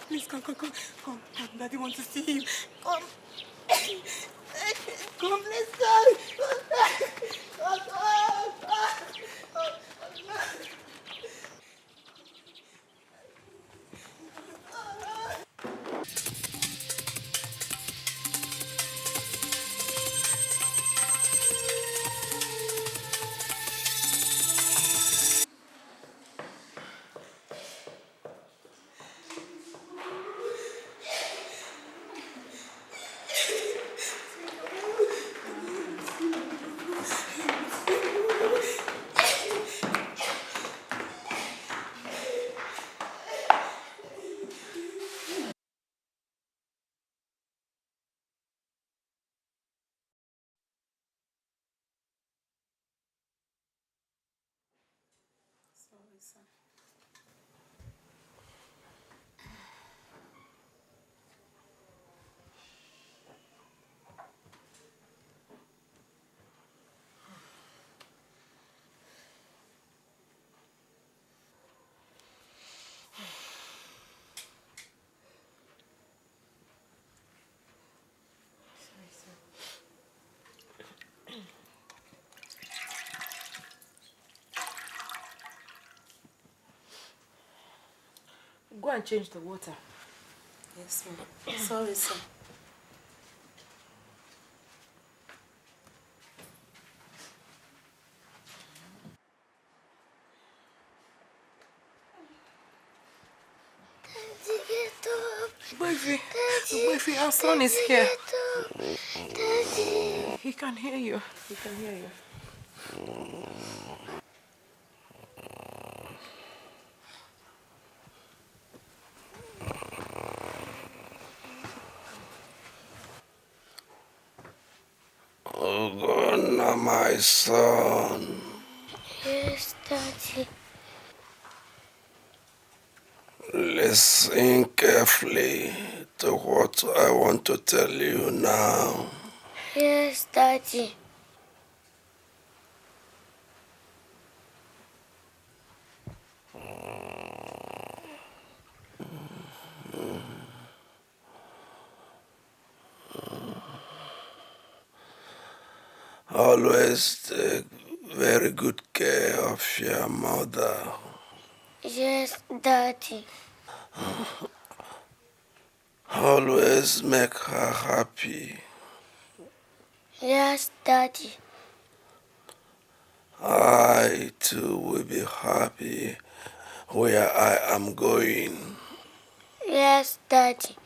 Please come. Come, Daddy wants to see you. Come. Come, let's go. Go and change the water. Yes, ma'am. Sorry, sir. Daddy, get up. Baby, our son is here. Daddy. He can hear you. He can hear you. Ugo, my son. Yes, Daddy. Listen carefully to what I want to tell you now. Yes, Daddy. Always take very good care of your mother. Yes, Daddy. Always make her happy. Yes, Daddy. I too will be happy where I am going. Yes, Daddy.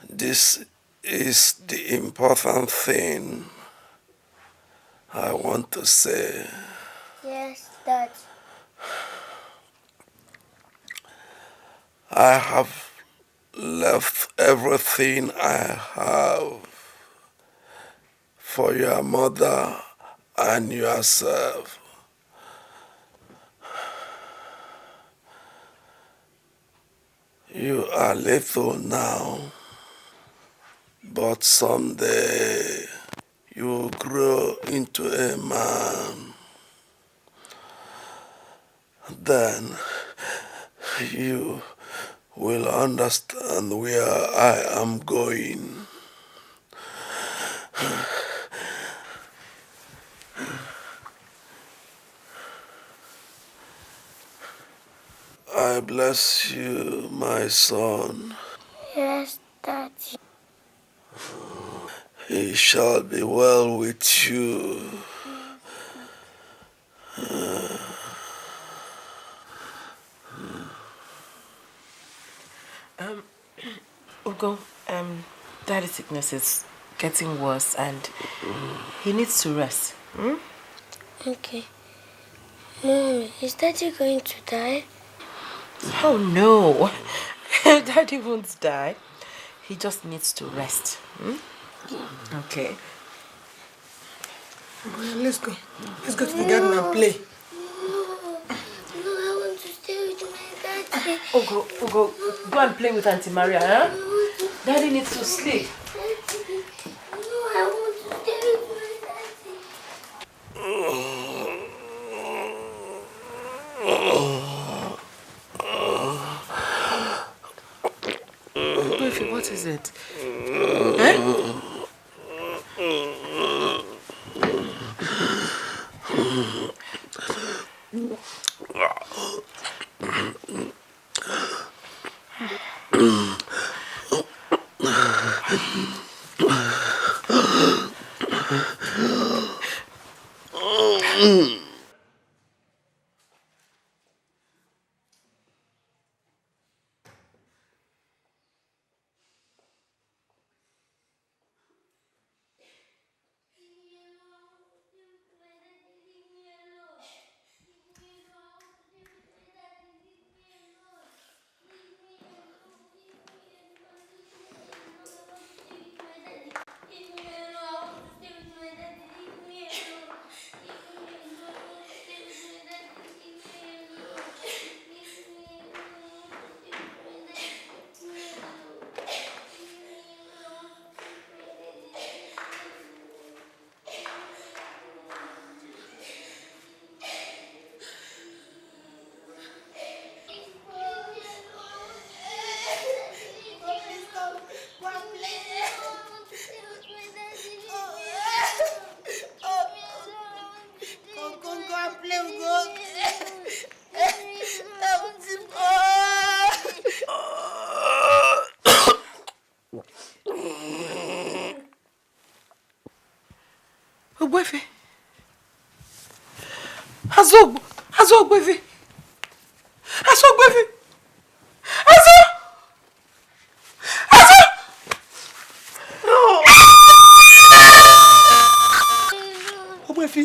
This is the important thing I want to say. Yes, Daddy. I have left everything I have for your mother and yourself. You are little now, but someday you will grow into a man. Then you will understand where I am going. I bless you, my son. Yes, Daddy. It shall be well with you. Ugo, Daddy's sickness is getting worse and he needs to rest. Hmm? Okay. Mommy, is Daddy going to die? Oh no. Daddy won't die. He just needs to rest. Hmm? Okay. Well, let's go. Let's go to the garden and play. No, I want to stay with my daddy. Ugo, go and play with Auntie Maria, huh? Daddy needs to sleep. Daddy, no, I want to stay with my daddy. Baby, what is it? Eh? Ogbefe. Ogbefe. Ogbefe. Ogbefe.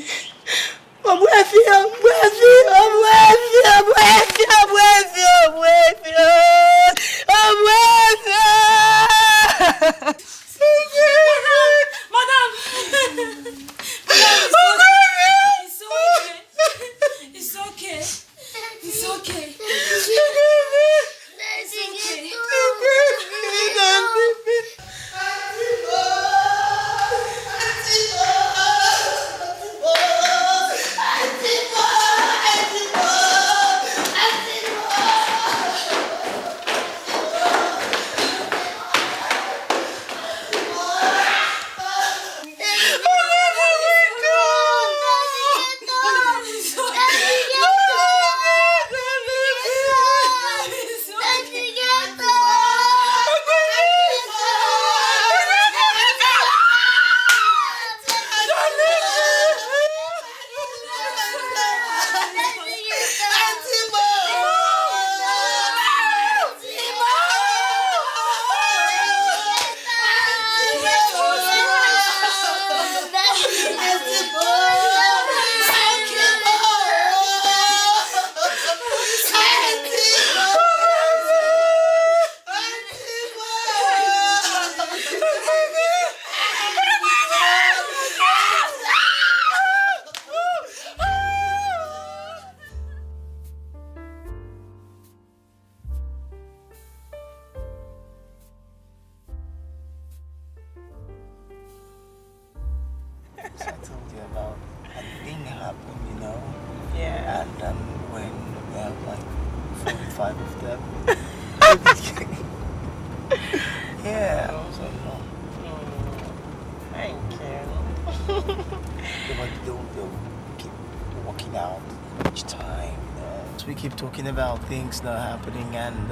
About things not happening and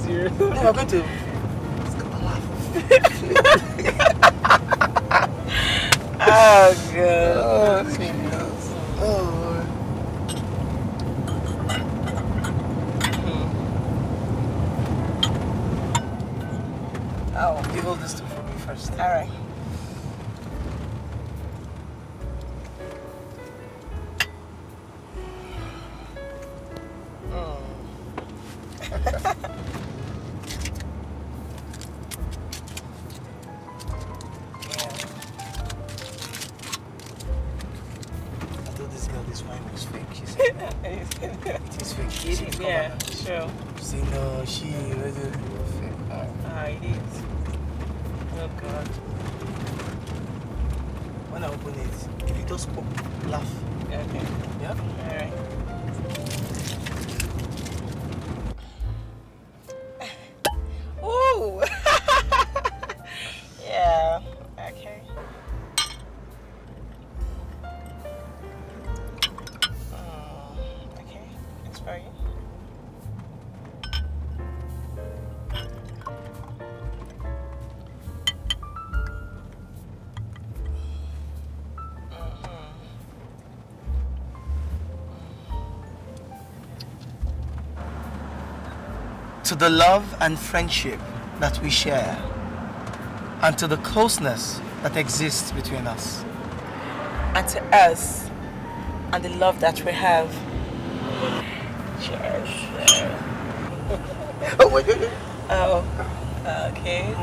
Serious? No, I'm going to. It's gonna laugh. oh god. You hold this two for me first. All right. This wine was fake, she said. It's fake. She said, Yeah, sure. she said, no, she was fake. It is. Oh, God. When I open it, if you just pop, laugh. Okay. Yeah? All right. Ooh. Yeah. Okay. Okay. It's for you. To the love and friendship that we share, and to the closeness that exists between us. And to us, and the love that we have. Cheers. Oh, wait. Oh, okay.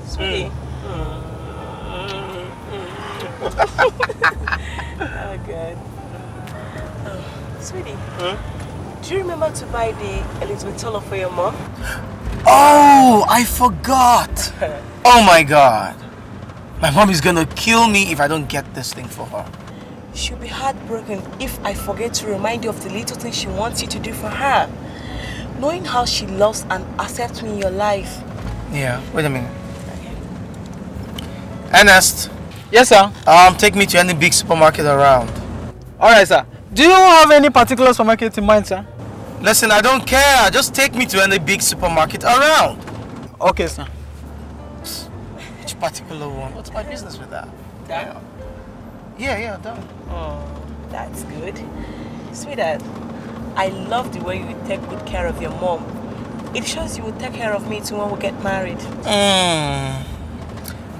Sweetie. Oh, God. Oh, sweetie. Do you remember to buy the Elizabeth Taylor for your mom? Oh, I forgot. Oh my God. My mom is gonna kill me if I don't get this thing for her. She'll be heartbroken if I forget to remind you of the little things she wants you to do for her. Knowing how she loves and accepts me in your life. Yeah, wait a minute. Okay. Ernest. Yes, sir. Take me to any big supermarket around. All right, sir. Do you have any particular supermarket in mind, sir? Listen, I don't care. Just take me to any big supermarket around. Okay, sir. Which particular one? What's my business with that? Done? Yeah, done. Oh, that's good. Sweetheart, I love the way you take good care of your mom. It shows you will take care of me too when we get married.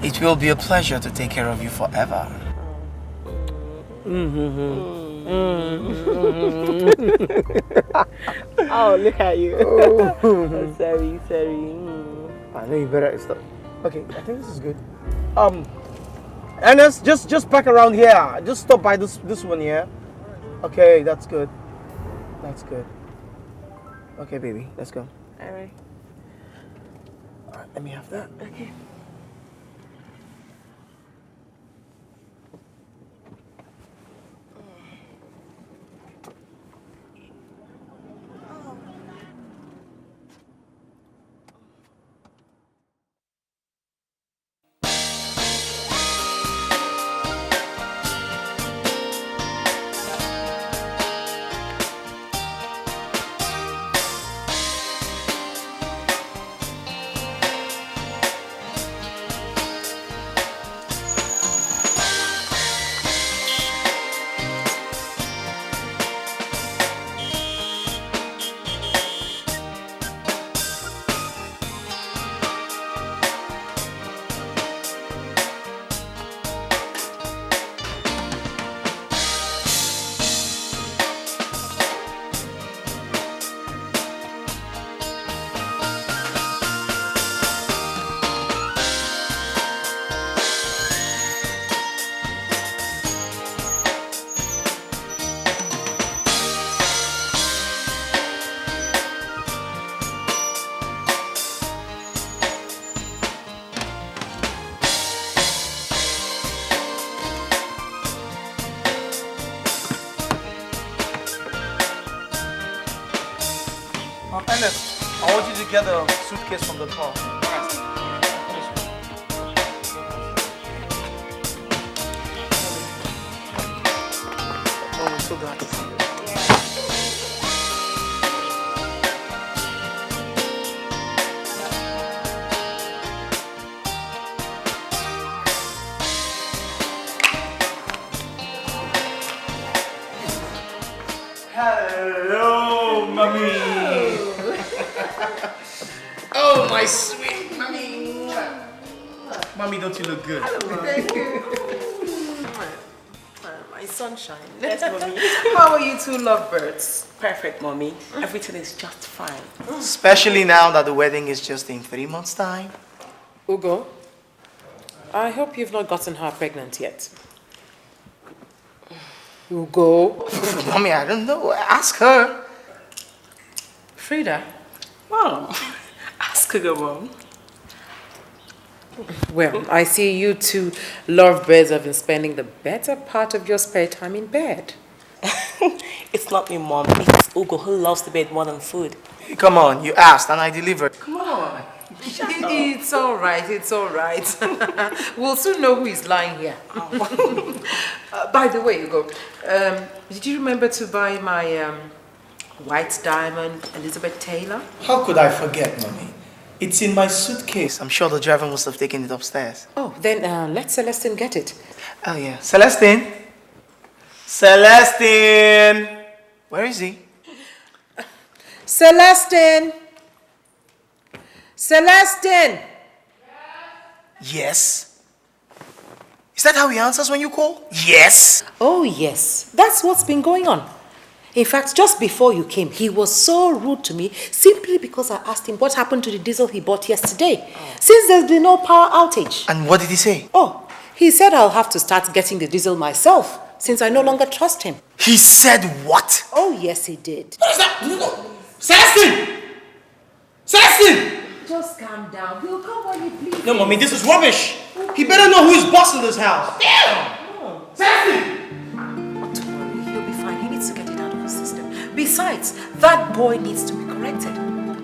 It will be a pleasure to take care of you forever. Oh, look at you. Sorry. I know you better stop. Okay, I think this is good. Ernest, just back around here. Just stop by this one here. Okay, that's good. That's good. Okay, baby, let's go. All right. All right, let me have that. Okay. Ernest, I want you to get a suitcase from the car. Oh, I'm so glad to see you. Mommy! Oh, my sweet mommy! Mommy, don't you look good? Thank you. My sunshine. Yes, mommy. How are you two lovebirds? Perfect, mommy. Everything is just fine. Especially now that the wedding is just in 3 months' time. Ugo, I hope you've not gotten her pregnant yet. Ugo. Mommy, I don't know. Ask her. Frida. Mom, ask her, Mom. Well, I see you two lovebirds have been spending the better part of your spare time in bed. It's not me, Mom. It's Ugo who loves the bed more than food. Hey, come on, you asked and I delivered. Come on. It's all right, it's all right. We'll soon know who is lying here. By the way, Ugo, did you remember to buy my white diamond Elizabeth Taylor? How could I forget, Mommy? It's in my suitcase. I'm sure the driver must have taken it upstairs. Oh, then let Celestine get it. Oh, yeah. Celestine? Celestine! Where is he? Celestine! Celestine! Yes. Is that how he answers when you call? Yes. Oh, yes. That's what's been going on. In fact, just before you came, he was so rude to me simply because I asked him what happened to the diesel he bought yesterday, since there's been no power outage. And what did he say? Oh, he said I'll have to start getting the diesel myself, since I no longer trust him. He said what? Oh, yes, he did. What is that? No. Celestine! Celestine! Just calm down. He'll come when he pleases. No, Mommy, this is rubbish. He better know who's boss in this house. Damn! Celestine! Not to worry, he'll be fine. He needs to get it out of his system. Besides, that boy needs to be corrected.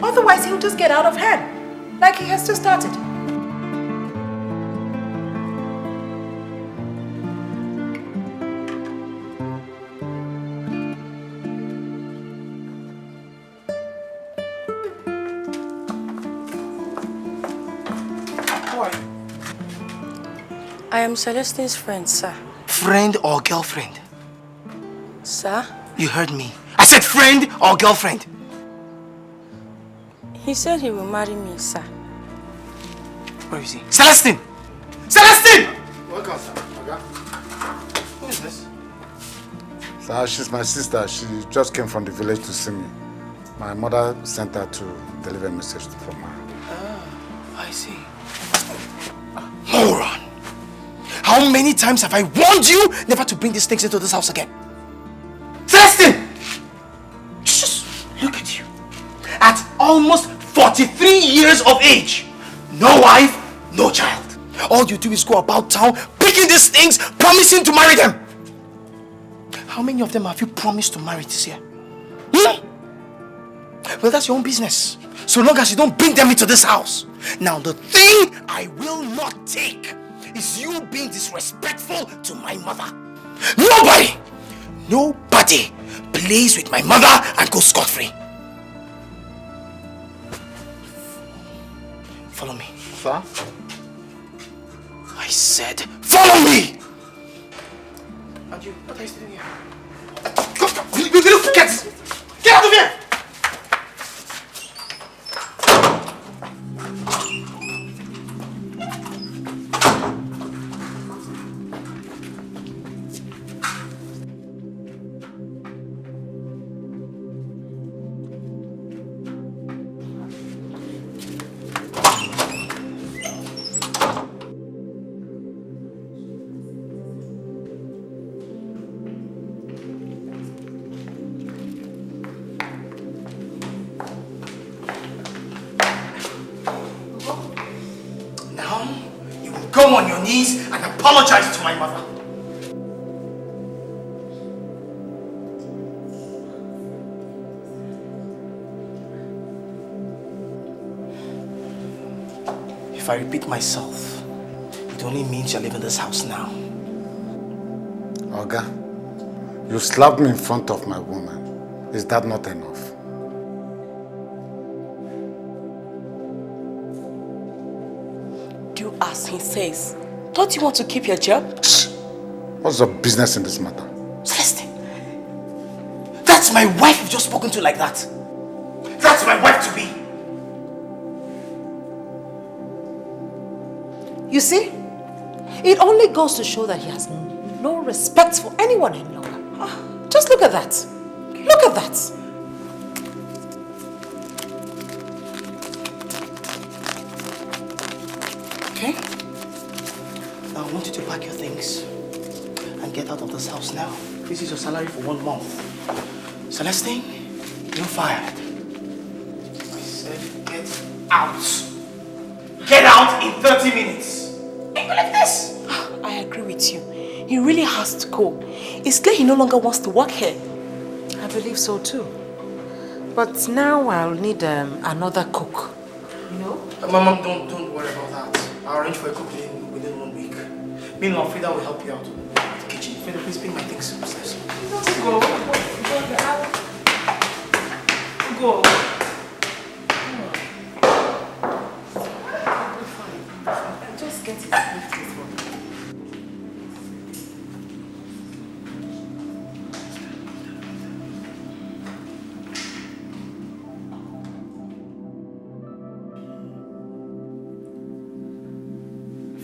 Otherwise, he'll just get out of hand, like he has just started. I am Celestine's friend, sir. Friend or girlfriend? Sir? You heard me. I said friend or girlfriend. He said he will marry me, sir. Where is he? Celestine! Celestine! Welcome, sir. Okay. Who is this? Sir, she's my sister. She just came from the village to see me. My mother sent her to deliver a message from her. I see. Moron! How many times have I warned you never to bring these things into this house again? Celestine! Just look at you. At almost 43 years of age, no wife, no child. All you do is go about town picking these things, promising to marry them. How many of them have you promised to marry this year? Well, that's your own business. So long as you don't bring them into this house. Now, the thing I will not take is you being disrespectful to my mother. Nobody plays with my mother and goes scot-free. Follow me. Sir? I said, follow me! And you, what are you doing here? Get out of here! Go on your knees and apologize to my mother. If I repeat myself, it only means you're leaving this house now. Oga, you slapped me in front of my woman. Is that not enough? Do as he says. Don't you want to keep your job? Shh. What's your business in this matter? Celestine, that's my wife you've just spoken to like that. That's my wife to be. You see? It only goes to show that he has no respect for anyone any longer. Just look at that. Look at that. Okay? Now I want you to pack your things and get out of this house now. This is your salary for 1 month. Celestine, you're fired. I said get out. Get out in 30 minutes. Ain't you like this? I agree with you. He really has to go. It's clear he no longer wants to work here. I believe so too. But now I'll need another cook. You know? Mom, don't worry about that. I'll arrange for a cook within 1 week. Meanwhile, Frida will help you out with the kitchen. Frida, please bring my things upstairs. Go. Go. Just get it.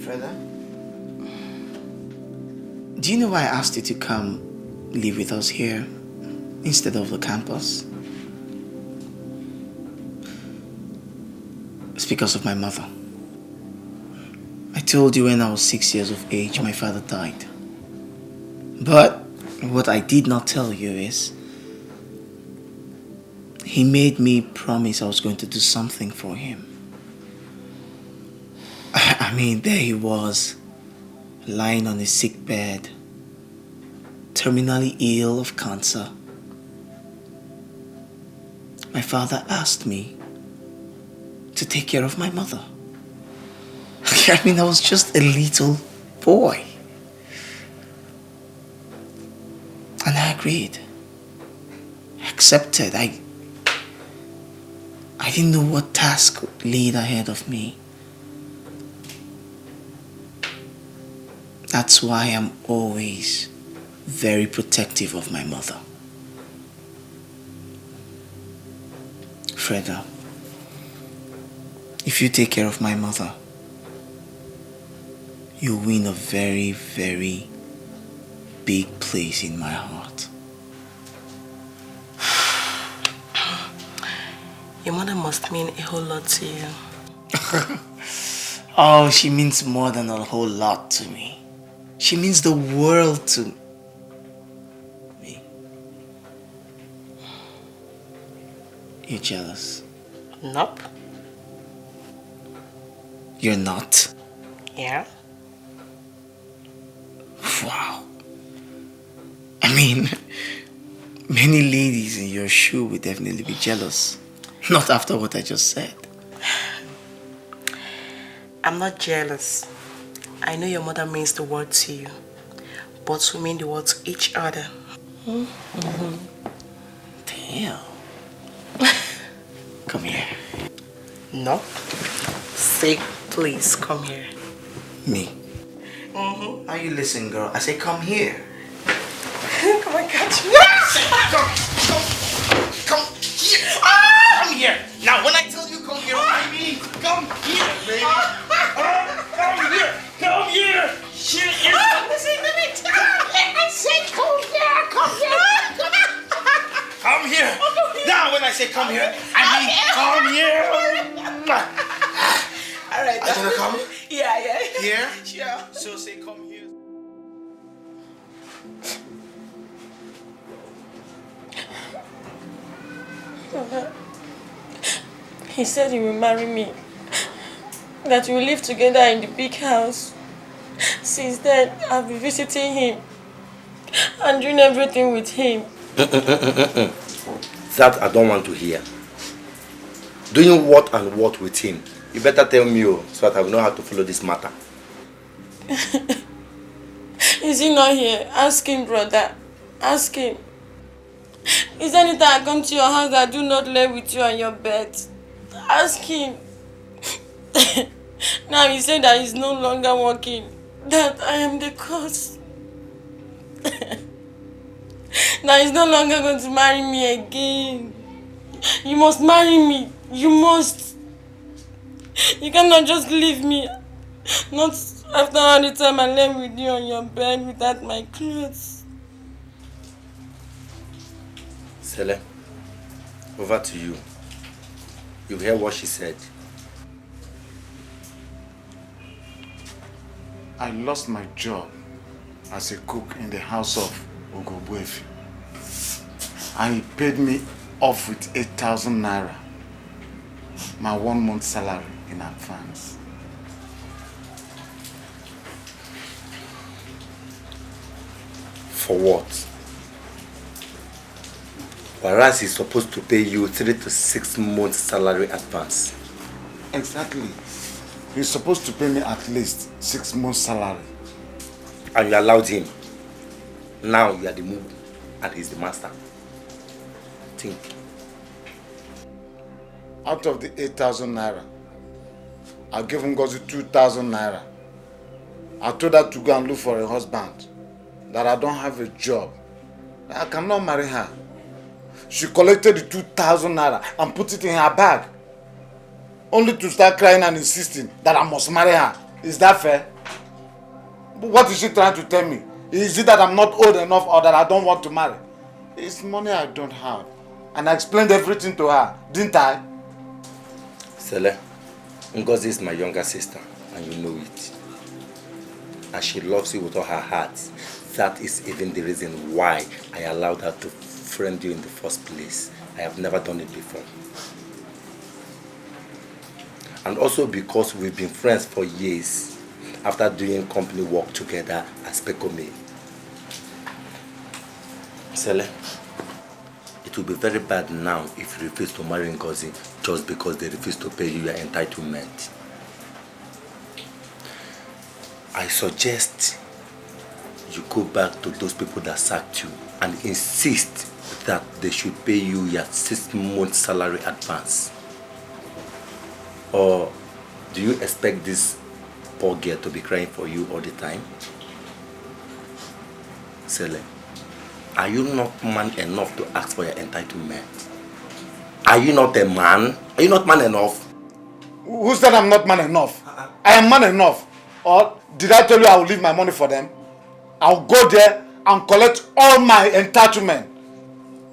Frida? Do you know why I asked you to come live with us here instead of the campus? It's because of my mother. I told you when I was 6 years of age, my father died. But what I did not tell you is, he made me promise I was going to do something for him. I mean, there he was, lying on his sick bed, terminally ill of cancer. My father asked me to take care of my mother. I mean, I was just a little boy. And I agreed. I accepted. I didn't know what task laid ahead of me. That's why I'm always very protective of my mother. Frida, if you take care of my mother, you win a very, very big place in my heart. Your mother must mean a whole lot to you. Oh, she means more than a whole lot to me. She means the world to me. You jealous? Nope. You're not? Yeah. Wow. I mean, many ladies in your shoe would definitely be jealous. Not after what I just said. I'm not jealous. I know your mother means the world to you, but we mean the world to each other. Mm-hmm. Damn. Come here. No. Say, please, come here. Me? Now you listen, girl. I say come here. Come on, catch me. Come here. Come here. Now, when I tell you come here, I mean come here, baby. Come here. Come here. Listen to me. I said come here. Come here. Come here. Now, when I say come here, I mean come here. All right. Are you gonna come? Yeah. Here? Sure. So say come here. He said he will marry me. That we will live together in the big house. Since then, I've been visiting him and doing everything with him. That I don't want to hear. Doing what and what with him? You better tell me, so that I will know how to follow this matter. Is he not here? Ask him, brother. Ask him. Is there anytime I come to your house that I do not lay with you on your bed? Ask him. Now he said that he's no longer working. That I am the cause. Now he's no longer going to marry me again. You must marry me. You must. You cannot just leave me. Not after all the time I lay with you on your bed without my clothes. Sele, over to you. You hear what she said? I lost my job as a cook in the house of Ugo and he paid me off with 8,000 naira, my 1 month salary in advance. For what? Whereas he's supposed to pay you 3 to 6 months salary advance. Exactly. He's supposed to pay me at least 6 months salary. And you allowed him. Now you are the mood and he's the master. Think. Out of the 8,000 naira, I gave Ngozi 2,000 naira. I told her to go and look for a husband, that I don't have a job, that I cannot marry her. She collected the 2,000 naira and put it in her bag, only to start crying and insisting that I must marry her. Is that fair? But what is she trying to tell me? Is it that I'm not old enough or that I don't want to marry? It's money I don't have. And I explained everything to her, didn't I? Sele, Ngozi is my younger sister and you know it. And she loves you with all her heart. That is even the reason why I allowed her to friend you in the first place. I have never done it before. And also because we've been friends for years after doing company work together as Pekome. Sele, it will be very bad now if you refuse to marry Ngozi just because they refuse to pay you your entitlement. I suggest you go back to those people that sacked you and insist that they should pay you your 6 months salary advance. Or do you expect this poor girl to be crying for you all the time? Sele, are you not man enough to ask for your entitlement? Are you not a man? Are you not man enough? Who said I'm not man enough? I am man enough. Or did I tell you I will leave my money for them? I'll go there and collect all my entitlement.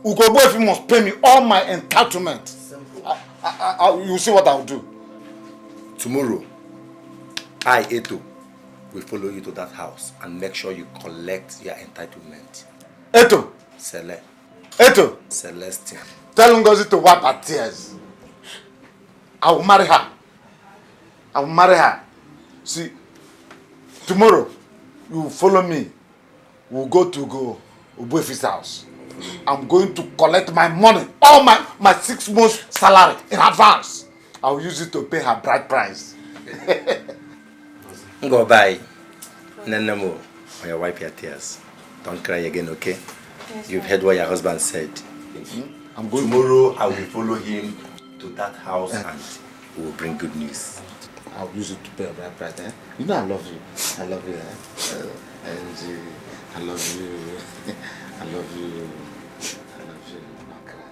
Ugo if you must pay me all my entitlement. You see what I'll do. Tomorrow, I, Eto, will follow you to that house and make sure you collect your entitlement. Eto. Sele. Eto. Celestine. Tell Ngozi to wipe her tears. I will marry her. I will marry her. See, tomorrow, you will follow me. We'll go to Ubuefi's house. I'm going to collect my money, all my 6 months salary in advance. I'll use it to pay her bride price. Go bye. Nenemo, when you wipe your tears, don't cry again, okay? Yes, you've heard what your husband said. I'm going Tomorrow, I will follow him to that house and we will bring good news. I'll use it to pay her bride price. Eh? You know I love you. I love you. Eh? And I love you. I love you. I love you. Don't cry.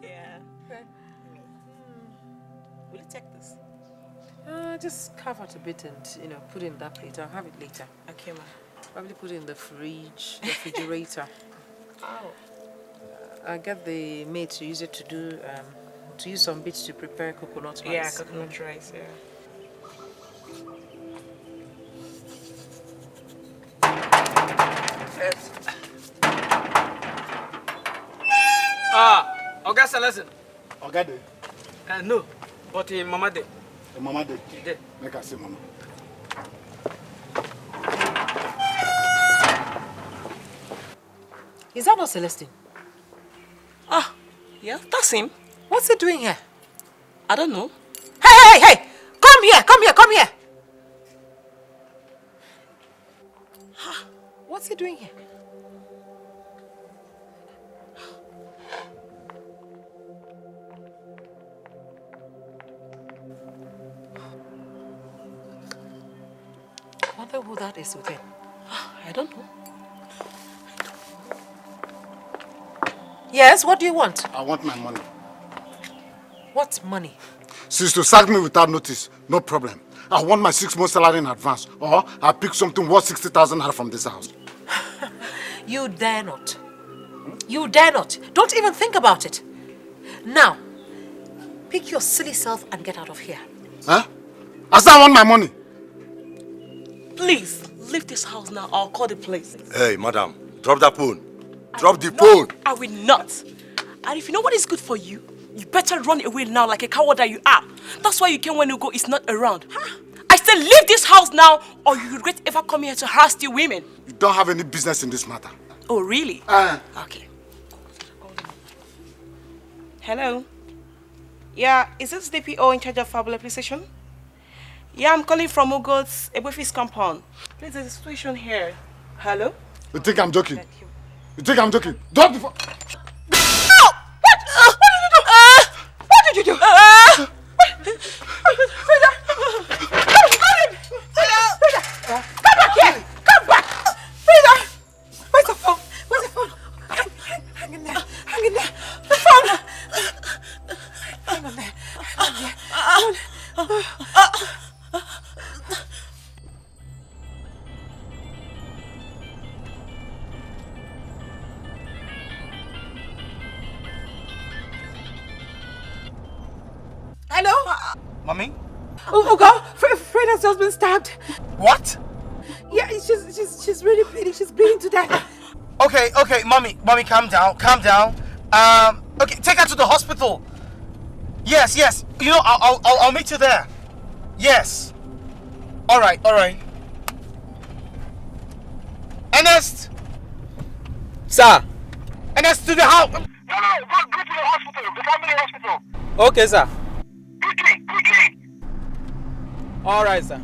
Yeah. Will you take this? Just carve out a bit and, put it in that plate. I'll have it later. Okay, ma. Probably put it in the refrigerator. Oh. I'll get the maid to use it to use some bits to prepare coconut rice. Yeah, coconut rice, yeah. Oga Celestine. Oga de. No, but Mama de. Mama de. De. Make her see Mama. Is that not Celestine? Ah, yeah, that's him. What's he doing here? I don't know. Hey! Come here! What's he doing here? wonder who that is with him. I don't know. Yes, what do you want? I want my money. What money? Since to sack me without notice, no problem. I want my 6 months salary in advance, or I'll pick something worth 60,000 naira from this house. You dare not. You dare not. Don't even think about it. Now, pick your silly self and get out of here. Huh? I said I want my money. Please, leave this house now. I'll call the police. Hey, madam, drop that phone. Drop the phone. I will not. And if you know what is good for you, you better run away now like a coward that you are. That's why you came when Ugo is not around. I said leave this house now or you regret ever coming here to harass the women. You don't have any business in this matter. Oh, really? Okay. Hello? Yeah, is this DPO in charge of Fabula Police Station? Yeah, I'm calling from Ugo's Ebofis compound. Please, there's a situation here. Hello? You think I'm joking? You think I'm joking? Drop the phone. What did you do? Come back here! Come back! Frida! Where's the phone? Where's the phone? Hang in there. Hang in there. The phone! Hang on there. Hang on there. Hello? Mommy? Ugo, Frida's just been stabbed. What? Yeah, she's really bleeding. She's bleeding to death. Okay, mommy, calm down. Okay, take her to the hospital. Yes. You know, I'll meet you there. Yes. All right. Ernest. Sir. Ernest, to the house. No, go to the hospital, the family hospital. Okay, sir. Quickly. All right, sir.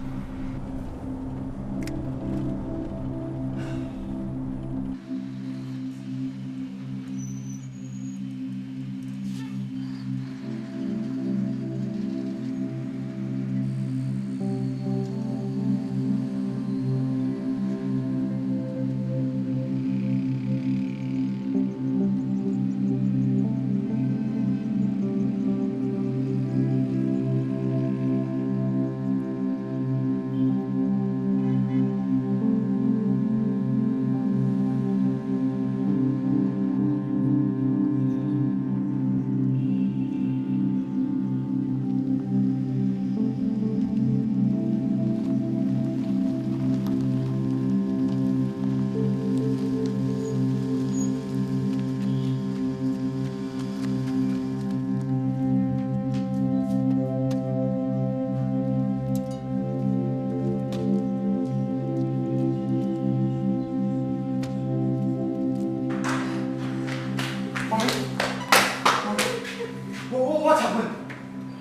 What happened?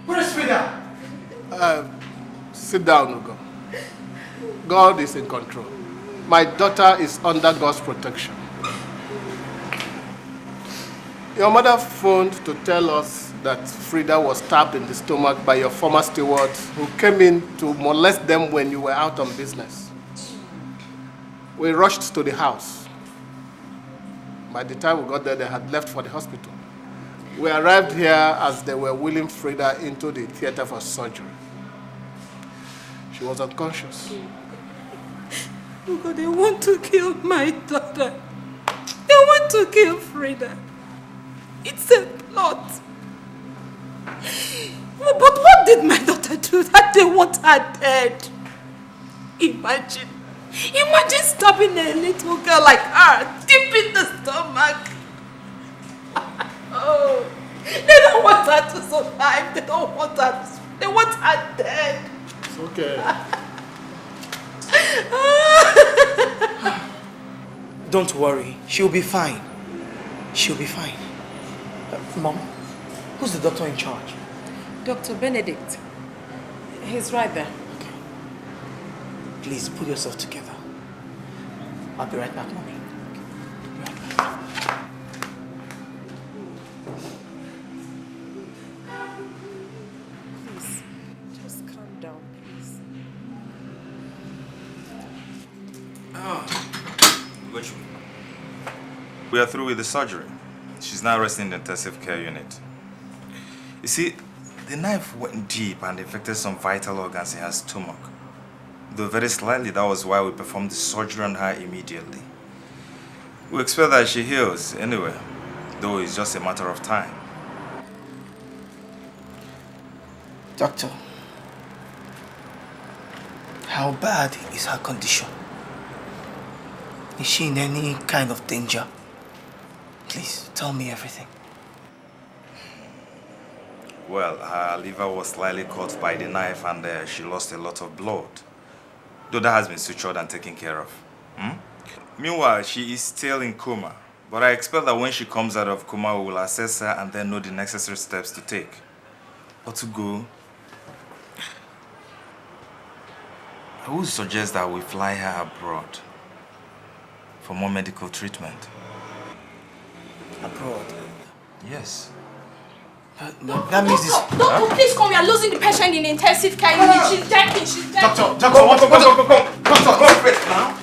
Where is Frida? Sit down, Ugo. God is in control. My daughter is under God's protection. Your mother phoned to tell us that Frida was stabbed in the stomach by your former steward who came in to molest them when you were out on business. We rushed to the house. By the time we got there, they had left for the hospital. We arrived here as they were wheeling Frida into the theater for surgery. She was unconscious. Ugo, they want to kill my daughter. They want to kill Frida. It's a plot. But what did my daughter do that they want her dead? Imagine stabbing a little girl like her deep in the stomach. Oh, they don't want her to survive. They don't want her. They want her dead. It's okay. Don't worry. She'll be fine. She'll be fine. Mom, who's the doctor in charge? Dr. Benedict. He's right there. Okay. Please put yourself together. I'll be right back, Mommy. Be right back. Please, just calm down, please. We are through with the surgery. She's now resting in the intensive care unit. You see, the knife went deep and affected some vital organs in her stomach. Though very slightly, that was why we performed the surgery on her immediately. We expect that she heals anyway, though it's just a matter of time. Doctor, how bad is her condition? Is she in any kind of danger? Please, tell me everything. Well, her liver was slightly cut by the knife and she lost a lot of blood. Though that has been sutured and taken care of. Meanwhile, she is still in coma. But I expect that when she comes out of coma, we will assess her and then know the necessary steps to take. Or to go. I would suggest that we fly her abroad for more medical treatment. Abroad? Yes. But that means this... Doctor, please come. We are losing the patient in the intensive care unit. She's dying. She's dying. Doctor, come. Doctor, wait now.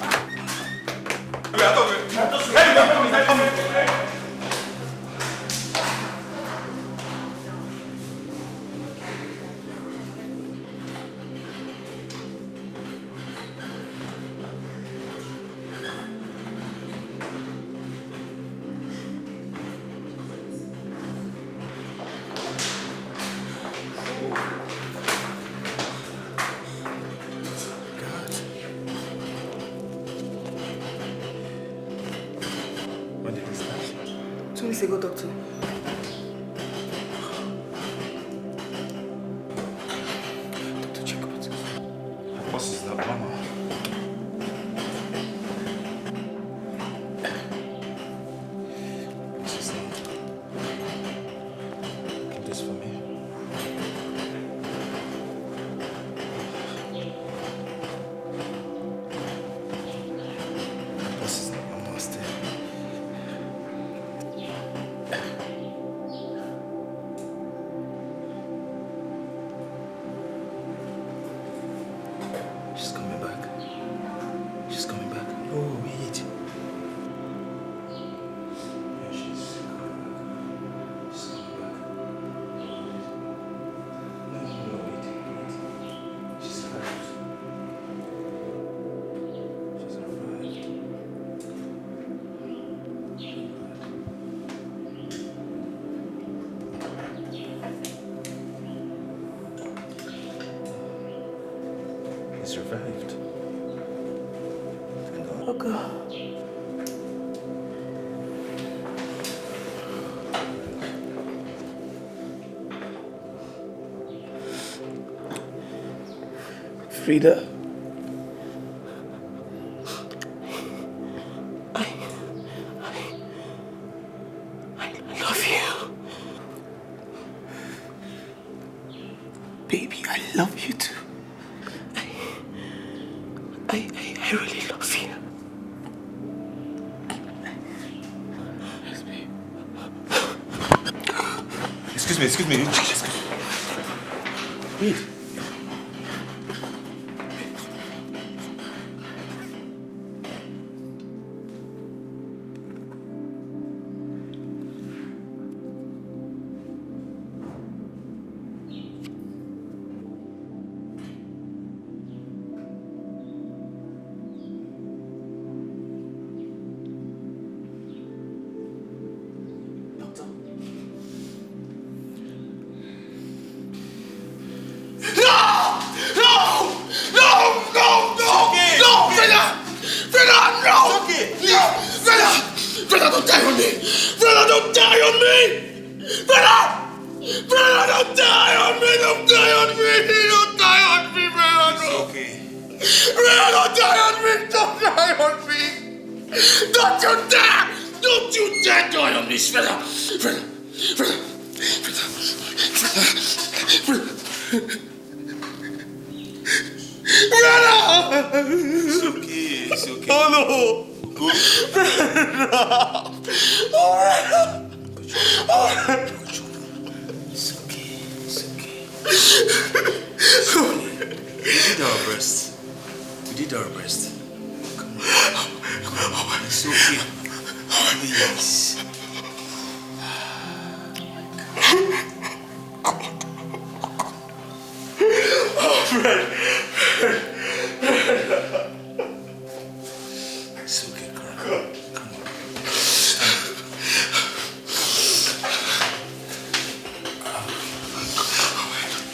Go, doctor. Doctor, check what. What is that, Mama? What's his name? Get this for me. What's his name? Mama, stay. Survived. Oh God. Frida. I love you. Baby, I love you too. I really love you. Excuse me. Wait. It's okay. Oh no! Go. It's okay. We did our best. Come on. It's okay. Please. It's okay, come on.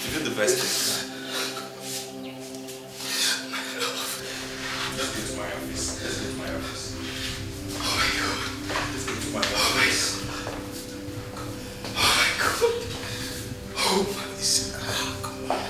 You did the best thing. Let's go to my office. Let's go to my office. Oh my God. Let's go to my office. Oh my God. Oh my God. Come on.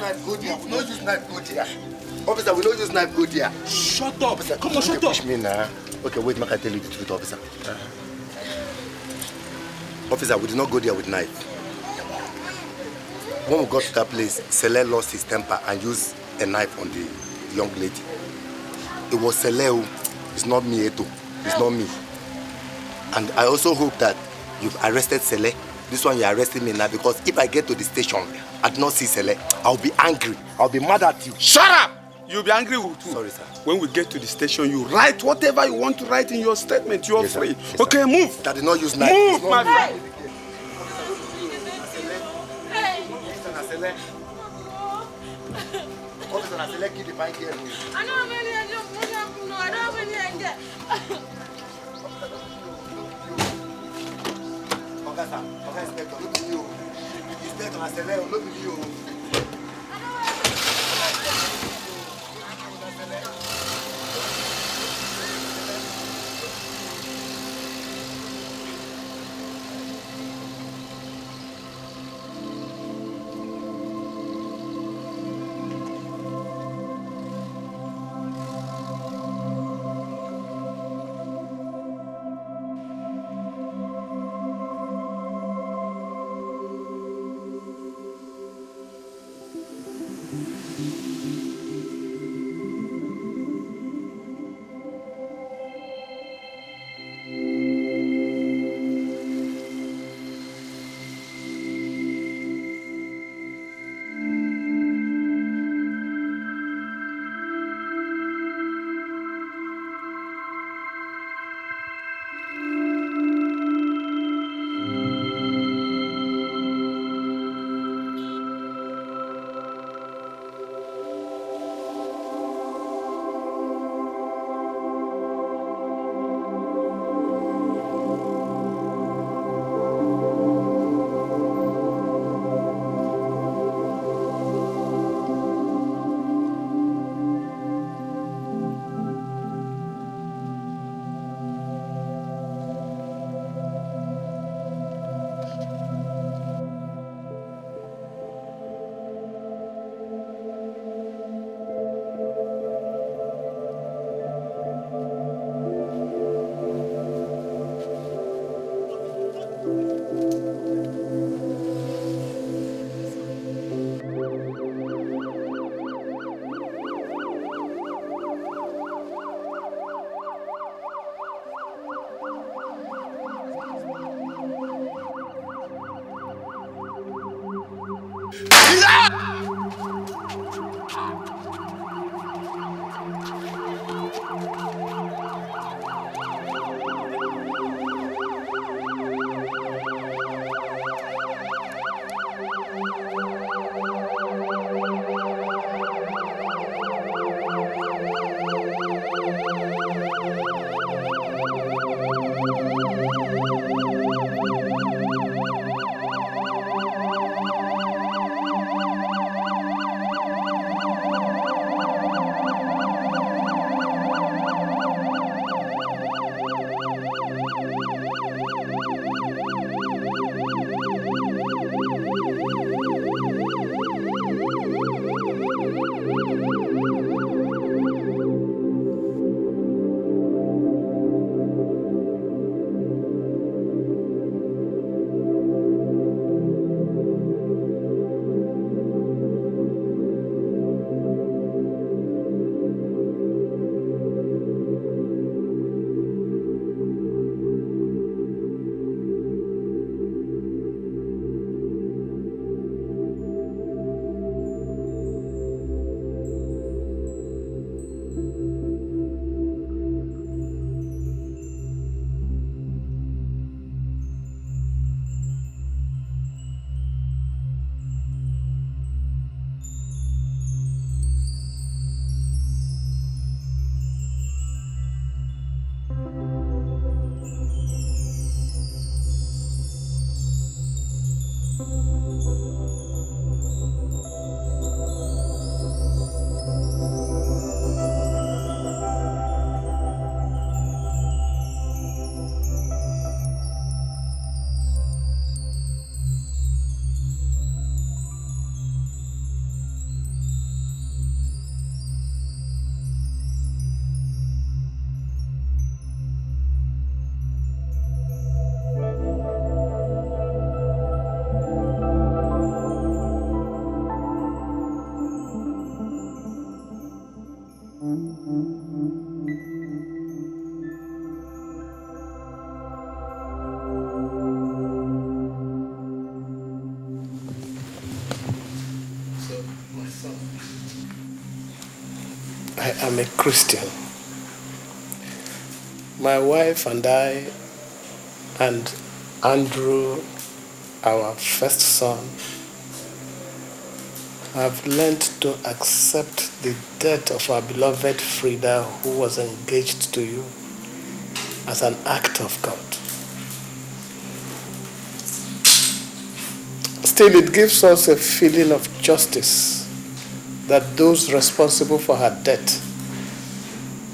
knife go there. We don't use knife go there. Officer, we don't use knife go there. Shut up. Officer, come on, shut up. Push me now. Okay, wait, make I tell you the truth, officer. Officer, we did not go there with knife. When we got to that place, Sele lost his temper and used a knife on the young lady. It was Sele who, it's not me, Eto. It's not me. And I also hope that you've arrested Sele. This one you're arresting me now because if I get to the station, I do not see Sele, I'll be angry. I'll be mad at you. Shut up! You'll be angry with me. Sorry, sir. When we get to the station, you write whatever you want to write in your statement. You are free. Yes, okay, move. That did not use knife. Move, my friend. Officer, I select you the fine care. I don't have any idea. No, I don't have any idea. Officer, Inspector, look at you. Inspector, I select, look at you. my son. I am a Christian. My wife and I and Andrew, our first son, have learned to accept the death of our beloved Frida, who was engaged to you, as an act of God. Still, it gives us a feeling of justice that those responsible for her death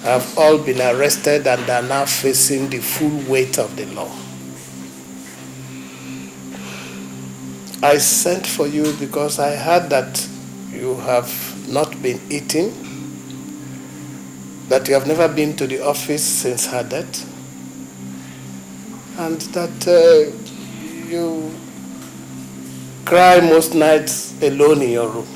have all been arrested and are now facing the full weight of the law. I sent for you because I heard that you have not been eating, that you have never been to the office since her death, and that you cry most nights alone in your room.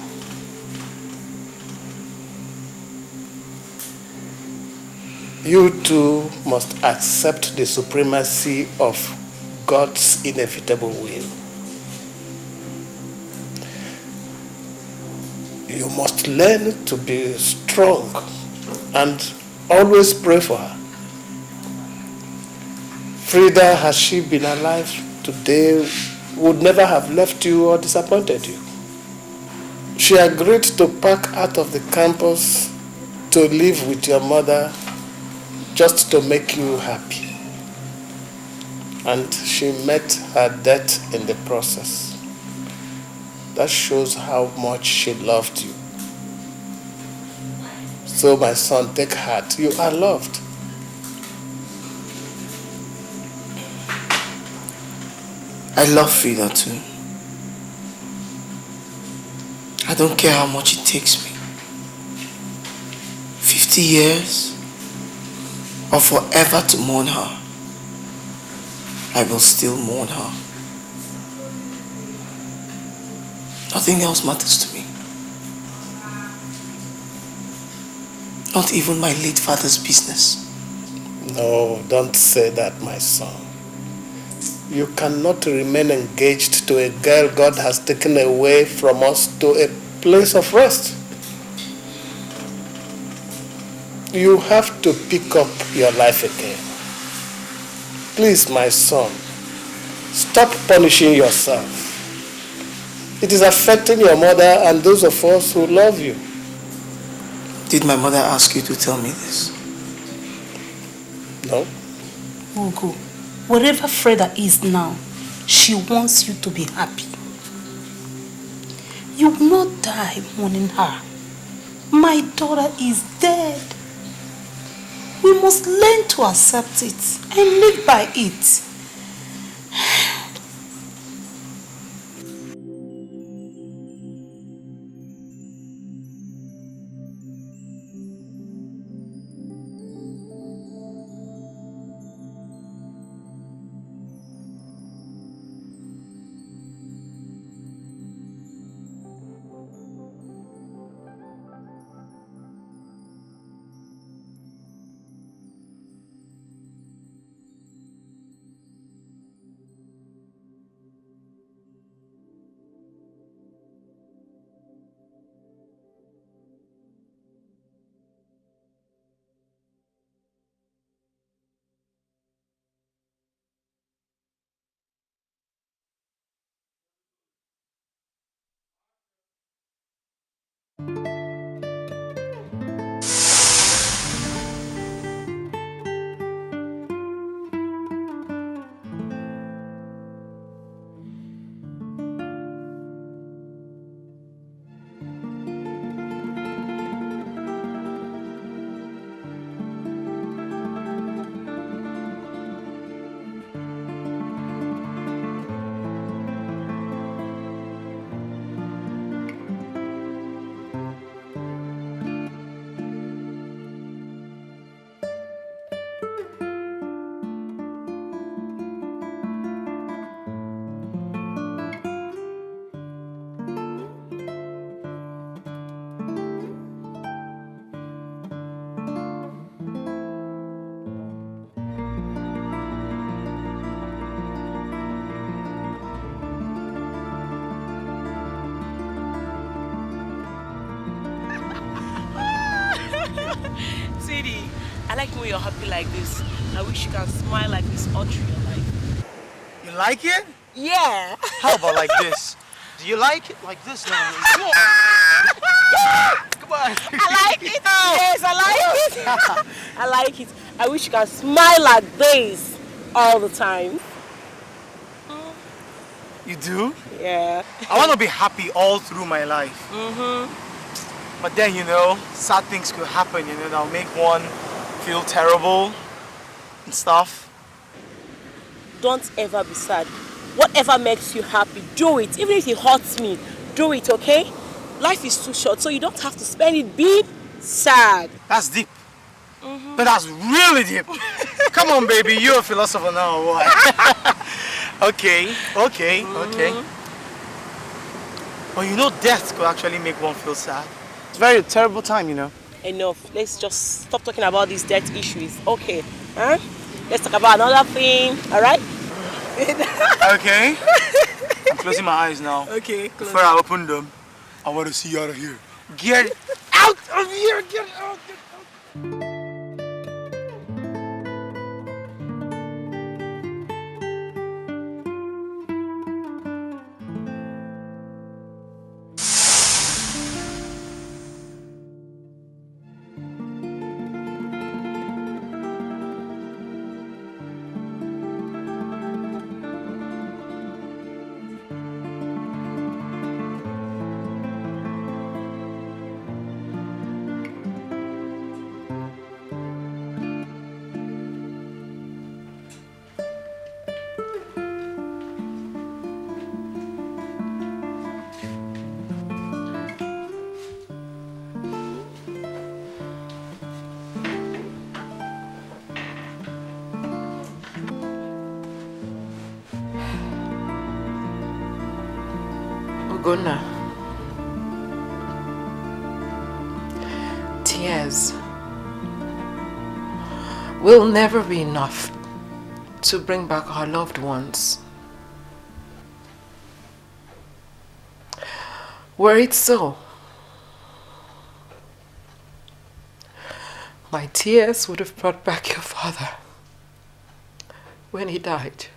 You too must accept the supremacy of God's inevitable will. You must learn to be strong and always pray for her. Frida, had she been alive today, would never have left you or disappointed you. She agreed to pack out of the campus to live with your mother just to make you happy. And she met her death in the process. That shows how much she loved you. So my son, take heart. You are loved. I love Frida too. I don't care how much it takes me. 50 years or forever to mourn her. I will still mourn her. Nothing else matters to me. Not even my late father's business. No, don't say that, my son. You cannot remain engaged to a girl God has taken away from us to a place of rest. You have to pick up your life again. Please, my son, stop punishing yourself. It is affecting your mother and those of us who love you. Did my mother ask you to tell me this? No. Ugo, wherever Frida is now, she wants you to be happy. You will not die mourning her. My daughter is dead. We must learn to accept it and live by it. I like when you're happy like this. I wish you can smile like this all through your life. You like it? Yeah. How about like this? Do you like it like this? No, come on. Come on. I like it. Yes, I like it. I like it. I wish you can smile like this all the time. You do? Yeah. I want to be happy all through my life. But then, you know, sad things could happen, you know, that'll make one feel terrible and stuff. Don't ever be sad. Whatever makes you happy, do it. Even if it hurts me, do it, okay? Life is too short, so you don't have to spend it being sad. That's deep. But that's really deep. Come on, baby, you're a philosopher now, or what? Okay. Well, you know, death could actually make one feel sad. It's a very terrible time, you know. Enough. Let's just stop talking about these death issues. Okay. Huh? Let's talk about another thing, alright? Okay. I'm closing my eyes now. Okay, close. Before I open them, I want to see you out of here. Get out of here! Get out! Get out! Ogona, tears will never be enough to bring back our loved ones. Were it so, my tears would have brought back your father when he died.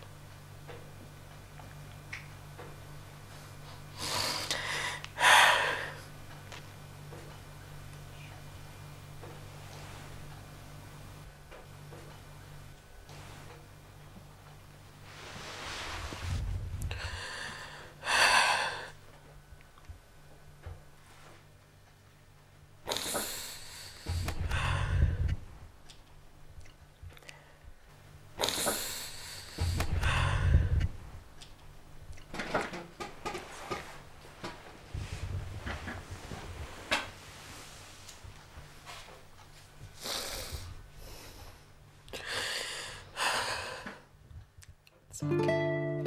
It's okay.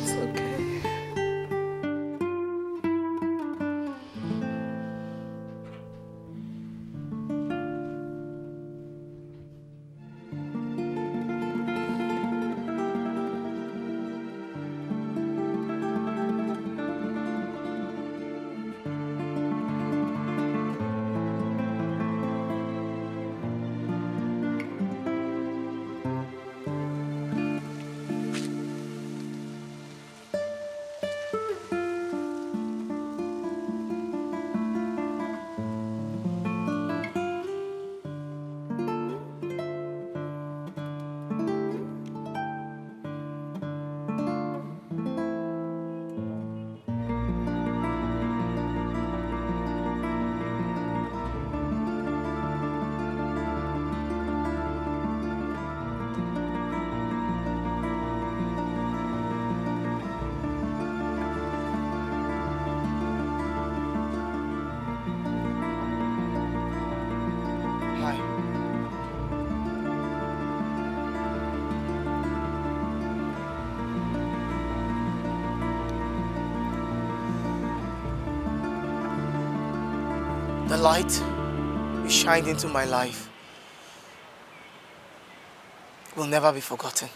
It's okay. The light you shined into my life will never be forgotten.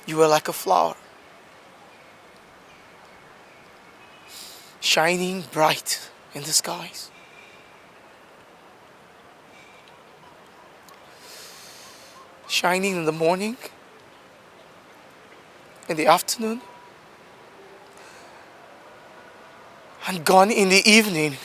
You were like a flower. shining bright in the skies. Shining in the morning, in the afternoon, and gone in the evening.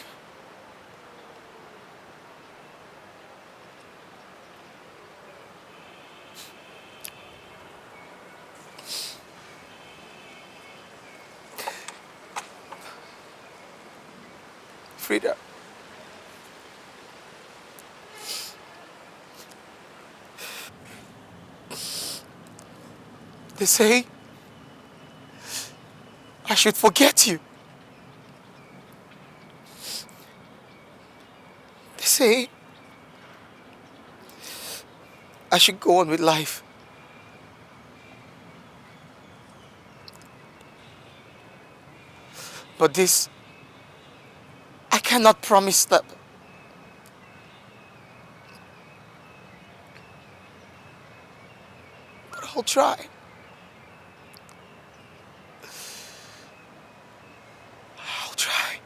Frida, they say I should forget you. They say I should go on with life. But this, I cannot promise that. But I'll try. I'll try.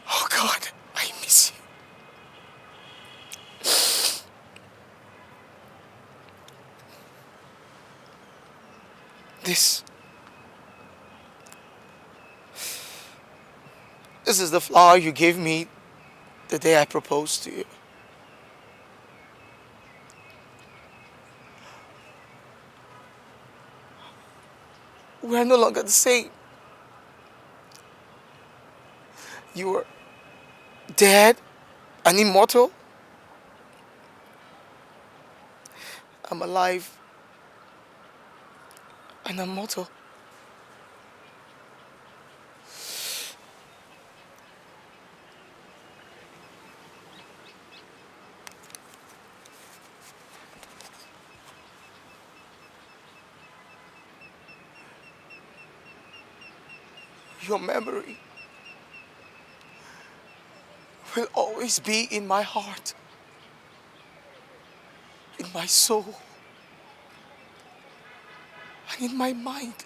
Oh God, I miss you. This is the flower you gave me the day I proposed to you. We're no longer the same. You were dead and immortal. I'm alive and I'm mortal. Your memory will always be in my heart, in my soul, and in my mind.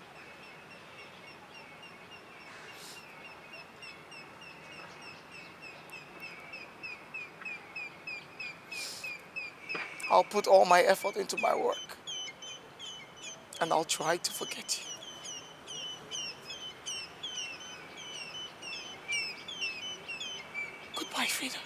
I'll put all my effort into my work, and I'll try to forget you. Goodbye, Frida.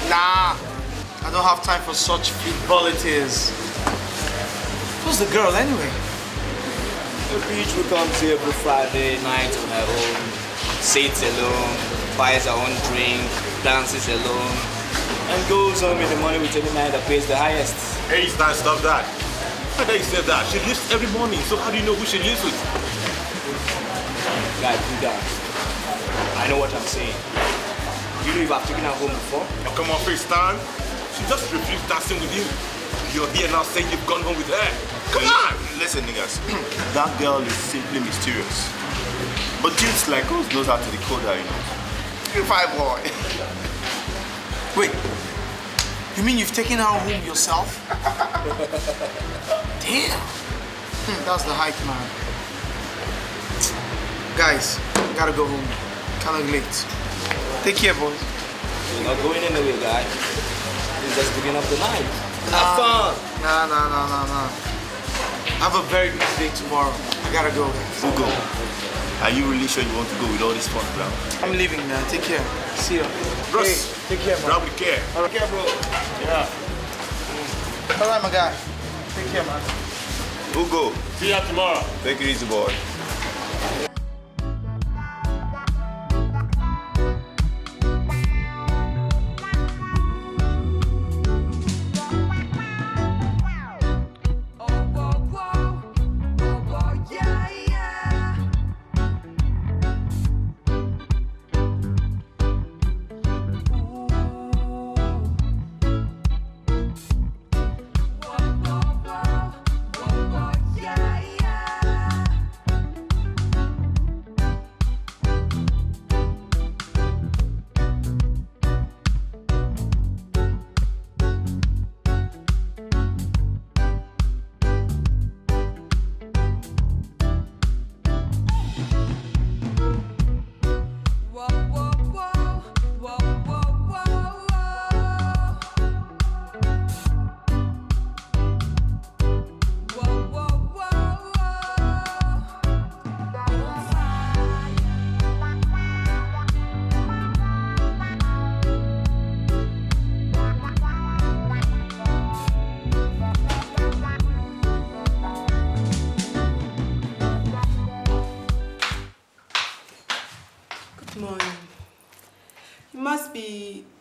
Nah, I don't have time for such frivolities. Who's the girl anyway? The bitch who comes here every Friday night on her own, sits alone, buys her own drink, dances alone, and goes home in the morning with any man that pays the highest. Hey, stop that. How dare you say that? She lives every morning, so how do you know who she lives with? Guy, do that. I know what I'm saying. You know if I've taken her home before? Oh, come on, FaceTime. She just refused dancing with you. You're here now saying you've gone home with her. Come on! Listen, niggas. That girl is simply mysterious. But dudes like us knows how to decode her, you know. Purify boy. Wait, you mean you've taken her home yourself? Damn. That's the hype, man. Guys, gotta go home. Kinda late. Take care, boys. You're not going anywhere, guy. It's just beginning of the night. Have fun. Nah. I have a very busy day tomorrow. I gotta go. Ugo, are you really sure you want to go with all this fun crowd? I'm leaving, man. Take care. See ya. Bros, hey, take care, man. Grab with care. Take care, bro. Yeah. All right, my guy. Take care, man. Ugo. See ya tomorrow. Take it easy, boy.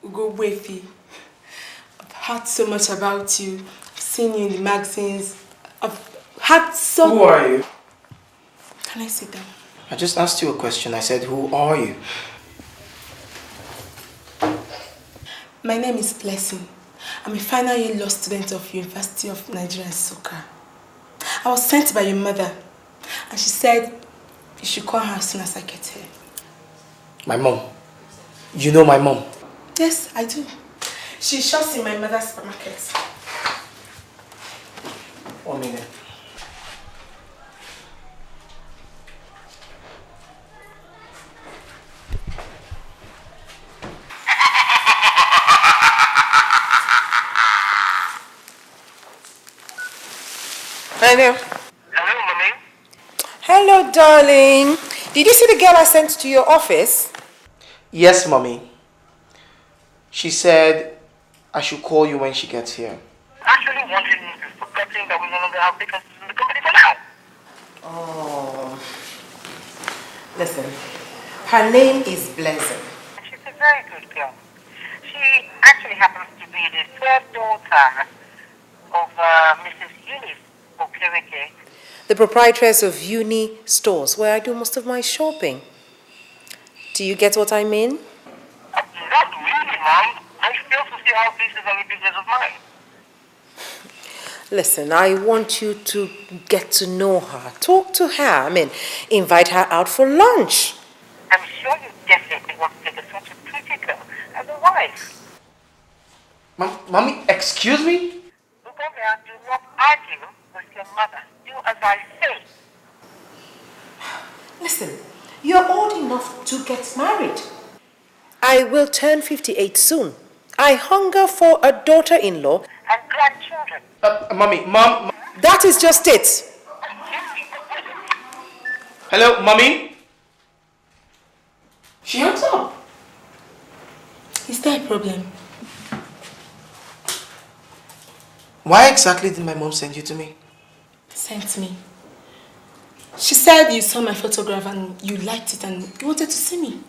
Ugo Wefi. I've heard so much about you. I've seen you in the magazines. I've had so... Who are you? Can I sit down? I just asked you a question. I said, who are you? My name is Blessing. I'm a final year law student of University of Nigeria, Soka. I was sent by your mother, and she said you should call her as soon as I get here. My mom? You know my mom? Yes, I do. She shops in my mother's supermarket. 1 minute. Hello. Hello, Mommy. Hello, darling. Did you see the girl I sent to your office? Yes, Mommy. She said I should call you when she gets here. Actually, wondering if you've forgotten that we no longer have vacancies in the company for now. Oh. Listen, her name is Blessing. She's a very good girl. She actually happens to be the third daughter of Mrs. Eunice Okereke. The proprietress of Uni Stores, where I do most of my shopping. Do you get what I mean? Not really, Mom. I fail to see how this is any business of mine. Listen, I want you to get to know her. Talk to her. Invite her out for lunch. I'm sure you definitely want to take such a pretty girl as a wife. Mommy, excuse me? Uganda, do not argue with your mother. Do as I say. Listen, you're old enough to get married. I will turn 58 soon. I hunger for a daughter-in-law. And grandchildren. Mommy, Mom. That is just it. Hello, Mommy? She hangs up. Is there a problem? Why exactly did my mom send you to me? Sent me. She said you saw my photograph and you liked it and you wanted to see me.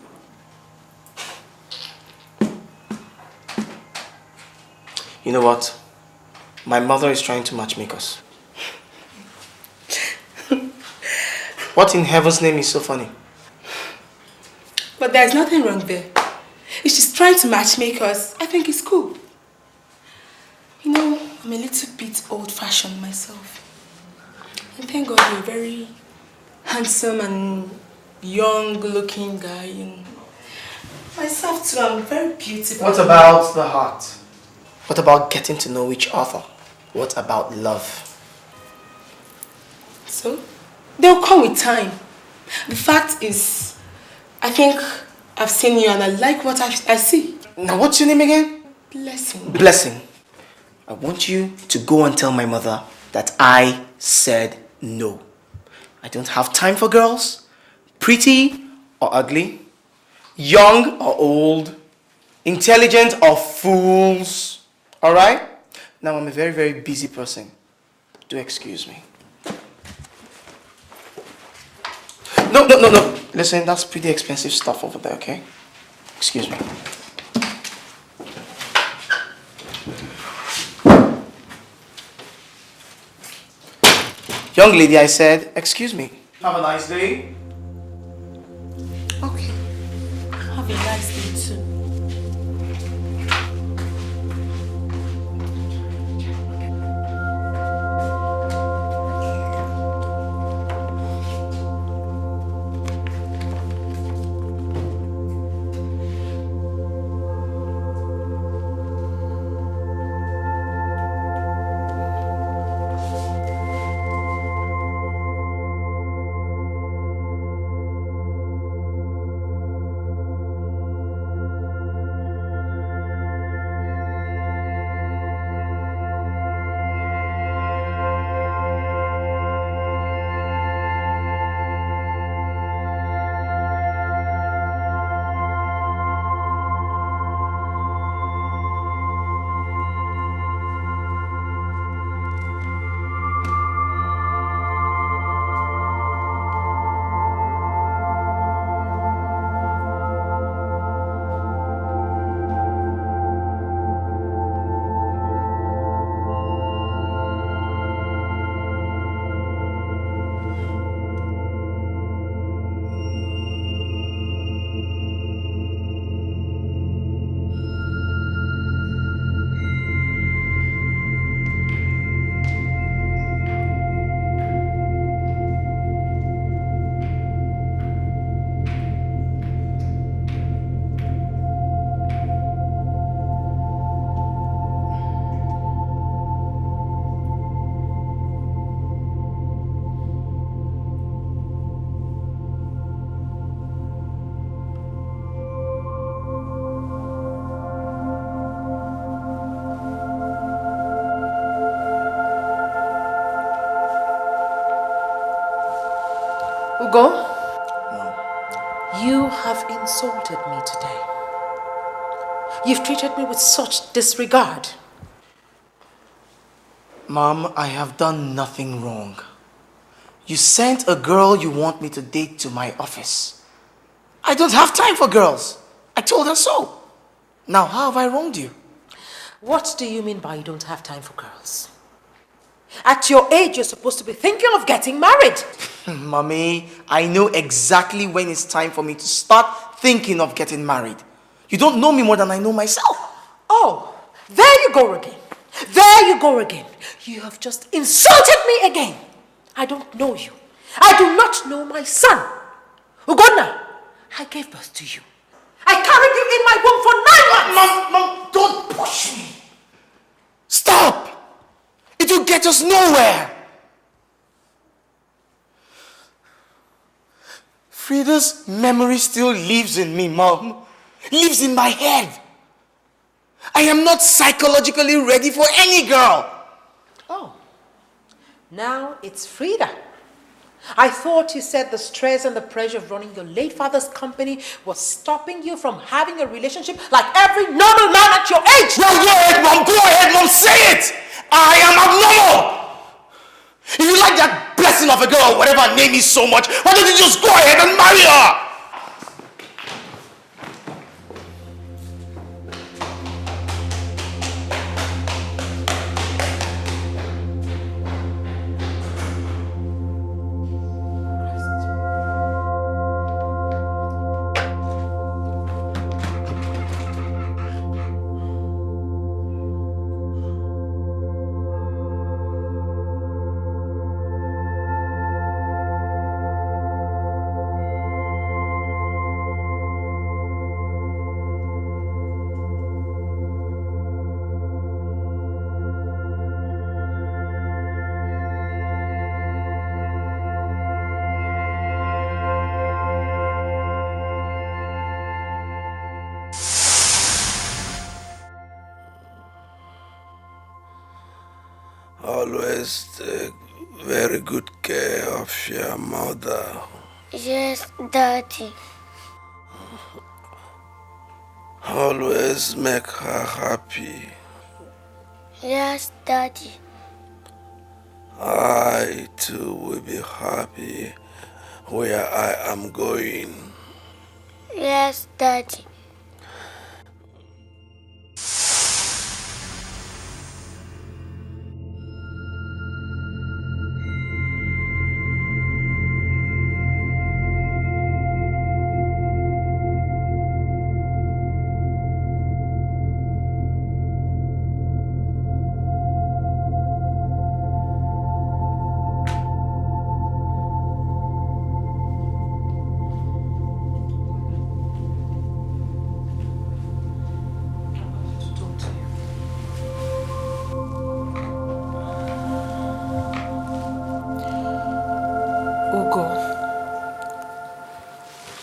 You know what? My mother is trying to matchmake us. What in heaven's name is so funny? But there's nothing wrong there. If she's trying to matchmake us, I think it's cool. You know, I'm a little bit old-fashioned myself. And thank God you're a very handsome and young-looking guy. And myself too, I'm very beautiful. What about the heart? What about getting to know each other? What about love? So, they'll come with time. The fact is, I think I've seen you and I like what I see. Now what's your name again? Blessing. Blessing. I want you to go and tell my mother that I said no. I don't have time for girls, pretty or ugly, young or old, intelligent or fools. Alright? Now I'm a very, very busy person. Do excuse me. No. Listen, that's pretty expensive stuff over there, okay? Excuse me. Young lady, I said, excuse me. Have a nice day. Okay. Have a nice day too. Ugo, you have insulted me today. You've treated me with such disregard. Mom, I have done nothing wrong. You sent a girl you want me to date to my office. I don't have time for girls. I told her so. Now, how have I wronged you? What do you mean by you don't have time for girls? At your age, you're supposed to be thinking of getting married. Mommy, I know exactly when it's time for me to start thinking of getting married. You don't know me more than I know myself. Oh, there you go again. There you go again. You have just insulted me again. I don't know you. I do not know my son. Ugonna, I gave birth to you. I carried you in my womb for 9 months. Mom, don't push me. Stop. It will get us nowhere. Frida's memory still lives in me, Mom. Lives in my head. I am not psychologically ready for any girl. Oh, now it's Frida. I thought you said the stress and the pressure of running your late father's company was stopping you from having a relationship like every normal man at your age. Well, go ahead, Mom. Go ahead, Mom. Say it. I am abnormal! If you like that blessing of a girl, whatever her name is so much, why don't you just go ahead and marry her? Always take very good care of your mother. Yes, Daddy. Always make her happy. Yes, Daddy. I too will be happy where I am going. Yes, Daddy.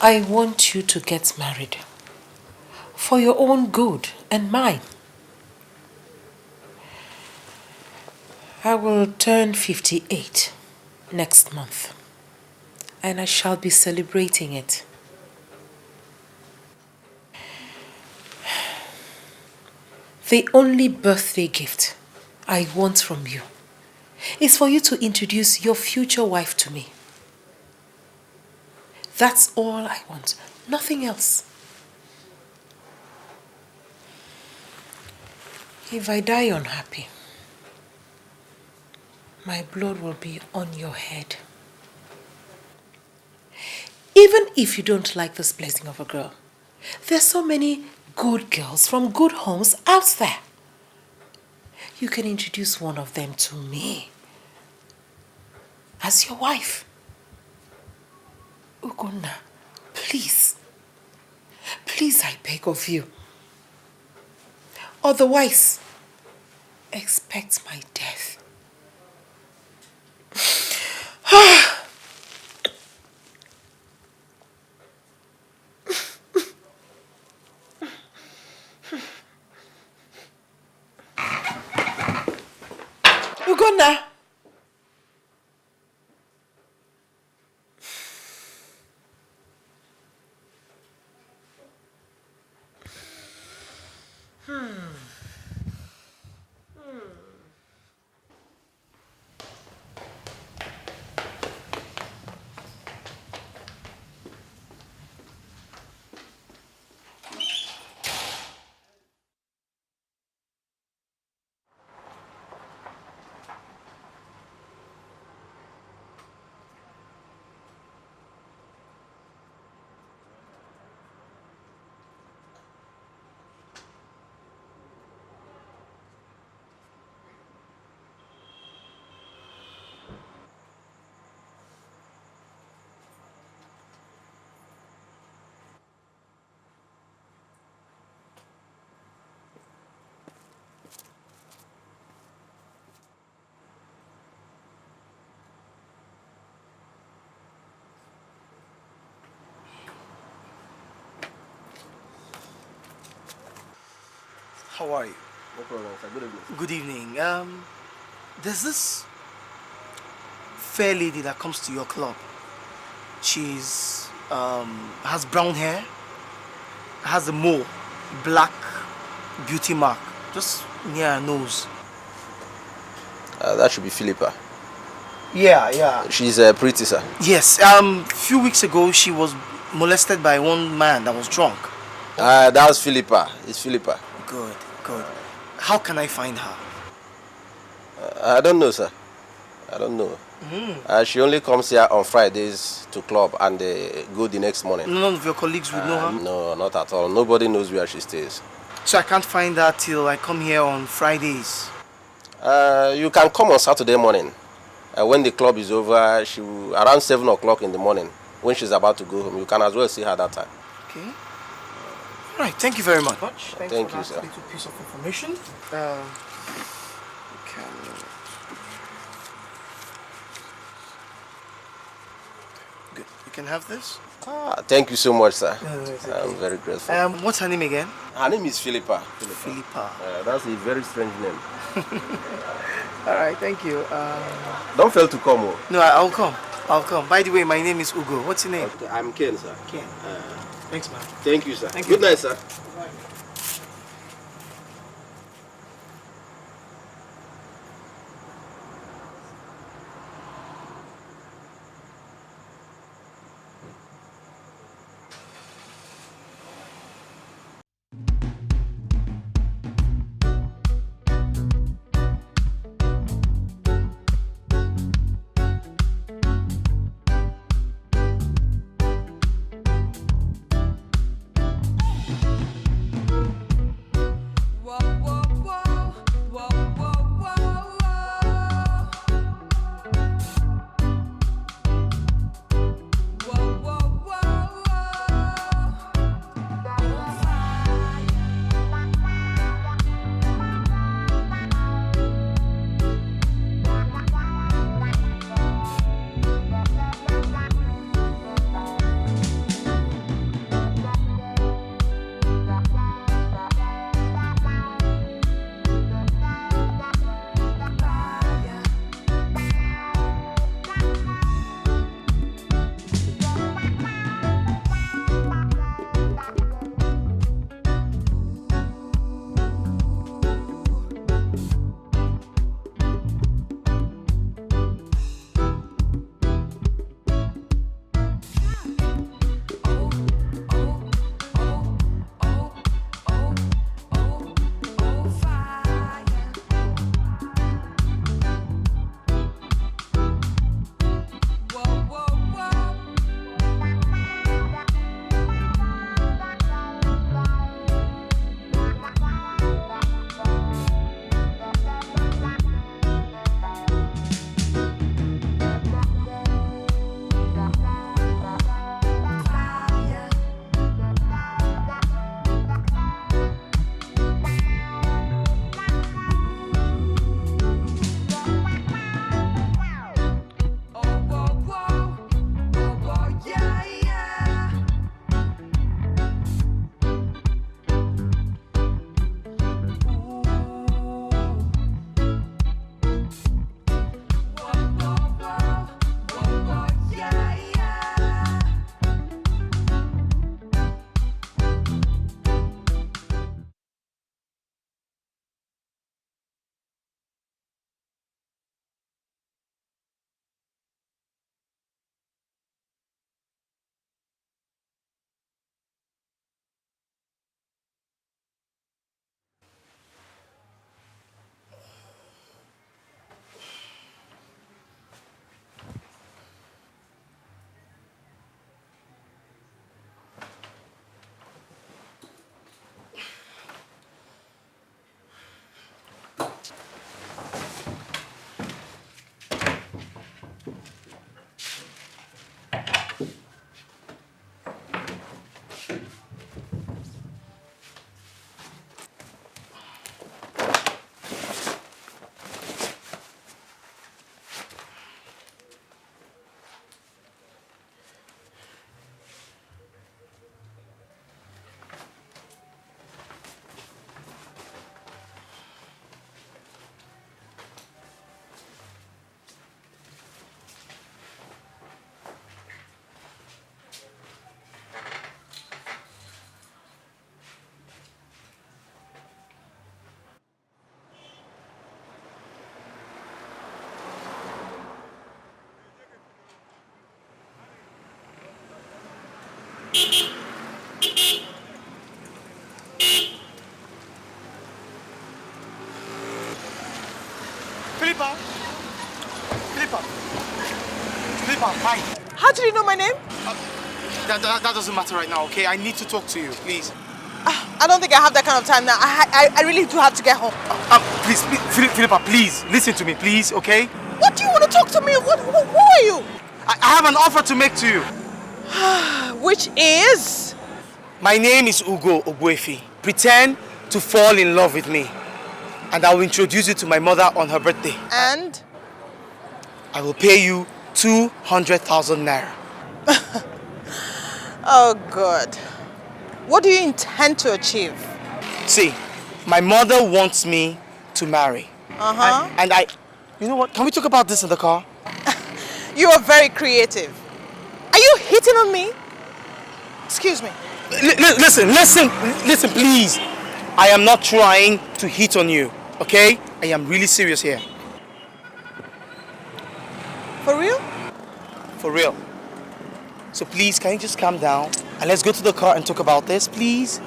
I want you to get married for your own good and mine. I will turn 58 next month, and I shall be celebrating it. The only birthday gift I want from you is for you to introduce your future wife to me. That's all I want, nothing else. If I die unhappy, my blood will be on your head. Even if you don't like this blessing of a girl, there's so many good girls from good homes out there. You can introduce one of them to me as your wife. Ugonna, please. Please, I beg of you. Otherwise, expect my death. Ugonna. How are you? No problem, sir. Good evening. Good evening. There's this fair lady that comes to your club. She's has brown hair, has a black beauty mark just near her nose. That should be Philippa. Yeah. She's pretty, sir. Yes, few weeks ago she was molested by one man that was drunk. That was Philippa. It's Philippa. Good. How can I find her? I don't know, sir. I don't know. She only comes here on Fridays to club and go the next morning. None of your colleagues would know her? No, not at all. Nobody knows where she stays. So I can't find her till I come here on Fridays? You can come on Saturday morning. When the club is over, around 7 o'clock in the morning, when she's about to go home, you can as well see her that time. Okay. All right, thank you very much. Thank you, sir. Little piece of information. Good. You can have this. Thank you so much, sir. No, it's I'm very grateful. What's her name again? Her name is Philippa. Philippa. That's a very strange name. All right, thank you. Don't fail to come. No, I'll come. By the way, my name is Ugo. What's your name? Okay, I'm Ken, sir. Ken. Thanks, man. Thank you, sir. Thank Good you. night, sir. Philippa. Philippa. Philippa, hi. How did you know my name? That doesn't matter right now, okay? I need to talk to you, please. I don't think I have that kind of time now. I really do have to get home. Please, Philippa, please, listen to me, please, okay? What do you want to talk to me? Who are you? I have an offer to make to you. Which is? My name is Ugo Ogbuefi. Pretend to fall in love with me. And I will introduce you to my mother on her birthday. And? I will pay you 200,000 naira. Oh, God. What do you intend to achieve? See, my mother wants me to marry. Uh-huh. And you know what? Can we talk about this in the car? You are very creative. Are you hitting on me? Excuse me. Listen, please. I am not trying to hit on you, okay? I am really serious here. For real? For real. So please, can you just calm down and let's go to the car and talk about this, please?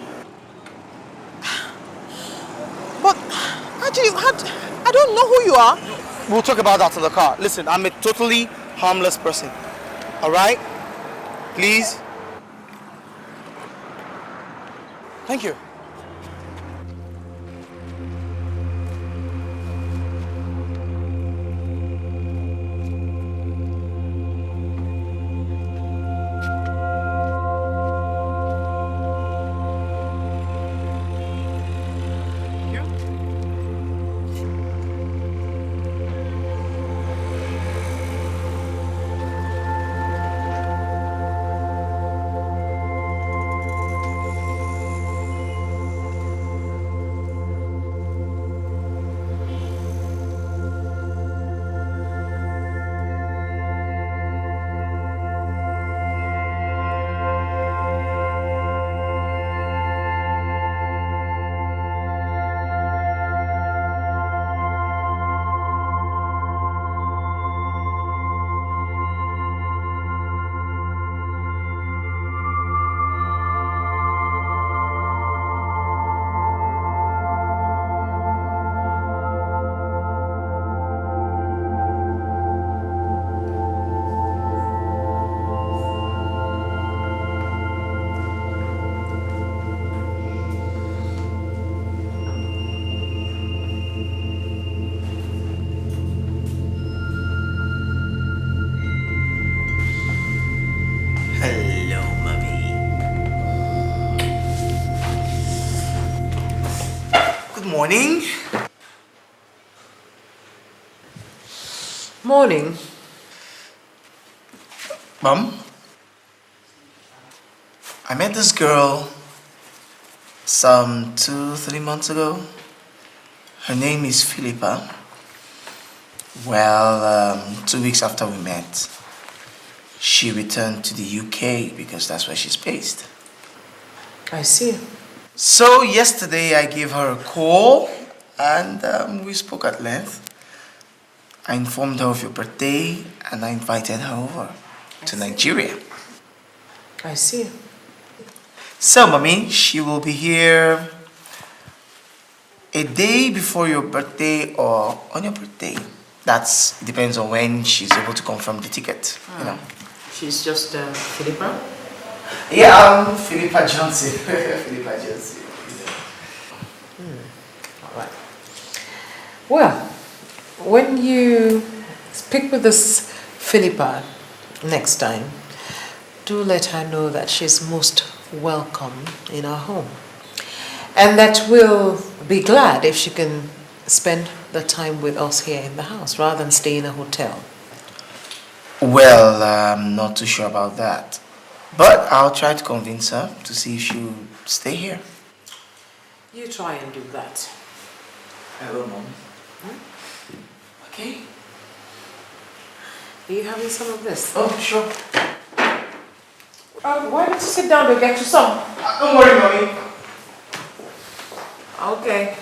But actually, I don't know who you are. We'll talk about that in the car. Listen, I'm a totally harmless person. All right? Please? Thank you. Hello, mommy. Good morning. Morning. Mom, I met this girl some 2-3 months ago. Her name is Philippa. Well, 2 weeks after we met, she returned to the UK because that's where she's based. I see. So yesterday I gave her a call and we spoke at length. I informed her of your birthday and I invited her over to Nigeria. I see. So, mommy, she will be here a day before your birthday or on your birthday. That depends on when she's able to confirm the ticket, you know. She's just Philippa? Yeah, I'm Philippa Johnson. Philippa Johnson. All right. Well, when you speak with this Philippa next time, do let her know that she's most welcome in our home. And that we'll be glad if she can spend the time with us here in the house rather than stay in a hotel. Well, I'm not too sure about that. But I'll try to convince her to see if she'll stay here. You try and do that. I will, Mom. Okay. Are you having some of this? Oh, sure. Why don't you sit down and get you some? Don't worry, Mommy. Okay.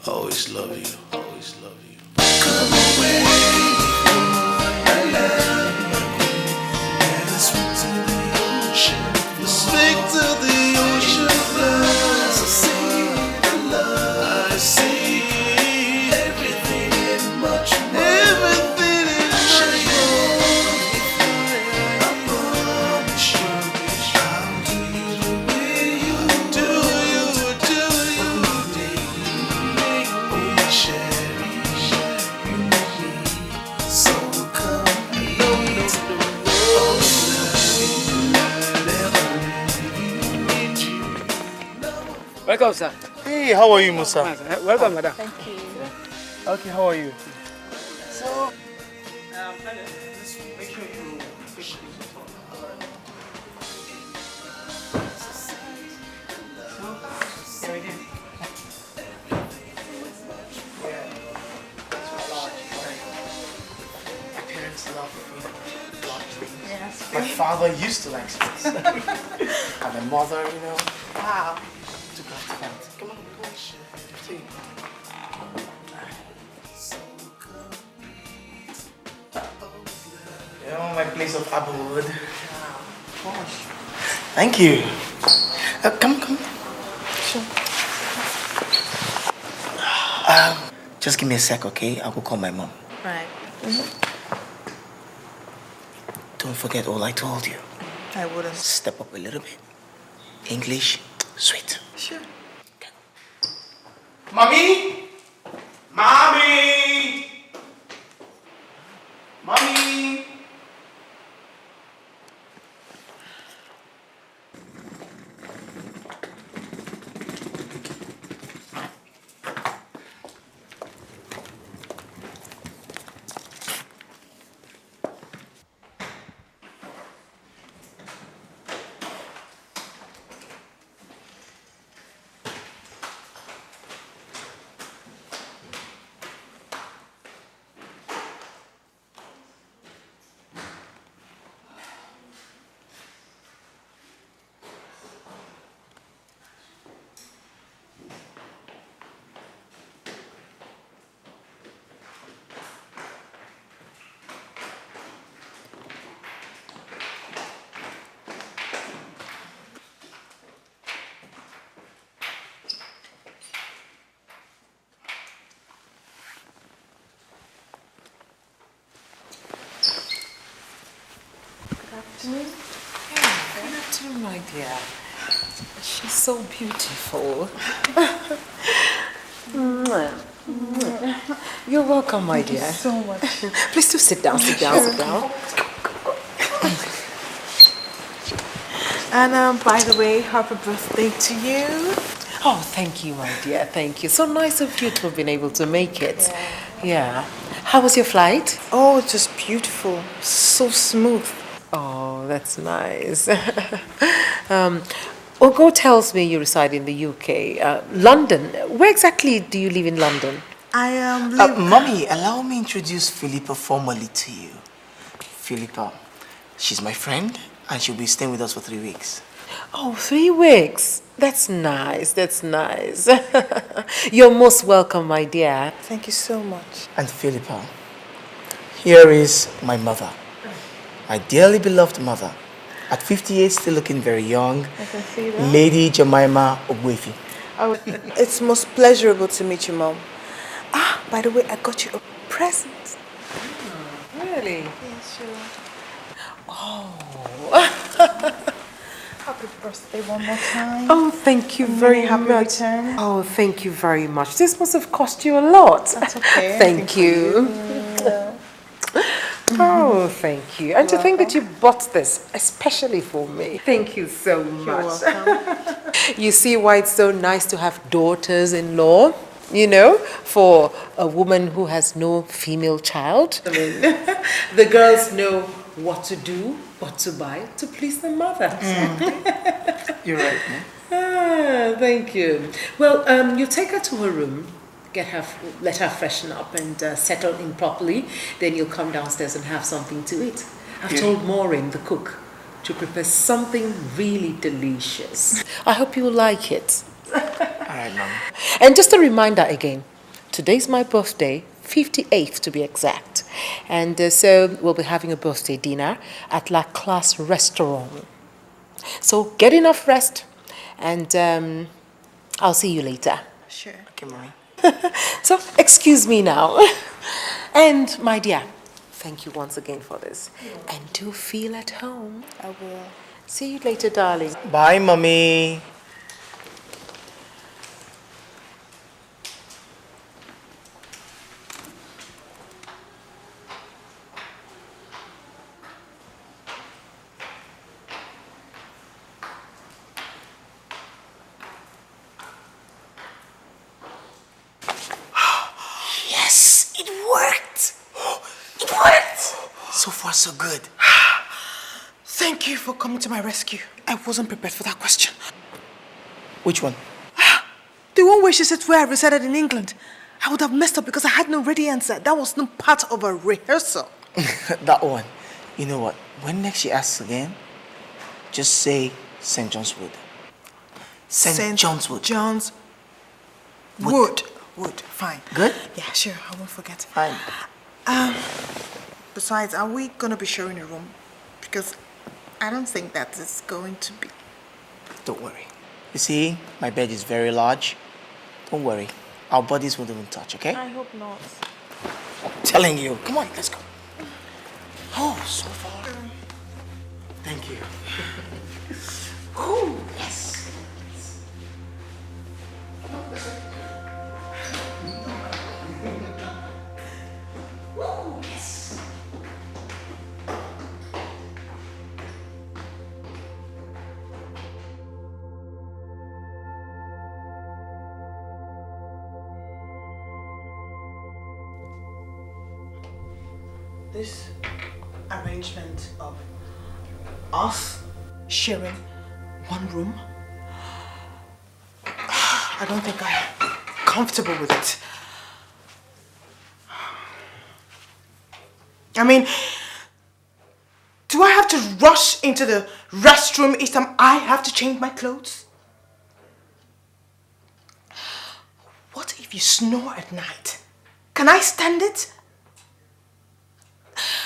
Always love you. Always love you. Speak to the ocean floods. I see everything in much more. Everything in much more. I promise you, I'll do you the way you do. You make me cherish you, so complete. Welcome, sir. Hey, how are you, Musa? Welcome, madam. Thank you. Okay, how are you? So, make sure you fix My parents love my father used to like sweets. And my mother, you know. Wow. Took off the pants. Come on, come on. See. You know, my place of abode. Gosh. Thank you. Come. Sure. Just give me a sec, okay? I'll go call my mom. Right. Don't forget all I told you. I wouldn't. Step up a little bit. English, sweet. Sure. Mommy! Mommy! Mommy! Good afternoon, my dear. She's so beautiful. You're welcome, my dear. Thank you so much. Please do sit down, sit down. And by the way, happy birthday to you. Oh, thank you, my dear. Thank you. So nice of you to have been able to make it. Yeah. How was your flight? Oh, just beautiful. So smooth. Oh, that's nice. Ugo tells me you reside in the UK. London. Where exactly do you live in London? I am. Mommy, allow me introduce Philippa formally to you. Philippa, she's my friend, and she'll be staying with us for 3 weeks. Oh, 3 weeks. That's nice. That's nice. You're most welcome, my dear. Thank you so much. And Philippa, here is my mother. My dearly beloved mother. At 58, still looking very young. I can see that. Lady Jemima Ogwefi. Oh, it's most pleasurable to meet you, Mom. Ah, by the way, I got you a present. Really? Yes, sure. Oh. Happy birthday one more time. Oh, thank you very happy much. return. Oh, thank you very much. This must have cost you a lot. That's okay. Thank you. Oh, thank you. And to think that you bought this especially for me. Thank you so much. You're welcome. You see why it's so nice to have daughters-in-law, you know, for a woman who has no female child. I mean, the girls know what to do, what to buy to please their mothers. You're right, man. Ah, thank you. Well, you take her to her room, let her freshen up and settle in properly. Then you'll come downstairs and have something to eat. I've told Mourning, the cook, to prepare something really delicious. I hope you will like it. Alright, Mom. And just a reminder again, today's my birthday, 58th to be exact. And so we'll be having a birthday dinner at La Classe Restaurant. So get enough rest and I'll see you later. Sure. Okay, Mommy. So excuse me now. And my dear, thank you once again for this. And do feel at home. I will. See you later, darling. Bye, Mommy. Yes, it worked. It worked. So far, so good. Thank you for coming to my rescue. I wasn't prepared for that question. Which one? The one where she said where I resided in England. I would have messed up because I had no ready answer. That was not part of a rehearsal. That one. You know what? When next she asks again, just say St. John's Wood. St. John's Wood. John's Wood. Wood. Fine. Good? Yeah, sure. I won't forget. Fine. Besides, are we going to be sharing a room? Because I don't think that is going to be. Don't worry. You see, my bed is very large. Don't worry. Our bodies won't even touch, okay? I hope not. I'm telling you. Come on, let's go. Oh, so far. Thank you. Oh, yes. Oh, yes. This arrangement of us sharing one room, I don't think I'm comfortable with it. I mean, do I have to rush into the restroom each time I have to change my clothes? What if you snore at night? Can I stand it?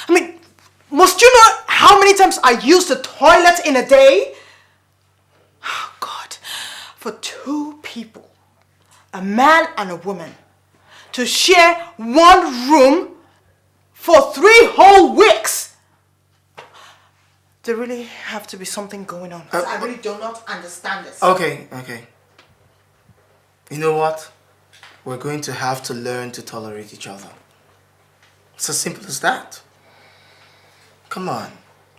I mean, must you know how many times I use the toilet in a day? Oh God, for two people, a man and a woman, to share one room for 3 whole weeks. There really have to be something going on. I really do not understand this. Okay. You know what? We're going to have to learn to tolerate each other. It's as simple as that. Come on.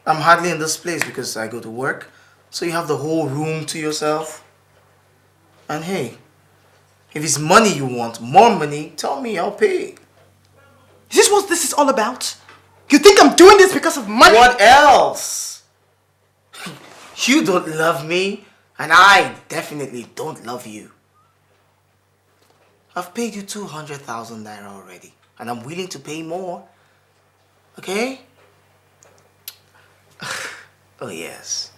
I'm hardly in this place because I go to work, so you have the whole room to yourself. And hey, if it's money you want, more money, tell me, I'll pay. Is this what this is all about? You think I'm doing this because of money? What else? You don't love me, and I definitely don't love you. I've paid you 200,000 naira already, and I'm willing to pay more. Okay? Oh yes,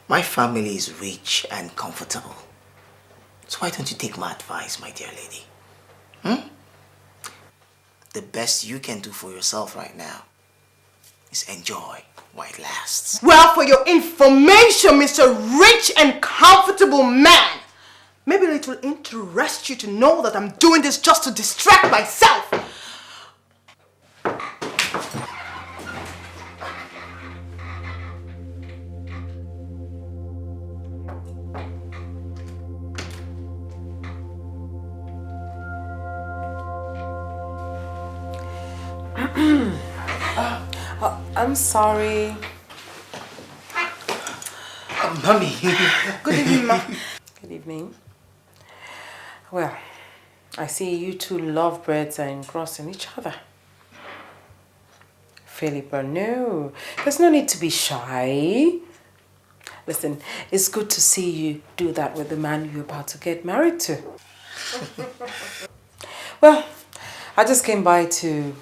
my family is rich and comfortable. So why don't you take my advice, my dear lady? The best you can do for yourself right now is enjoy while it lasts. Well, for your information, Mr. Rich and Comfortable Man, maybe it will interest you to know that I'm doing this just to distract myself. I'm sorry. Mommy. Good evening, Ma. Good evening. Well, I see you two lovebirds are engrossing each other. Philippa, no. There's no need to be shy. Listen, it's good to see you do that with the man you're about to get married to. Well, I just came by to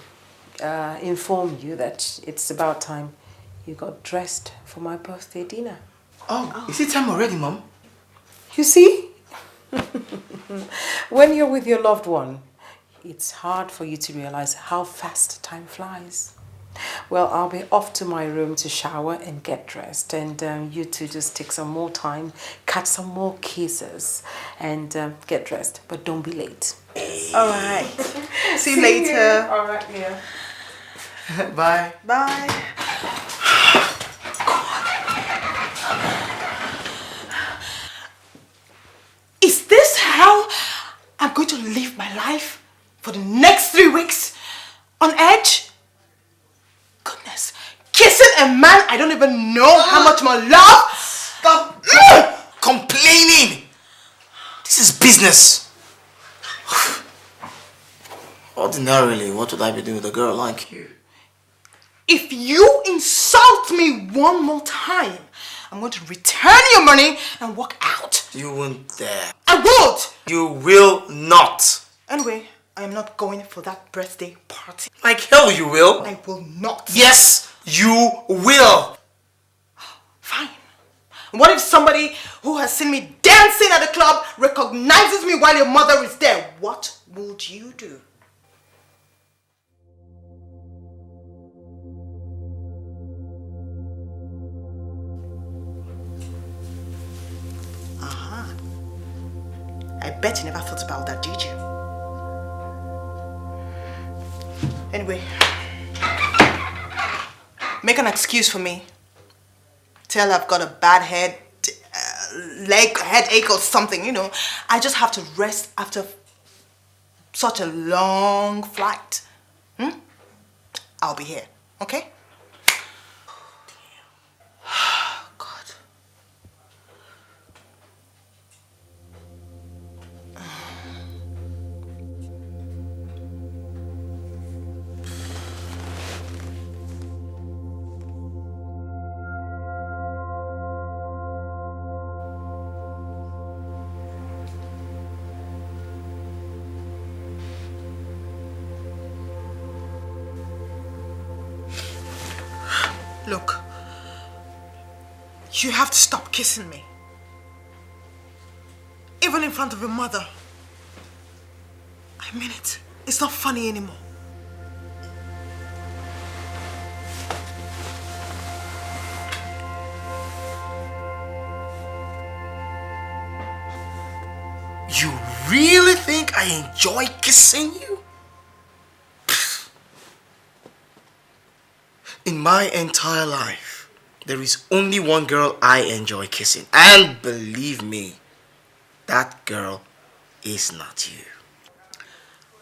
inform you that it's about time you got dressed for my birthday dinner. Oh, is it time already, Mom? You see? When you're with your loved one, it's hard for you to realize how fast time flies. Well, I'll be off to my room to shower and get dressed, and you two just take some more time, catch some more kisses, and get dressed. But don't be late. All right. See you later. All right, yeah. Bye. Bye. Is this how I'm going to live my life for the next 3 weeks? On edge? Goodness. Kissing a man I don't even know how much more love? Stop complaining. This is business. Ordinarily, what would I be doing with a girl like you? If you insult me one more time, I'm going to return your money and walk out. You won't dare. I won't! You will not. Anyway, I am not going for that birthday party. Like hell you will. I will not. Yes, you will. Fine. What if somebody who has seen me dancing at the club recognizes me while your mother is there? What would you do? I bet you never thought about that, did you? Anyway, make an excuse for me. Tell I've got a bad headache or something, you know. I just have to rest after such a long flight. I'll be here, okay? Look, you have to stop kissing me. Even in front of your mother. I mean it. It's not funny anymore. You really think I enjoy kissing you? In my entire life, there is only one girl I enjoy kissing. And believe me, that girl is not you.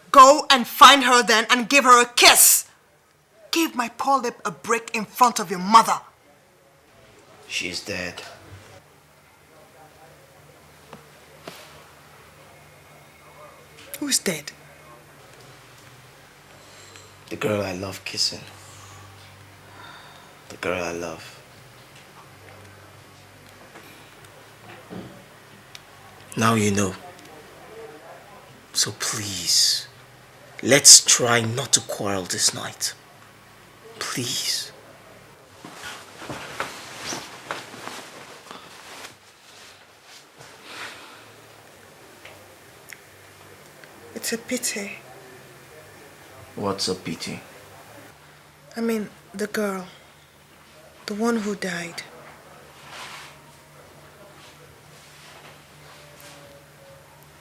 Go and find her then and give her a kiss. Give my poor lip a break in front of your mother. She's dead. Who's dead? The girl I love kissing. The girl I love. Now you know. So please, let's try not to quarrel this night. Please. It's a pity. What's a pity? I mean, the girl. The one who died.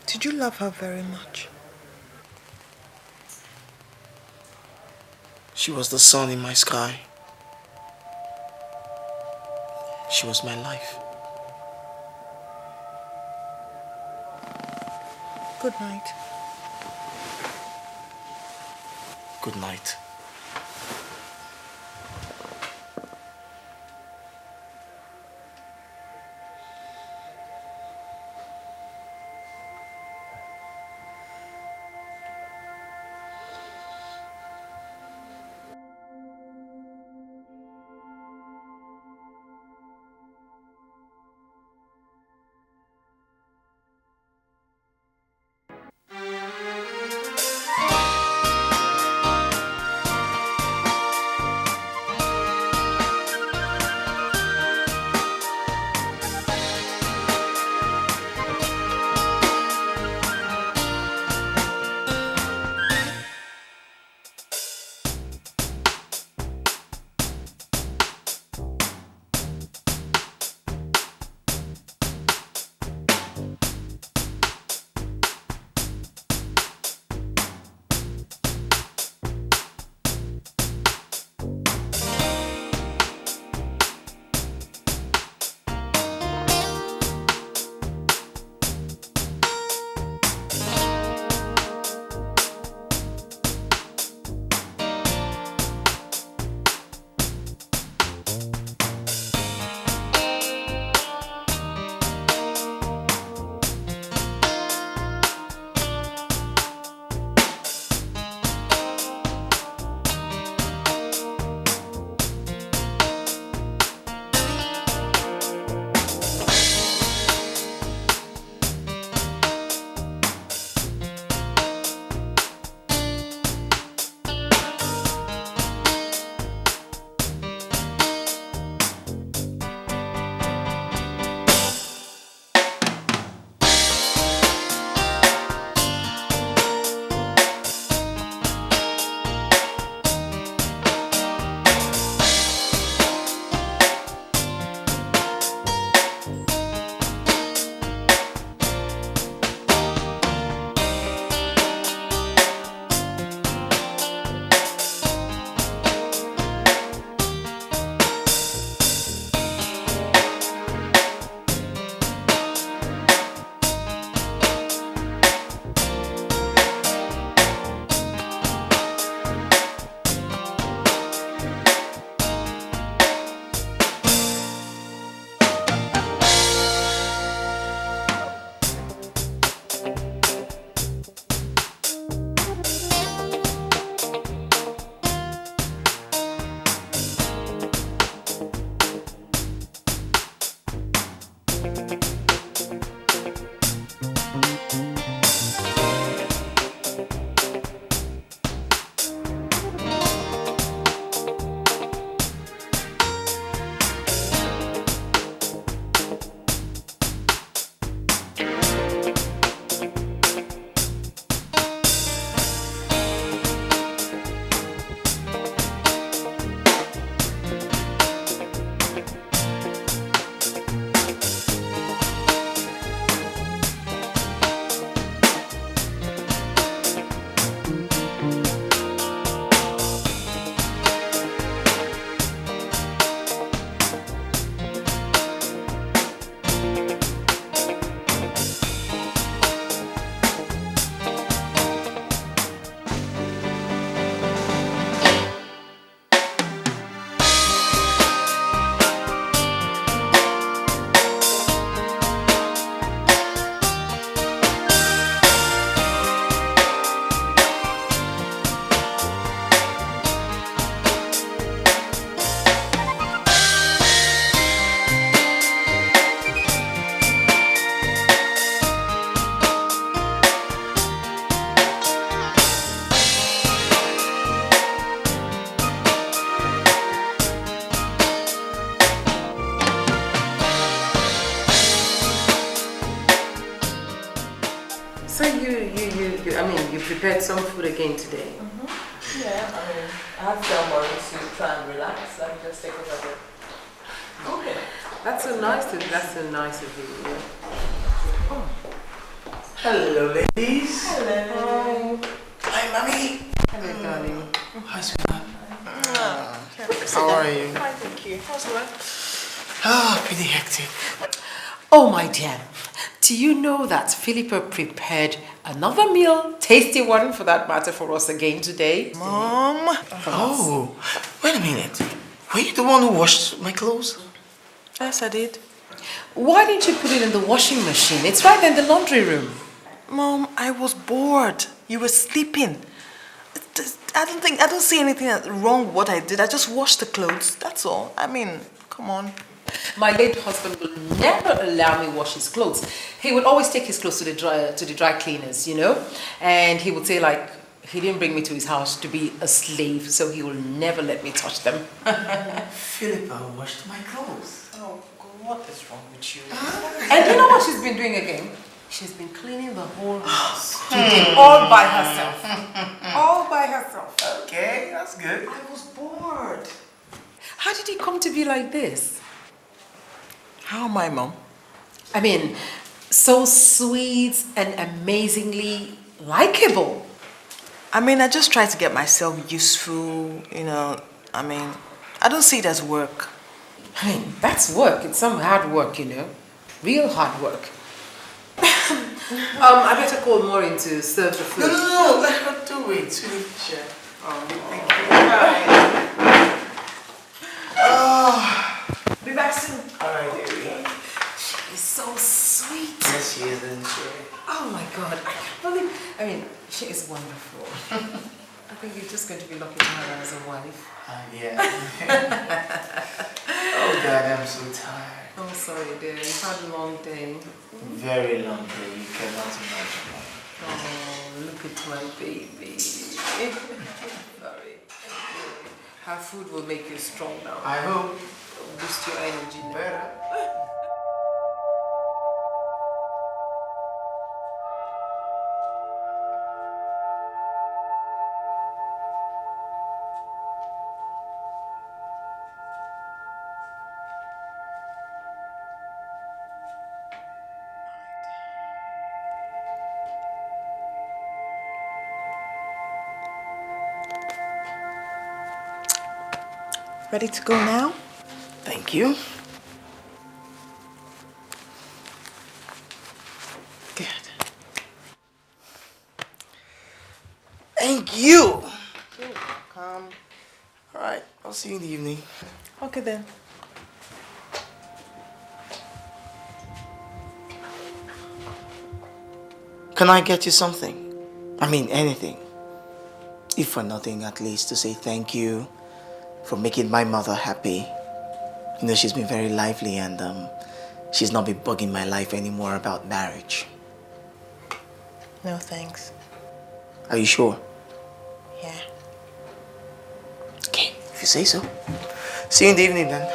Did you love her very much? She was the sun in my sky. She was my life. Good night. Good night. prepared some food again today. Yeah, I mean, I have someone to try and relax. Let me just take over there. Okay. That's so nice of you. Yeah. Oh. Hello, ladies. Hello. Hi, mommy. Hello, darling. Hi, sweetheart. How are you? Fine, thank you. How's work? Pretty hectic. Oh, my dear. Do you know that Philippa prepared another meal, tasty one for that matter, for us again today? Mom. Oh, wait a minute. Were you the one who washed my clothes? Yes, I did. Why didn't you put it in the washing machine? It's right in the laundry room. Mom, I was bored. You were sleeping. I don't see anything wrong with what I did. I just washed the clothes. That's all. I mean, come on. My late husband will never allow me wash his clothes. He would always take his clothes to the dry cleaners, you know, and he would say like he didn't bring me to his house to be a slave, so he will never let me touch them. Philippa washed my clothes. Oh, God, what is wrong with you? And you know what she's been doing again? She's been cleaning the whole house today, all by herself. All by herself. Okay, that's good. I was bored. How did it come to be like this? How am I, Mom? I mean, so sweet and amazingly likable. I mean, I just try to get myself useful, you know. I mean, I don't see it as work. I mean, that's work. It's some hard work, you know. Real hard work. I better call Mourning to serve the food. No, let her do it. Sure. Thank you. Be back soon. Alright, dearie. She's so sweet. Yes, she is, isn't she? Oh my God, I can't believe. I mean, she is wonderful. I think you're just going to be lucky to have her as a wife. Yeah. Oh God, I'm so tired. Oh, sorry, dear. You've had a long day. Very long day. You cannot imagine. Oh, look at my baby. Sorry. Her food will make you strong now. I hope. Boost your energy better. Ready to go now? Thank you. Good. Thank you. You're welcome. Alright, I'll see you in the evening. Okay then. Can I get you something? I mean, anything. If for nothing, at least to say thank you for making my mother happy. You know, she's been very lively and she's not been bugging my life anymore about marriage. No thanks. Are you sure? Yeah. Okay, if you say so. See you in the evening then.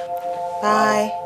Bye.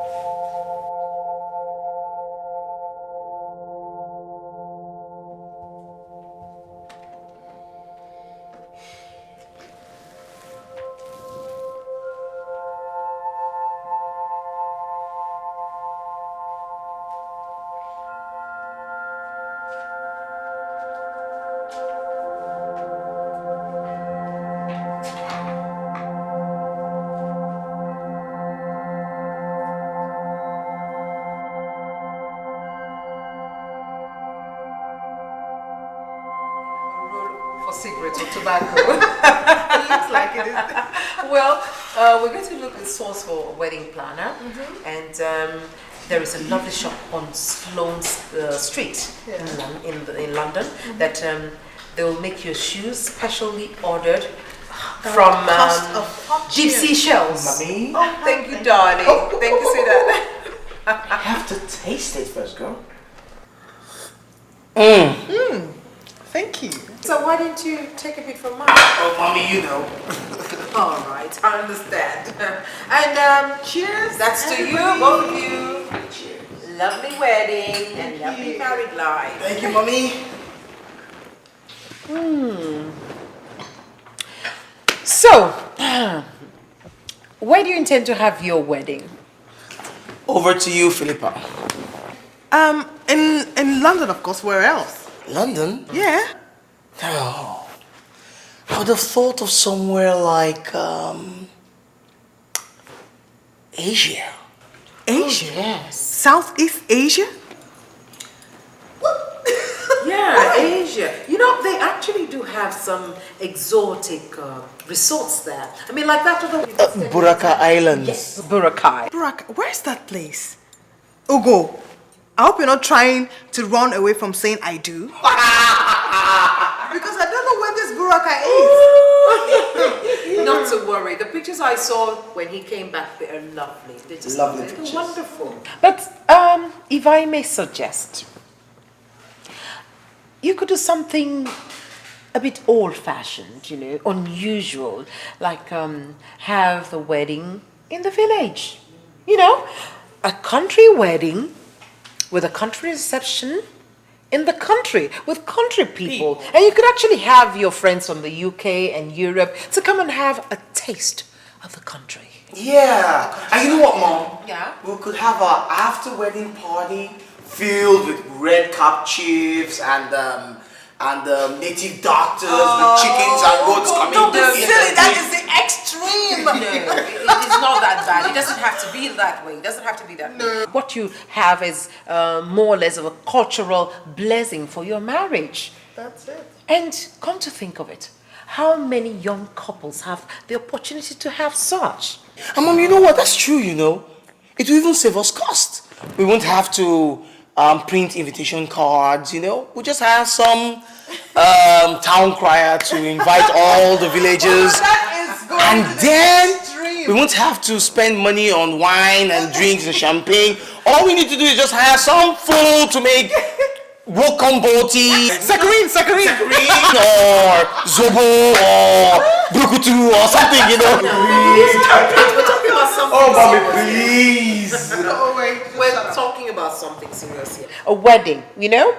Cigarettes or tobacco. It looks like it is. Well, we're going to look at source for a wedding planner, and there is a lovely shop on Sloane Street in London that they will make your shoes specially ordered from Gypsy Shells. Mommy. Oh, thank you, darling. Thank you, sweetheart. I have to taste it first, girl. Thank you. So why didn't you take a bit from mine? Oh, Mommy, you know. All right, I understand. And cheers. That's to you, both of you. Cheers. Lovely wedding and lovely married life. Thank you, Mommy. So, where do you intend to have your wedding? Over to you, Philippa. In London, of course. Where else? London? Yeah. Oh, I would have thought of somewhere like Asia. Asia? Yes. Southeast Asia? Yeah, Asia. You know, they actually do have some exotic resorts there. I mean, like that other... Buraka Islands. Yes, Boracay. Where's that place? Ugo, I hope you're not trying to run away from saying I do. Because I don't know where this Buraka is. Not to worry. The pictures I saw when he came back, they are lovely. They're just Lovely they're pictures. wonderful. But if I may suggest, you could do something a bit old-fashioned, you know, unusual, like have the wedding in the village. You know, a country wedding with a country reception in the country with country people. And you could actually have your friends from the UK and Europe to come and have a taste of the country. Yeah. And you know what, Mom? Yeah? We could have a after-wedding party filled with red cap chiefs and native doctors with chickens and goats coming. Don't be in. silly. That is the extreme. No, it is not that bad. It doesn't have to be that way. It doesn't have to be that way. What you have is more or less of a cultural blessing for your marriage. That's it. And come to think of it, how many young couples have the opportunity to have such? And Mom, you know what? That's true, you know. It will even save us cost. We won't have to print invitation cards, you know. We'll just have some town crier to invite all the villagers. And then we won't have to spend money on wine and drinks and champagne. All we need to do is just hire some fool to make wokomboti, Sakarin. or zobo, or brukutu, or something, you know. We're talking about something Oh, mommy, please. We're talking about something serious here. A wedding, you know?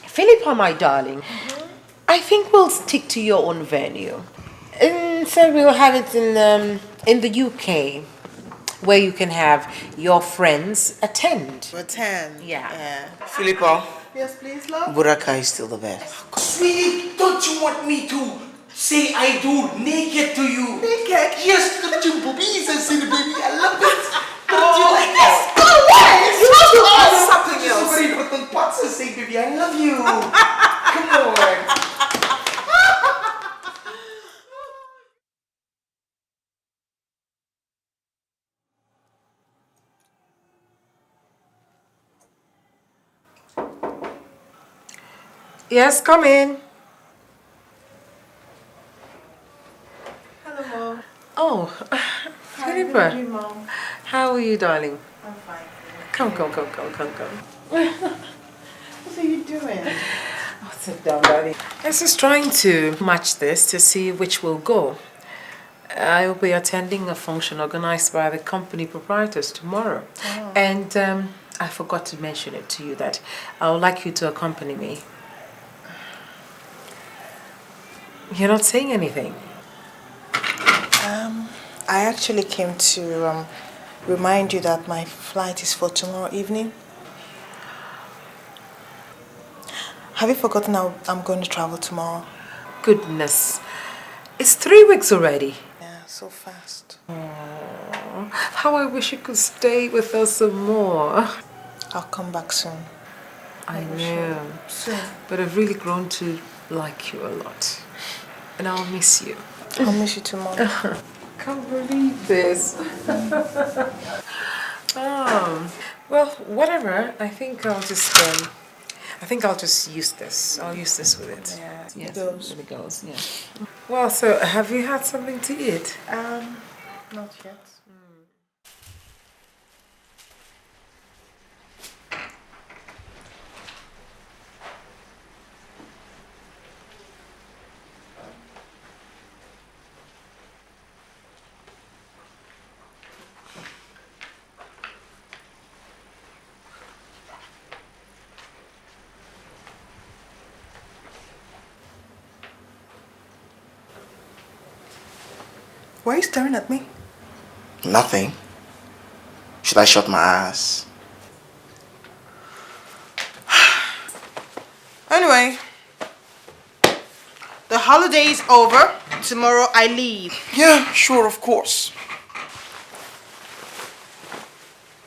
Philippa, my darling, I think we'll stick to your own venue. And so we'll have it in the UK, where you can have your friends attend. Yeah. Philippa, Yes, please, love. Buraka is still the best. Sweetie, don't you want me to say I do naked to you? Naked? Yes, don't you boobies and see the baby? I love it. Don't Oh, you like yes. this? Go away! You want to add something else? Somebody put on pots and say, baby, I love you. Come on. Yes, come in. Hello, Mom. Oh, Philippa. Mom. How are you, darling? I'm fine. Come. What are you doing? Oh, sit down, darling. I was just trying to match this to see which will go. I will be attending a function organized by the company proprietors tomorrow. Oh. And I forgot to mention it to you that I would like you to accompany me. You're not saying anything. I actually came to remind you that my flight is for tomorrow evening. Have you forgotten how I'm going to travel tomorrow? Goodness. It's 3 weeks already. Yeah, so fast. Aww. How I wish you could stay with us some more. I'll come back soon. I know. Soon. But I've really grown to like you a lot. And I'll miss you. I'll miss you too, Mom. Can't believe this. Well, whatever. I think I'll just use this. I'll use this with it. Yeah, Yes, it goes. it goes. Yeah. Well, so have you had something to eat? Not yet. Why are you staring at me? Nothing. Should I shut my eyes? Anyway, the holiday is over. Tomorrow I leave. Yeah, sure, of course.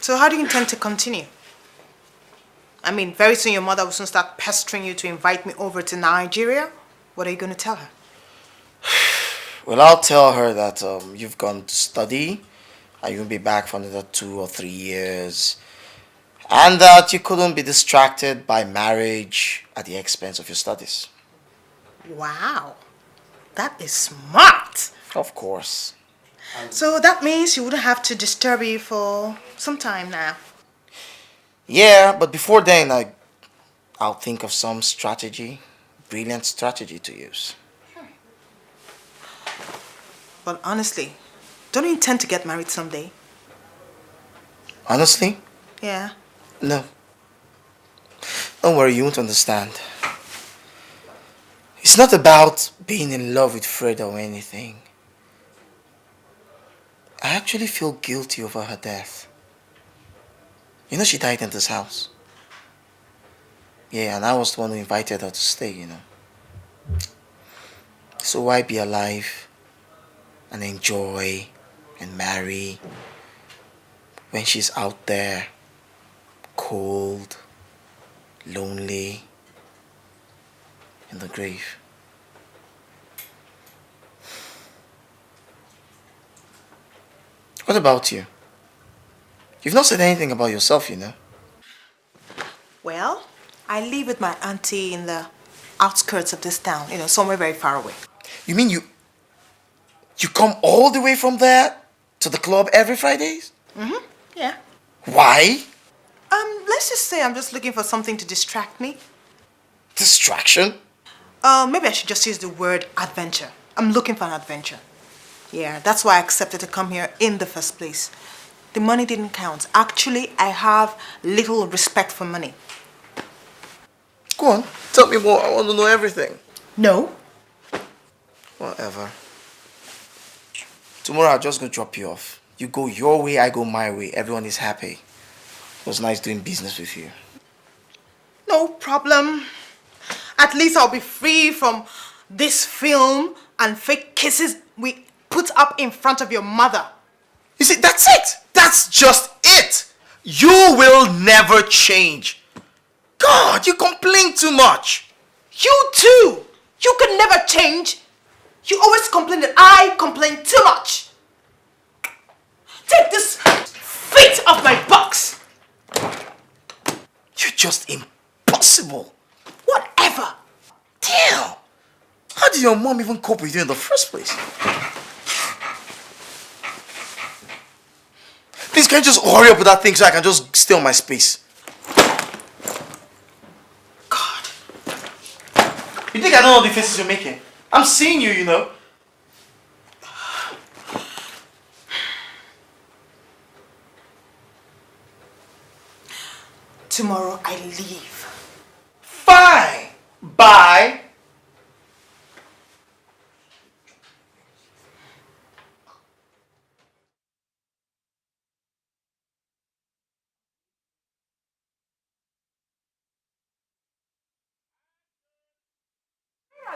So how do you intend to continue? I mean, very soon your mother will soon start pestering you to invite me over to Nigeria. What are you going to tell her? Well, I'll tell her that you've gone to study and you'll be back for another 2 or 3 years. And that you couldn't be distracted by marriage at the expense of your studies. Wow, that is smart. Of course. So that means you wouldn't have to disturb you for some time now. Yeah, but before then, I'll think of some strategy, brilliant strategy to use. But honestly, don't you intend to get married someday? Honestly? Yeah. No. Don't worry, you won't understand. It's not about being in love with Frida or anything. I actually feel guilty over her death. You know she died in this house. Yeah, and I was the one who invited her to stay, you know. So why be alive and enjoy and marry when she's out there, cold, lonely, in the grave? What about you? You've not said anything about yourself, you know. Well, I live with my auntie in the outskirts of this town, you know, somewhere very far away. You mean you come all the way from there to the club every Fridays? Mm-hmm, yeah. Why? Let's just say I'm just looking for something to distract me. Distraction? Maybe I should just use the word adventure. I'm looking for an adventure. Yeah, that's why I accepted to come here in the first place. The money didn't count. Actually, I have little respect for money. Go on, tell me more. I want to know everything. No. Whatever. Tomorrow I'll just go drop you off. You go your way, I go my way. Everyone is happy. It was nice doing business with you. No problem. At least I'll be free from this film and fake kisses we put up in front of your mother. You see, that's it. That's just it. You will never change. God, you complain too much. You too. You could never change. You always complain that I complain too much. Take this feet off my box. You're just impossible. Whatever. Damn. How did your mom even cope with you in the first place? Please, can you just hurry up with that thing so I can just stay on my space? God. You think I don't know the faces you're making? I'm seeing you, you know. Tomorrow I leave. Fine. Bye.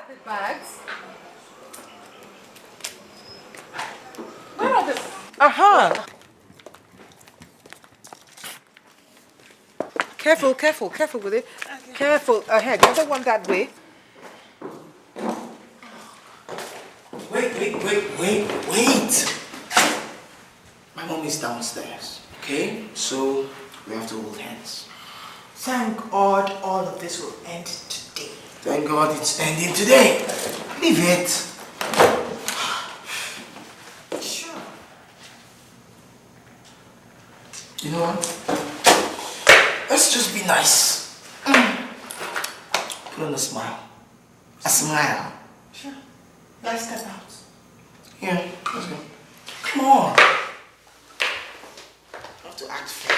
The bags. Where are the... Aha. Careful, careful, careful with it. Okay. Careful, ahead. The other one that way. Wait. My mom is downstairs, okay? So we have to hold hands. Thank God all of this will end today. Thank God it's ending today. Leave it. Sure. You know what? Let's just be nice. Put on a smile. A smile. Sure. Let's step out. Yeah, let's go. Come on. I have to act fair.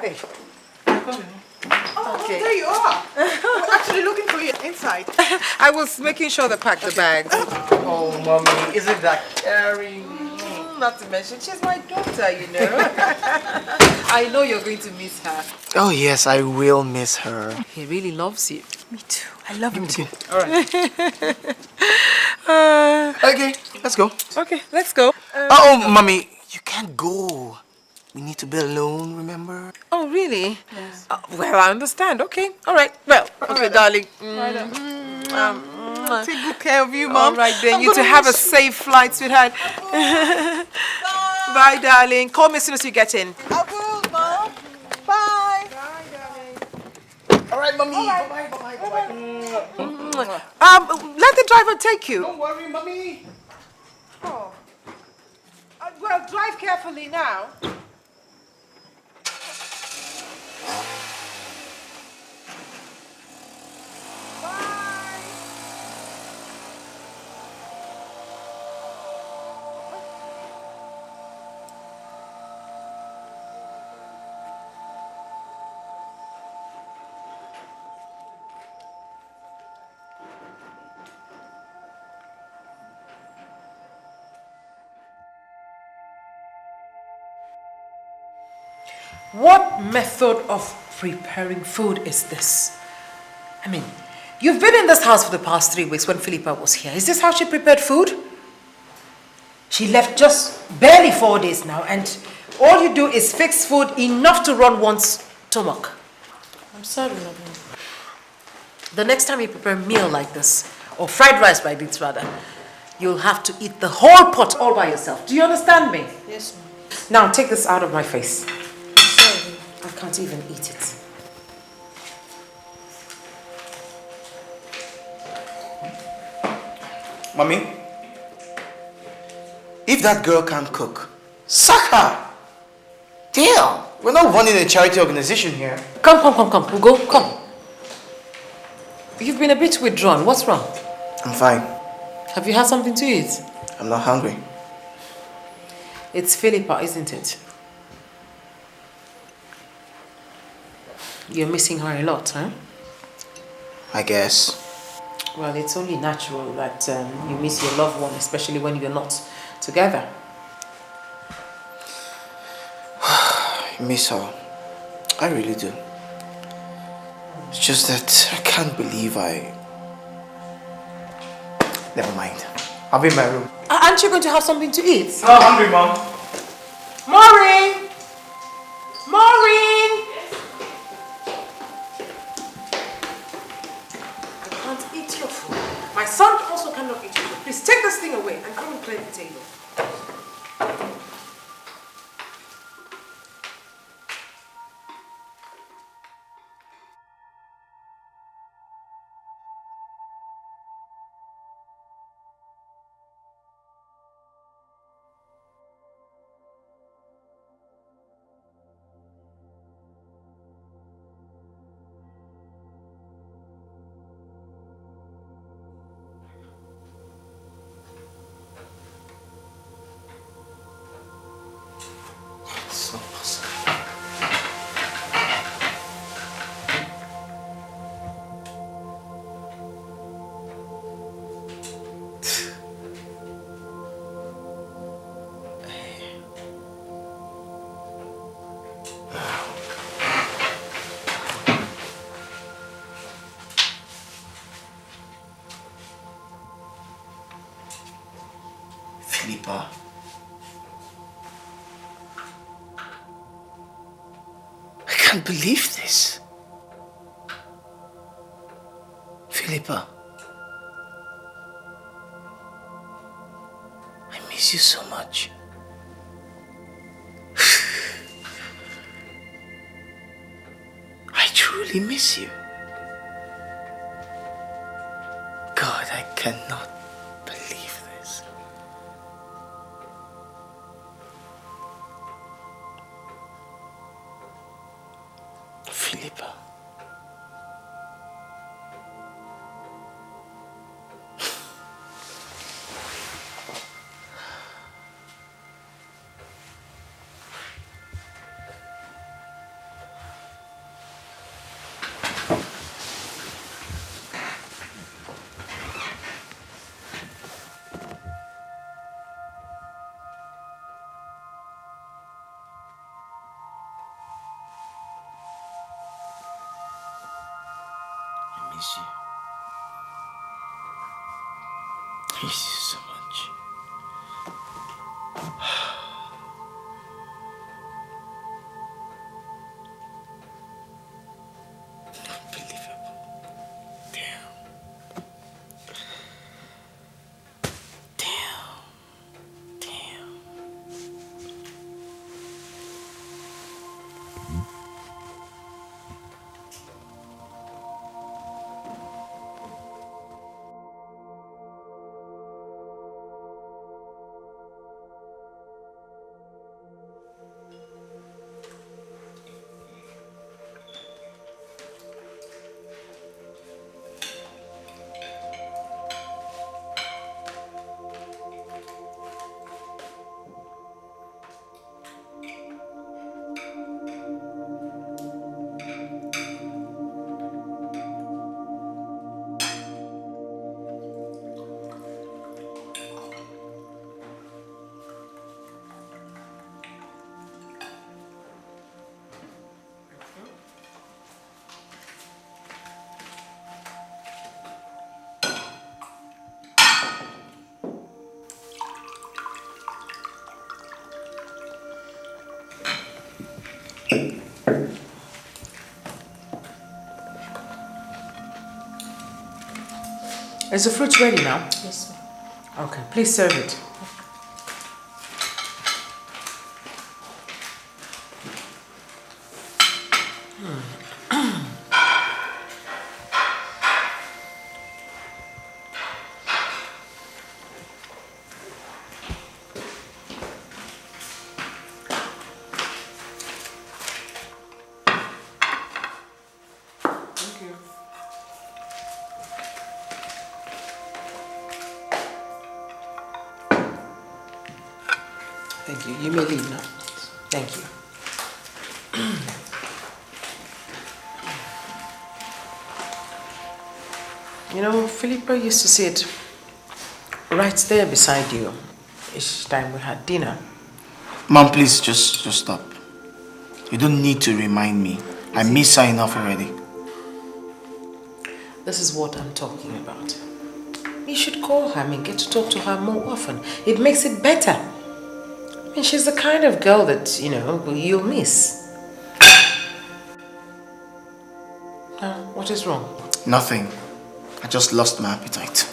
they? Oh, there you are. We're actually looking for you inside. I was making sure they packed the bags. Oh, mommy, isn't that caring? Not to mention, she's my daughter, you know. I know you're going to miss her. Oh, yes, I will miss her. He really loves you. Me too. I love him too. All right. Okay, let's go. Okay, let's go. Oh, mommy, you can't go. We need to be alone, remember? Oh, really? Yes. Well, I understand. Okay. All right. Well, okay, darling. Take good care of you, Mom. All right, then. You to have a safe flight, sweetheart. Bye, darling. Call me as soon as you get in. I will, Mom. Bye. Bye, darling. All right, mommy. Bye-bye. Let the driver take you. Don't worry, mommy. Oh. Well, drive carefully now. What method of preparing food is this? I mean, you've been in this house for the past 3 weeks when Philippa was here. Is this how she prepared food? She left just barely 4 days now, and all you do is fix food enough to run one's stomach. I'm sorry, Mama. The next time you prepare a meal like this, or fried rice by bits rather, you'll have to eat the whole pot all by yourself. Do you understand me? Yes, ma'am. Now take this out of my face. Sorry. I can't even eat it. Mommy, if that girl can't cook, sack her. Damn, we're not running a charity organization here. Come, Ugo, come. You've been a bit withdrawn. What's wrong? I'm fine. Have you had something to eat? I'm not hungry. It's Philippa, isn't it? You're missing her a lot, huh? I guess. Well, it's only natural that you miss your loved one, especially when you're not together. I miss her. I really do. It's just that I can't believe Never mind. I'll be in my room. Aren't you going to have something to eat? I'm hungry, Mom. Maureen! Maureen! I can't eat your food. My son also cannot eat your food. Please take this thing away and come and clear the table. Philippa. I can't believe this. Philippa. I miss you so much. I truly miss you. God, I cannot believe this. Philippa. miss you. I miss you so much. Unbelievable. Damn. Damn. Damn. Is the fruit ready now? Yes, sir. Okay, please serve it. Thank you. You may leave now. Thank you. You know, Philippa used to sit right there beside you each time we had dinner. Mom, please just stop. You don't need to remind me. I miss her enough already. This is what I'm talking about. You should call her and get to talk to her more often. It makes it better. I mean, she's the kind of girl that, you know, you'll miss. What is wrong? Nothing. I just lost my appetite.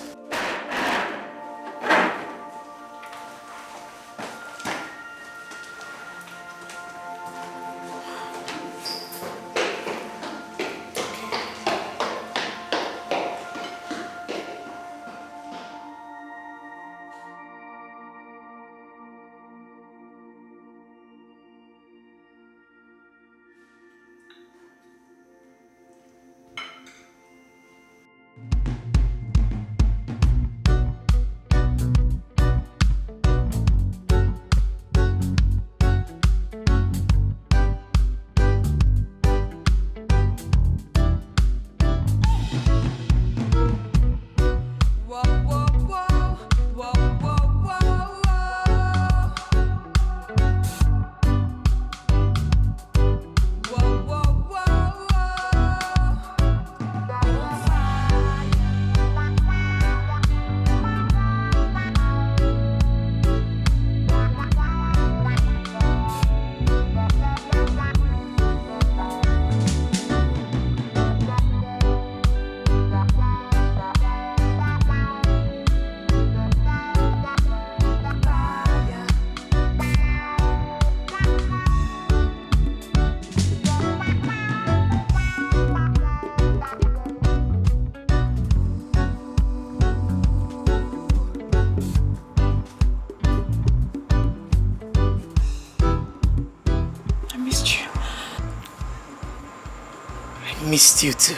Missed you too.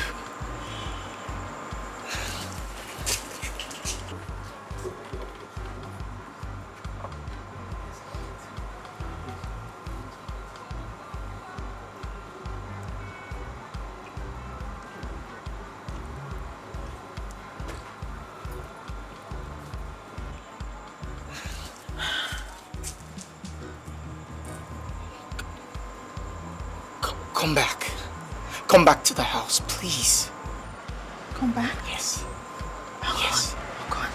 Come back. Come back to the house, please. come back? Yes. Oh, yes. Oh, God.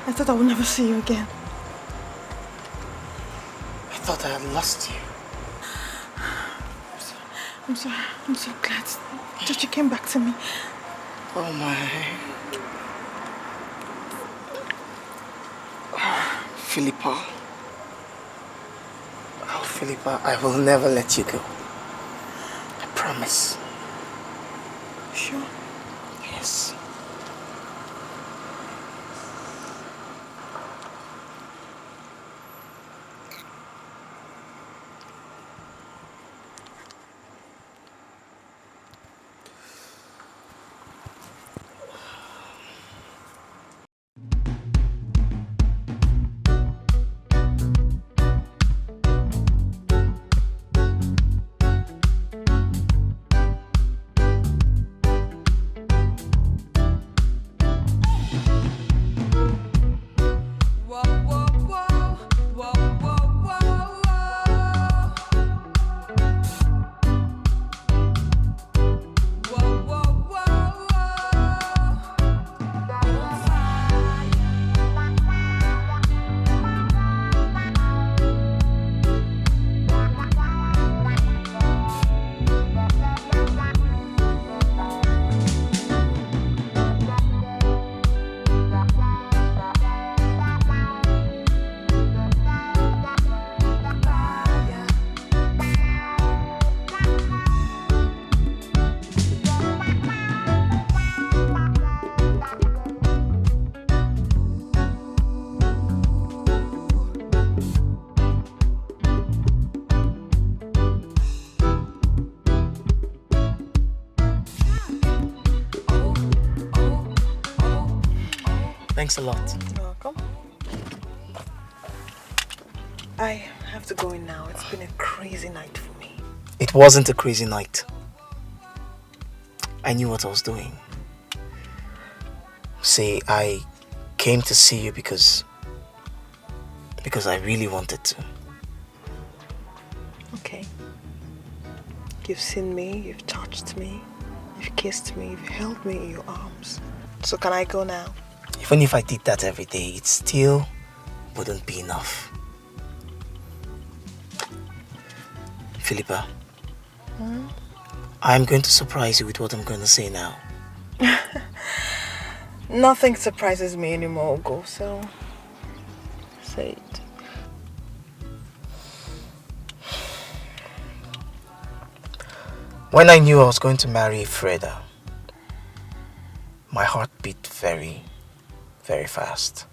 I thought I would never see you again. I thought I had lost you. I'm so glad that you came back to me. Oh my. Philippa. Oh, Philippa, I will never let you go. I promise. Sure? Yes. Thanks a lot. You're welcome. I have to go in now. It's been a crazy night for me. It wasn't a crazy night. I knew what I was doing. See, I came to see you because I really wanted to. Okay. You've seen me, you've touched me, you've kissed me, you've held me in your arms. So can I go now? Even if I did that every day, it still wouldn't be enough. Philippa, I'm going to surprise you with what I'm going to say now. Nothing surprises me anymore, Ugo, so say it. When I knew I was going to marry Frida, my heart beat very, very fast.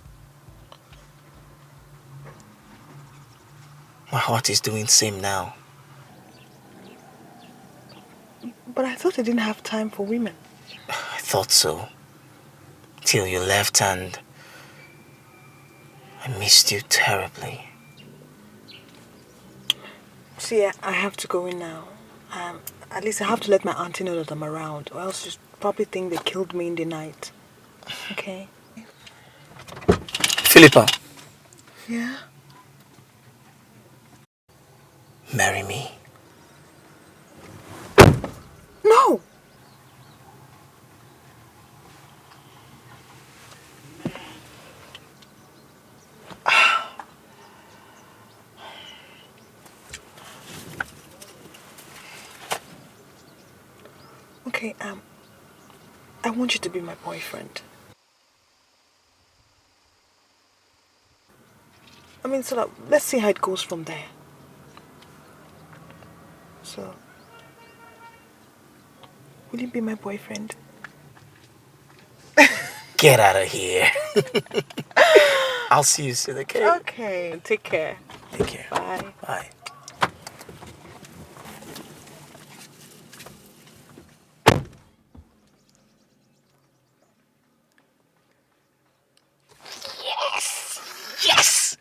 My heart is doing the same now. But I thought you didn't have time for women. I thought so. Till you left and I missed you terribly. See, I have to go in now. At least I have to let my auntie know that I'm around, or else she'll probably think they killed me in the night. Okay? Philippa. Yeah? Marry me. No! Okay, I want you to be my boyfriend. I mean, so let's see how it goes from there. So, will you be my boyfriend? Get out of here. I'll see you soon, okay? Okay, take care. Take care. Bye. Bye. Yes! Yes!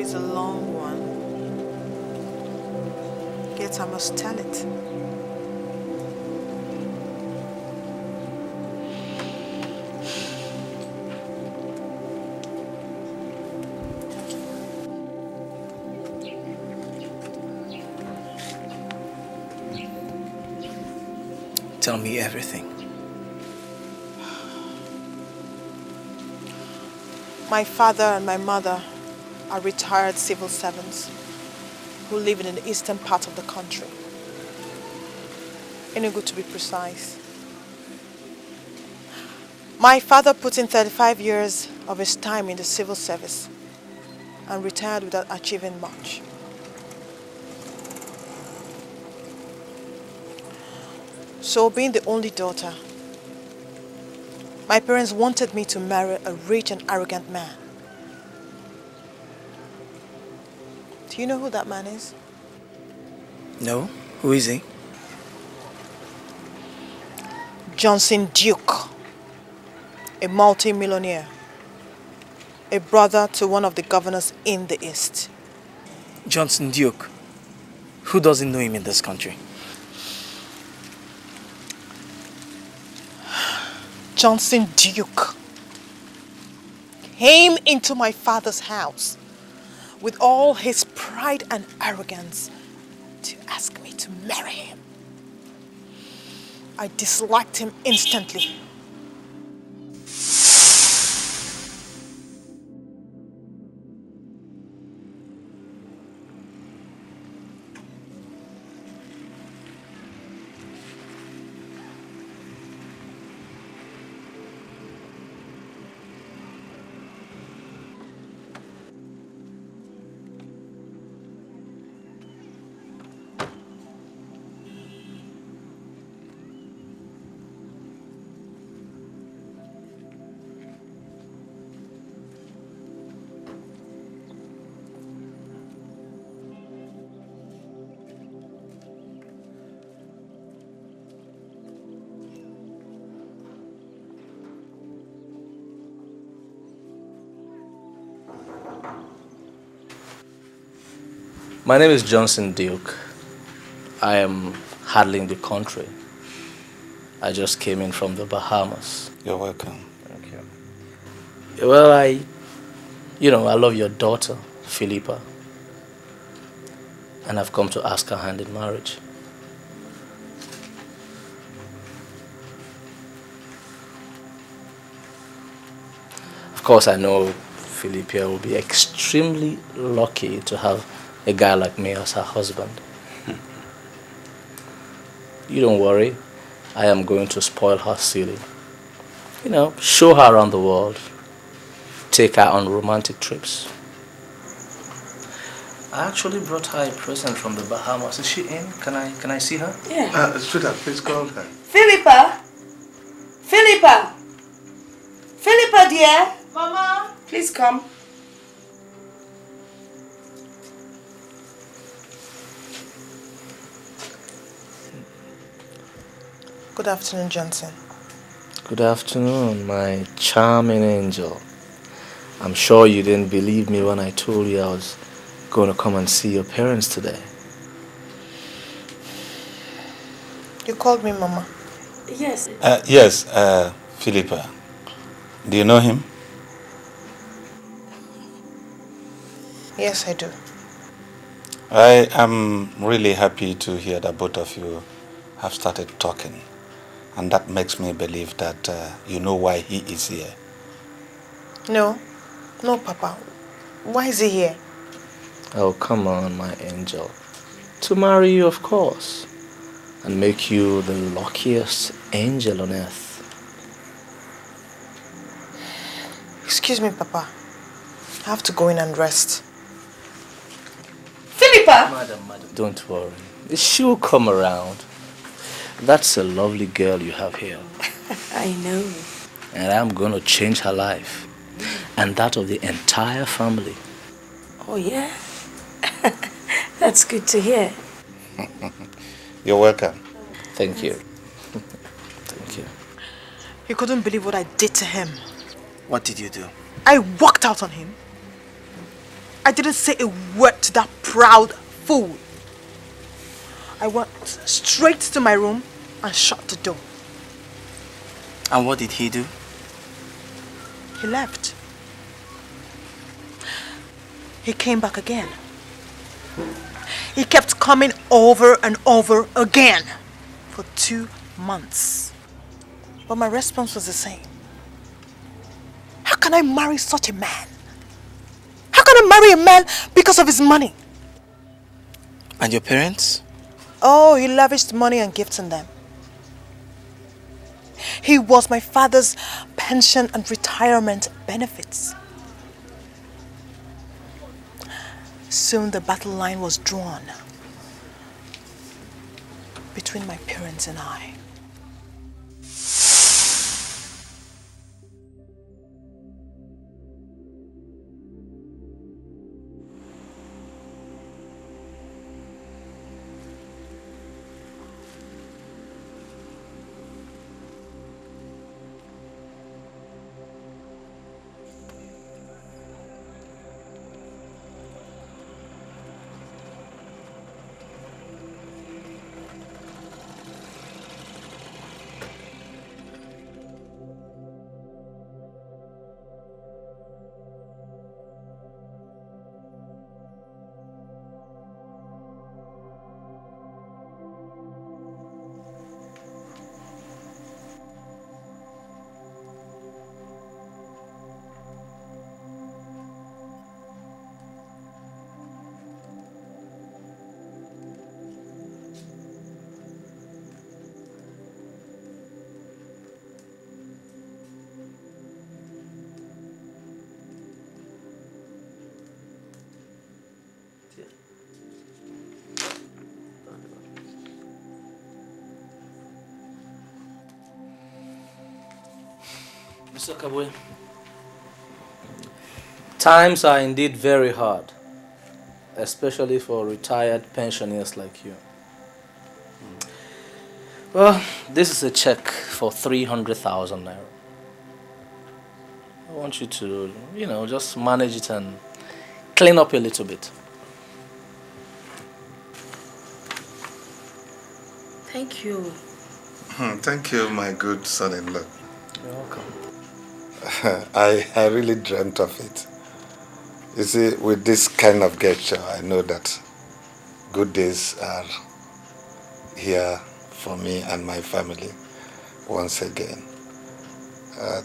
story's a long one. Guess I must tell it. Tell me everything. My father and my mother are retired civil servants who live in the eastern part of the country. Enugu to be precise. My father put in 35 years of his time in the civil service and retired without achieving much. So, being the only daughter, my parents wanted me to marry a rich and arrogant man. Do you know who that man is? No? Who is he? Johnson Duke, a multi-millionaire, a brother to one of the governors in the East. Johnson Duke. Who doesn't know him in this country? Johnson Duke came into my father's house with all his pride and arrogance to ask me to marry him. I disliked him instantly. My name is Johnson Duke. I am handling the country. I just came in from the Bahamas. You're welcome. Thank you. Well, I love your daughter, Philippa. And I've come to ask her hand in marriage. Of course, I know Philippa will be extremely lucky to have a guy like me as her husband. You don't worry. I am going to spoil her silly. Show her around the world. Take her on romantic trips. I actually brought her a present from the Bahamas. Is she in? Can I see her? Yeah. Sweetheart, please call her. Philippa! Philippa! Philippa, dear! Mama! Please come. Good afternoon, Johnson. Good afternoon, my charming angel. I'm sure you didn't believe me when I told you I was going to come and see your parents today. You called me Mama. Yes. Yes, Philippa. Do you know him? Yes, I do. I am really happy to hear that both of you have started talking. And that makes me believe that you know why he is here. No, Papa. Why is he here? Oh, come on, my angel. To marry you, of course. And make you the luckiest angel on earth. Excuse me, Papa. I have to go in and rest. Philippa! Madam, don't worry. She'll come around. That's a lovely girl you have here. I know. And I'm going to change her life. And that of the entire family. Oh, yeah? That's good to hear. You're welcome. Thank you. Thank you. You couldn't believe what I did to him. What did you do? I walked out on him. I didn't say a word to that proud fool. I went straight to my room and shut the door. And what did he do? He left. He came back again. He kept coming over and over again for 2 months. But my response was the same. How can I marry such a man? How can I marry a man because of his money? And your parents? Oh, he lavished money and gifts on them. He was my father's pension and retirement benefits. Soon the battle line was drawn between my parents and I. Mr. Kabwe, times are indeed very hard, especially for retired pensioners like you. Well, this is a check for 300,000 naira. I want you to, just manage it and clean up a little bit. Thank you. Thank you, my good son-in-law. You're welcome. I really dreamt of it. You see, with this kind of gesture, I know that good days are here for me and my family once again.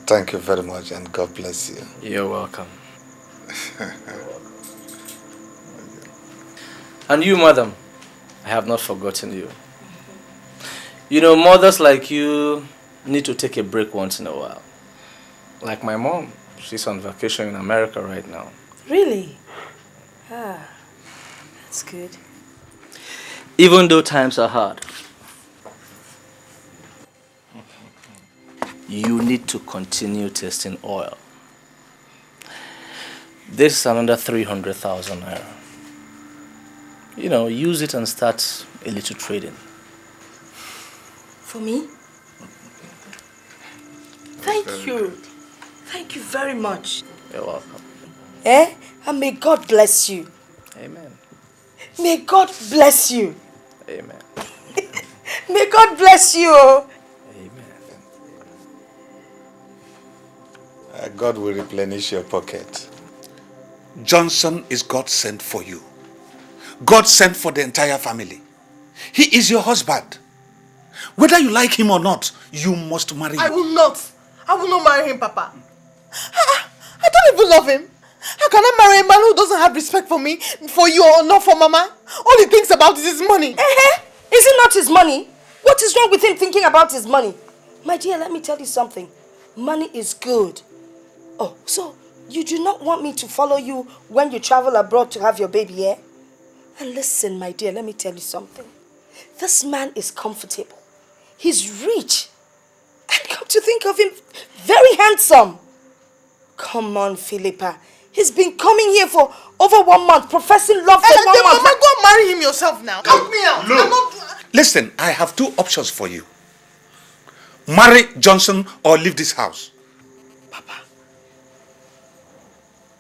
Thank you very much and God bless you. You're welcome. And you, madam, I have not forgotten you. Mothers like you need to take a break once in a while. Like my mom, she's on vacation in America right now. Really? That's good. Even though times are hard, you need to continue testing oil. This is another 300,000 naira. Use it and start a little trading. For me? Thank you. Thank you very much. You're welcome. And may God bless you. Amen. May God bless you. Amen. May God bless you. God will replenish your pocket. Johnson is God sent for you. God sent for the entire family. He is your husband. Whether you like him or not, you must marry him. I will not. I will not marry him, Papa. I don't even love him. How can I marry a man who doesn't have respect for me, for you, or not for Mama? All he thinks about is his money. Is it not his money? What is wrong with him thinking about his money? My dear, let me tell you something. Money is good. Oh, so you do not want me to follow you when you travel abroad to have your baby, eh? And listen, my dear, let me tell you something. This man is comfortable. He's rich. And come to think of him, very handsome. Come on, Philippa. He's been coming here for over 1 month, professing love for 1 month. Mama, go and marry him yourself now. Help me out. Listen, I have 2 options for you. Marry Johnson or leave this house. Papa,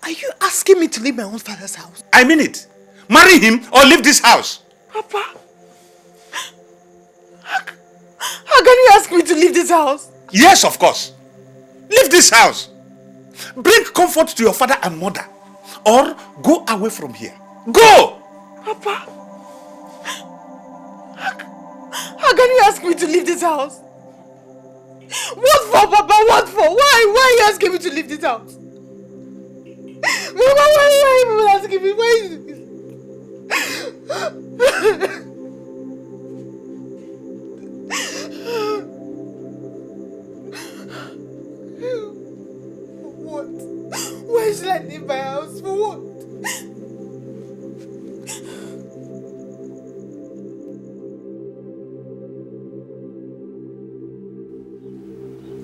Are you asking me to leave my own father's house? I mean it. Marry him or leave this house. Papa, how can you ask me to leave this house? Yes, of course. Leave this house. Bring comfort to your father and mother. Or go away from here. Go! Papa, how can you ask me to leave this house? What for, Papa? What for? Why are you asking me to leave this house? Mama, why are you even asking me? Why is this? What? Why should I leave my house? For what?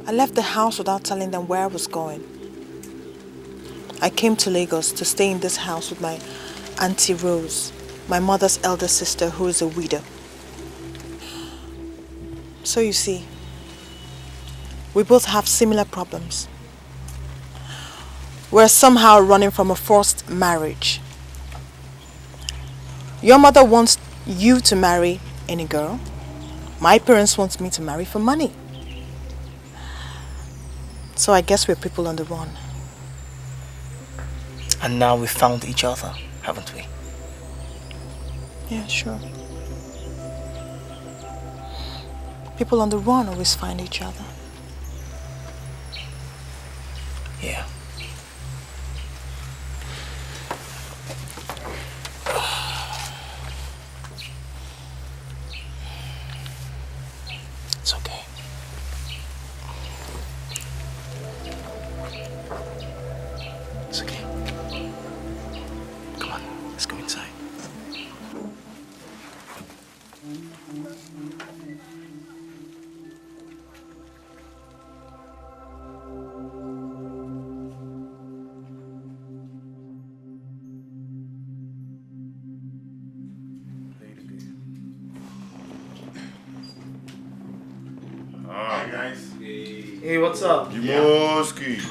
I left the house without telling them where I was going. I came to Lagos to stay in this house with my Auntie Rose, my mother's elder sister who is a widow. So you see, we both have similar problems. We're somehow running from a forced marriage. Your mother wants you to marry any girl. My parents want me to marry for money. So I guess we're people on the run. And now we found each other, haven't we? Yeah, sure. People on the run always find each other. Yeah. It's okay. It's okay. Come on, let's go inside. Hi guys. Hey, what's up? Jimoski.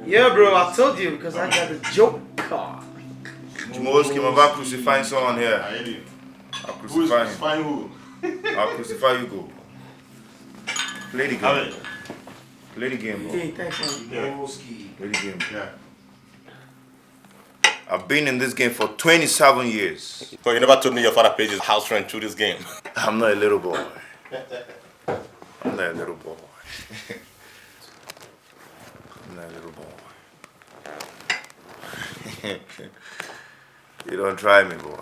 Yeah, bro, I told you because I got the joke car. Jimoski, I'm about to crucify someone here. I'll crucify him. Crucify who? I'll crucify Ugo. Play the game. Play the game, bro. Hey, thanks, man. Play the game. Yeah. I've been in this game for 27 years. So you never told me your father paid his house rent through this game. I'm not a little boy. I'm not a little boy. I'm not a little boy. You don't try me, boy.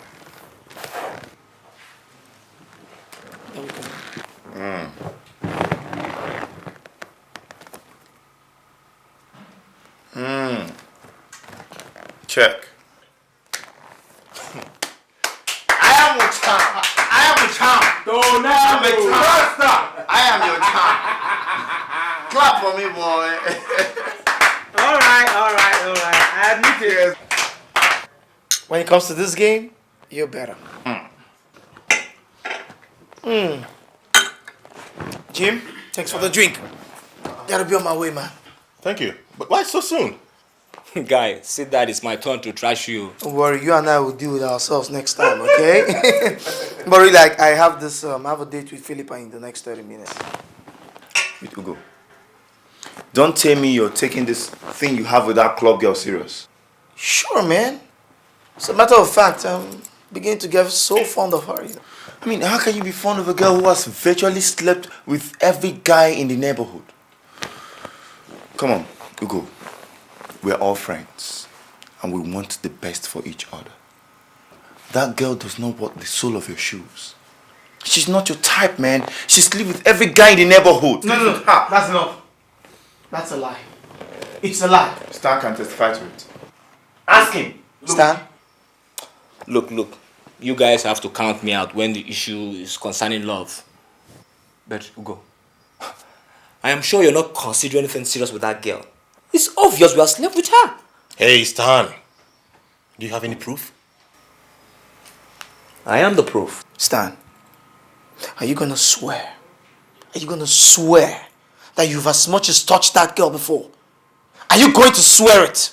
Check. I am your champ. I am your champ. Don't I'm a champ. I am your champ. Clap for me, boy. All right. I admit it. When it comes to this game, you're better. Jim, thanks for the drink. Gotta be on my way, man. Thank you. But why so soon? Guy, see that it's my turn to trash you. Don't worry, you and I will deal with ourselves next time, okay? But really, like, I have this, I have a date with Philippa in the next 30 minutes. With Ugo. Don't tell me you're taking this thing you have with that club girl serious. Sure, man. As a matter of fact, I'm beginning to get so fond of her. You know? I mean, how can you be fond of a girl who has virtually slept with every guy in the neighborhood? Come on, Ugo. We're all friends, and we want the best for each other. That girl does not want the sole of your shoes. She's not your type, man. She sleeps with every guy in the neighborhood. No, that's enough. That's a lie. It's a lie. Stan can testify to it. Ask him. Stan? Look. You guys have to count me out when the issue is concerning love. But, Ugo, I am sure you're not considering anything serious with that girl. It's obvious we are slept with her. Hey, Stan. Do you have any proof? I am the proof. Stan, are you gonna swear? Are you gonna swear that you've as much as touched that girl before? Are you going to swear it?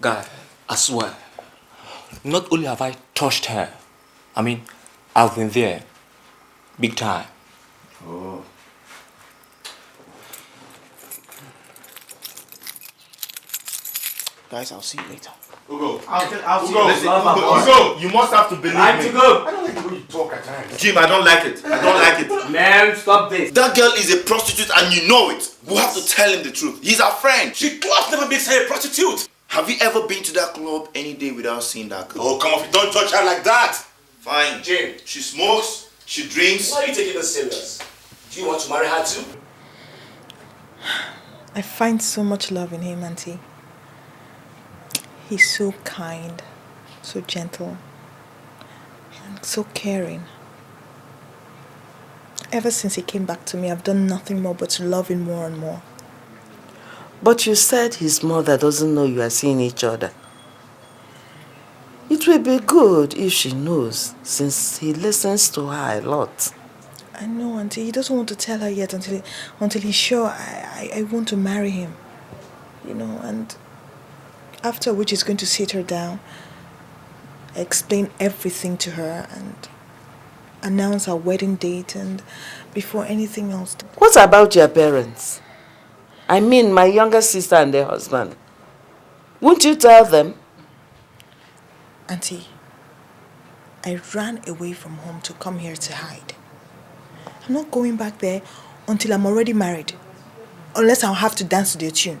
Guy, I swear, not only have I touched her, I mean, I've been there. Big time. Oh. Guys, I'll see you later. Ugo, I'll see Ugo, you listen, later. Ugo, you must have to believe Time me. to go. I don't like the way you talk at times. Jim, I don't like it. I don't like it. Man, stop this. That girl is a prostitute and you know it. We have to tell him the truth. He's our friend. She club never makes her a prostitute. Have you ever been to that club any day without seeing that girl? Oh, come on, don't touch her like that. Fine. Jim, she smokes, she drinks. Why are you taking this serious? Do you want to marry her too? I find so much love in him, Auntie. He's so kind, so gentle, and so caring. Ever since he came back to me, I've done nothing more but to love him more and more. But you said his mother doesn't know you are seeing each other. It will be good if she knows, since he listens to her a lot. I know, Auntie. He doesn't want to tell her yet until he's sure I want to marry him. You know, and after which he's going to sit her down, explain everything to her, and announce our wedding date, and before anything else. What about your parents? I mean, my younger sister and their husband. Won't you tell them? Auntie, I ran away from home to come here to hide. I'm not going back there until I'm already married, unless I'll have to dance to their tune.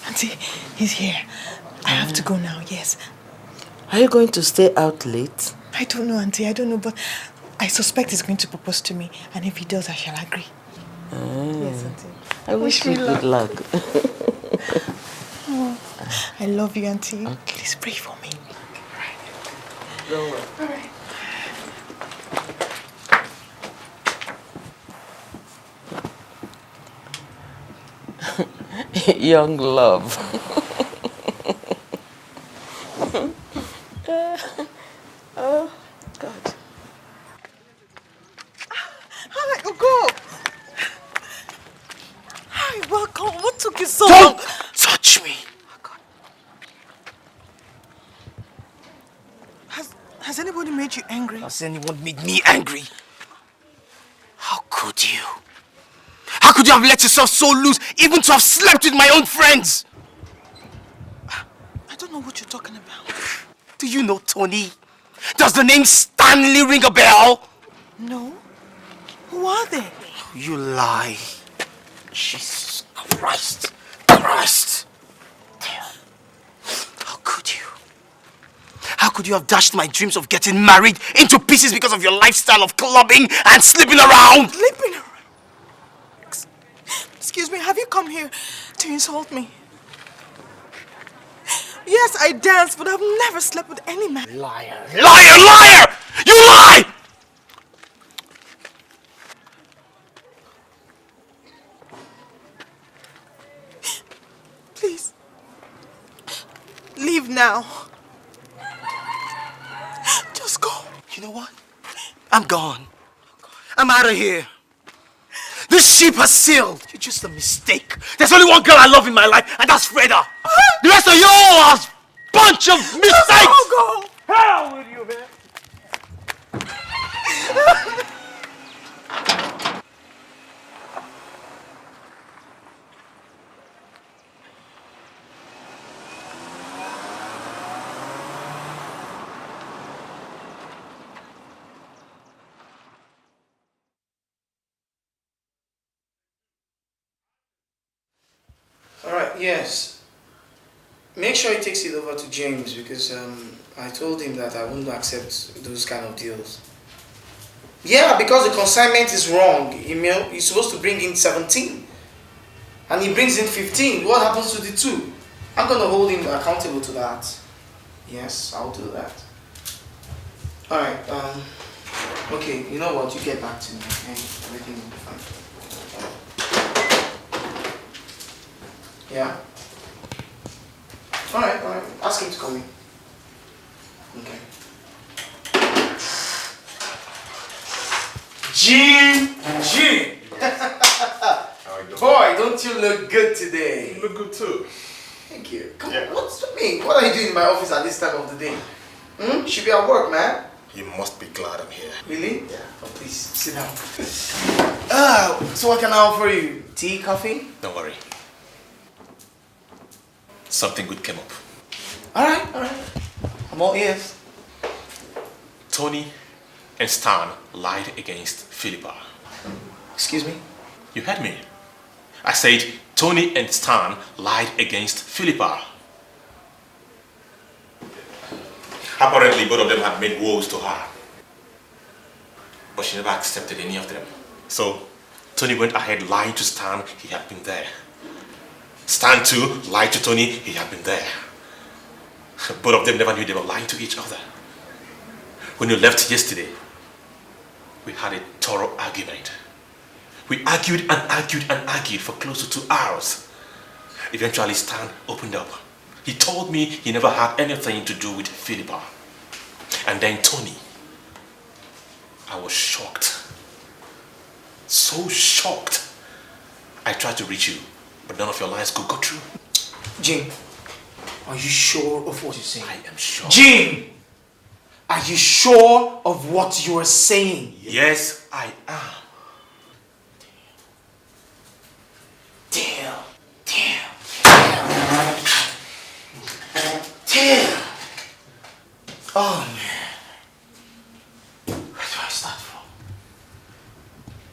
Auntie, he's here. I have to go now, yes. Are you going to stay out late? I don't know, Auntie, I don't know, but I suspect he's going to propose to me, and if he does, I shall agree. Yes, Auntie. I wish you good luck. Oh, I love you, Auntie. Okay. Please pray for me. Don't worry. All right. Young love. Oh, God. Hi, Ugo. Hi, welcome. What took you so long? Don't touch me. Oh, God. Has anybody made you angry? Has anyone made me angry? How could you? How could you have let yourself so loose, even to have slept with my own friends? I don't know what you're talking about. Do you know Tony? Does the name Stanley ring a bell? No. Who are they? You lie. Jesus Christ. Christ. How could you? How could you have dashed my dreams of getting married into pieces because of your lifestyle of clubbing and sleeping around? Sleeping around? Excuse me, have you come here to insult me? Yes, I dance, but I've never slept with any man. Liar! Liar! Liar! You lie! Please, leave now. Just go. You know what? I'm gone. I'm out of here. This ship has sailed. You're just a mistake. There's only one girl I love in my life, and that's Frida. The rest of you all are a bunch of mistakes. Go. Hell with you, man. Alright, yes. Make sure he takes it over to James because I told him that I wouldn't accept those kind of deals. Yeah, because the consignment is wrong. He's supposed to bring in 17 and he brings in 15. What happens to the 2? I'm going to hold him accountable to that. Yes, I'll do that. Alright, okay, you know what? You get back to me, okay? Everything will be fine. Yeah? Alright. Ask him to come in. Okay. Jim! Boy, don't you look good today? You look good too. Thank you. Come on, what's with me? What are you doing in my office at this time of the day? Should be at work, man. You must be glad I'm here. Really? Yeah. Oh, please, sit down. So what can I offer you? Tea, coffee? Don't worry. Something good came up. Alright. I'm all ears. Tony and Stan lied against Philippa. Excuse me? You heard me. I said Tony and Stan lied against Philippa. Apparently both of them had made woes to her. But she never accepted any of them. So Tony went ahead lying to Stan he had been there. Stan too lied to Tony he had been there. Both of them never knew they were lying to each other. When you left yesterday, we had a thorough argument. We argued and argued and argued for close to 2 hours. Eventually Stan opened up. He told me he never had anything to do with Philippa. And then Tony. I was shocked. So shocked. I tried to reach you, but none of your lines could go through. Jim, are you sure of what you're saying? I am sure. Jim! Are you sure of what you are saying? Yes, I am. Damn. Oh man. Where do I start from?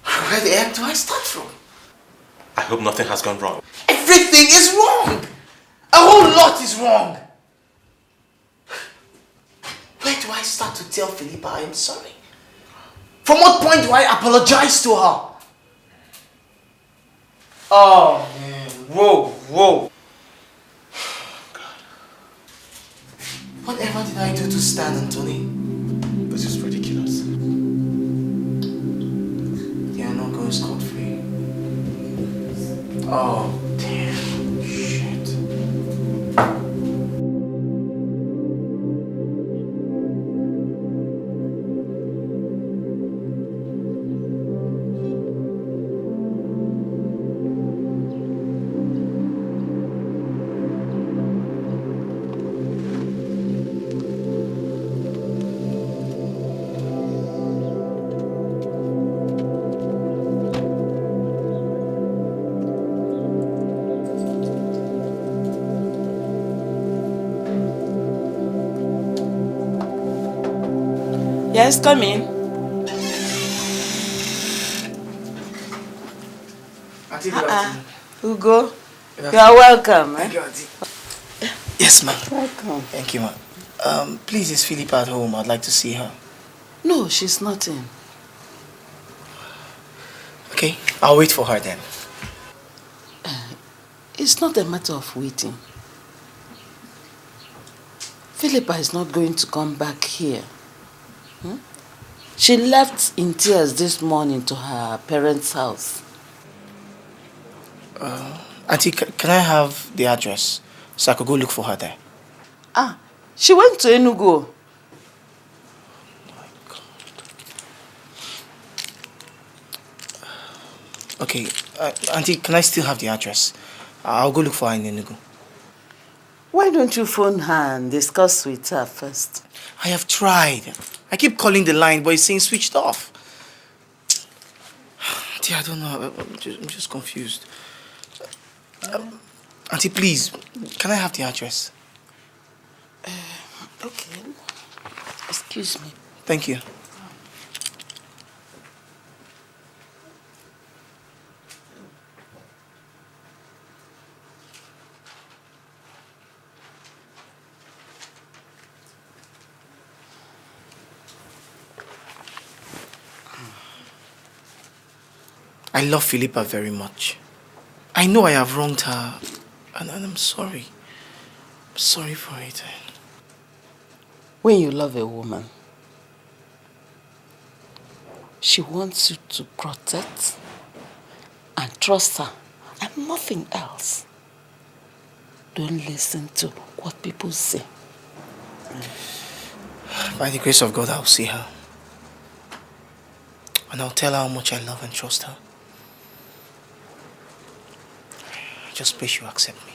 Where the heck do I start from? I hope nothing has gone wrong. Everything is wrong! A whole lot is wrong! Where do I start to tell Philippa I am sorry? From what point do I apologize to her? Oh man, whoa. Whatever did I do to Stan and Tony? This is ridiculous. They are not going scot-free. Oh, damn. Shit. Yes, come in. Ugo, you are welcome. Thank you, Auntie. Yes, ma'am. Welcome. Thank you, ma'am. Please, is Philippa at home? I'd like to see her. No, she's not in. Okay, I'll wait for her then. It's not a matter of waiting. Philippa is not going to come back here. She left in tears this morning to her parents' house. Auntie, can I have the address so I could go look for her there? She went to Enugu. Okay, Auntie, can I still have the address? I'll go look for her in Enugu. Why don't you phone her and discuss with her first? I have tried. I keep calling the line, but it's saying switched off. Auntie, I don't know. I'm just confused. Auntie, please, can I have the address? Okay. Excuse me. Thank you. I love Philippa very much. I know I have wronged her, and I'm sorry. I'm sorry for it. When you love a woman, she wants you to protect and trust her, and nothing else. Don't listen to what people say. By the grace of God, I'll see her. And I'll tell her how much I love and trust her. I just pray she'll accept me.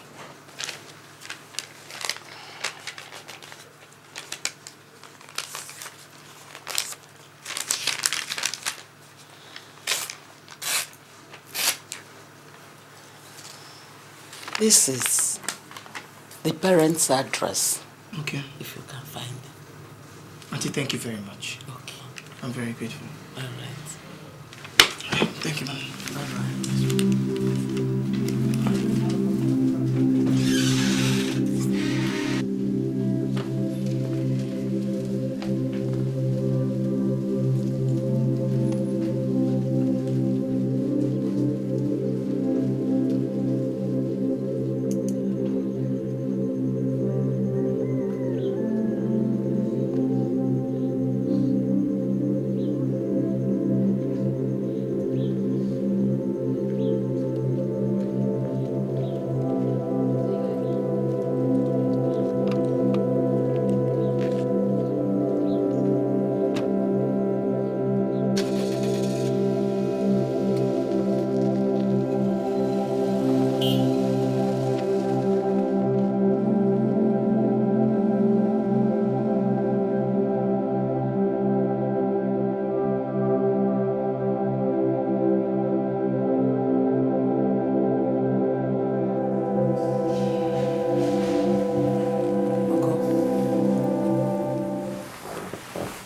This is the parents' address. Okay. If you can find it. Auntie, thank you very much. Okay. I'm very grateful. All right. Thank you, Mom. All right.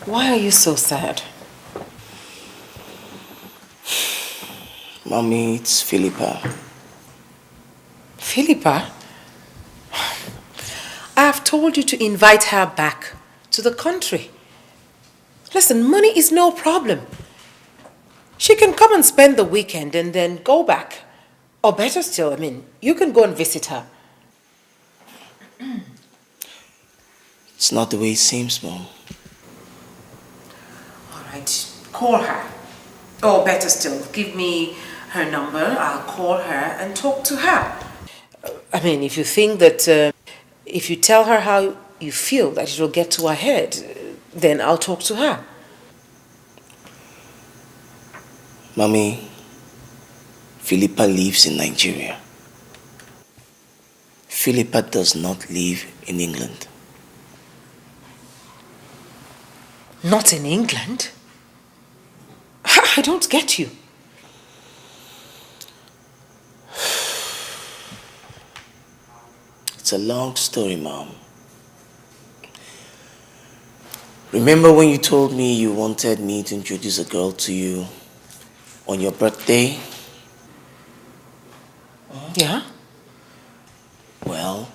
Why are you so sad? Mommy, it's Philippa. Philippa? I have told you to invite her back to the country. Listen, money is no problem. She can come and spend the weekend and then go back. Or better still, you can go and visit her. It's not the way it seems, Mom. All right, call her. Or better still, give me her number. I'll call her and talk to her. If you think that if you tell her how you feel that it will get to her head, then I'll talk to her. Mommy, Philippa lives in Nigeria. Philippa does not live in England. Not in England? I don't get you. It's a long story, Mom. Remember when you told me you wanted me to introduce a girl to you on your birthday? Yeah? Well,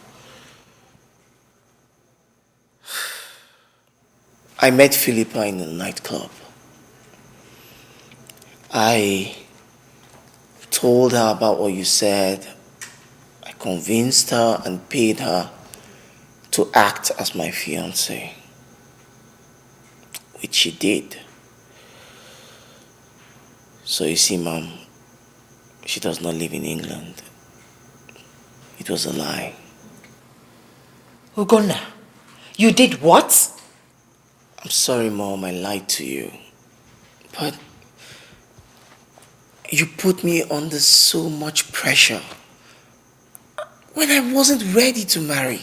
I met Philippa in a nightclub. I told her about what you said. I convinced her and paid her to act as my fiancée, which she did. So you see, Mom, she does not live in England. It was a lie. Ugonna, you did what? I'm sorry, Mom, I lied to you. But you put me under so much pressure when I wasn't ready to marry.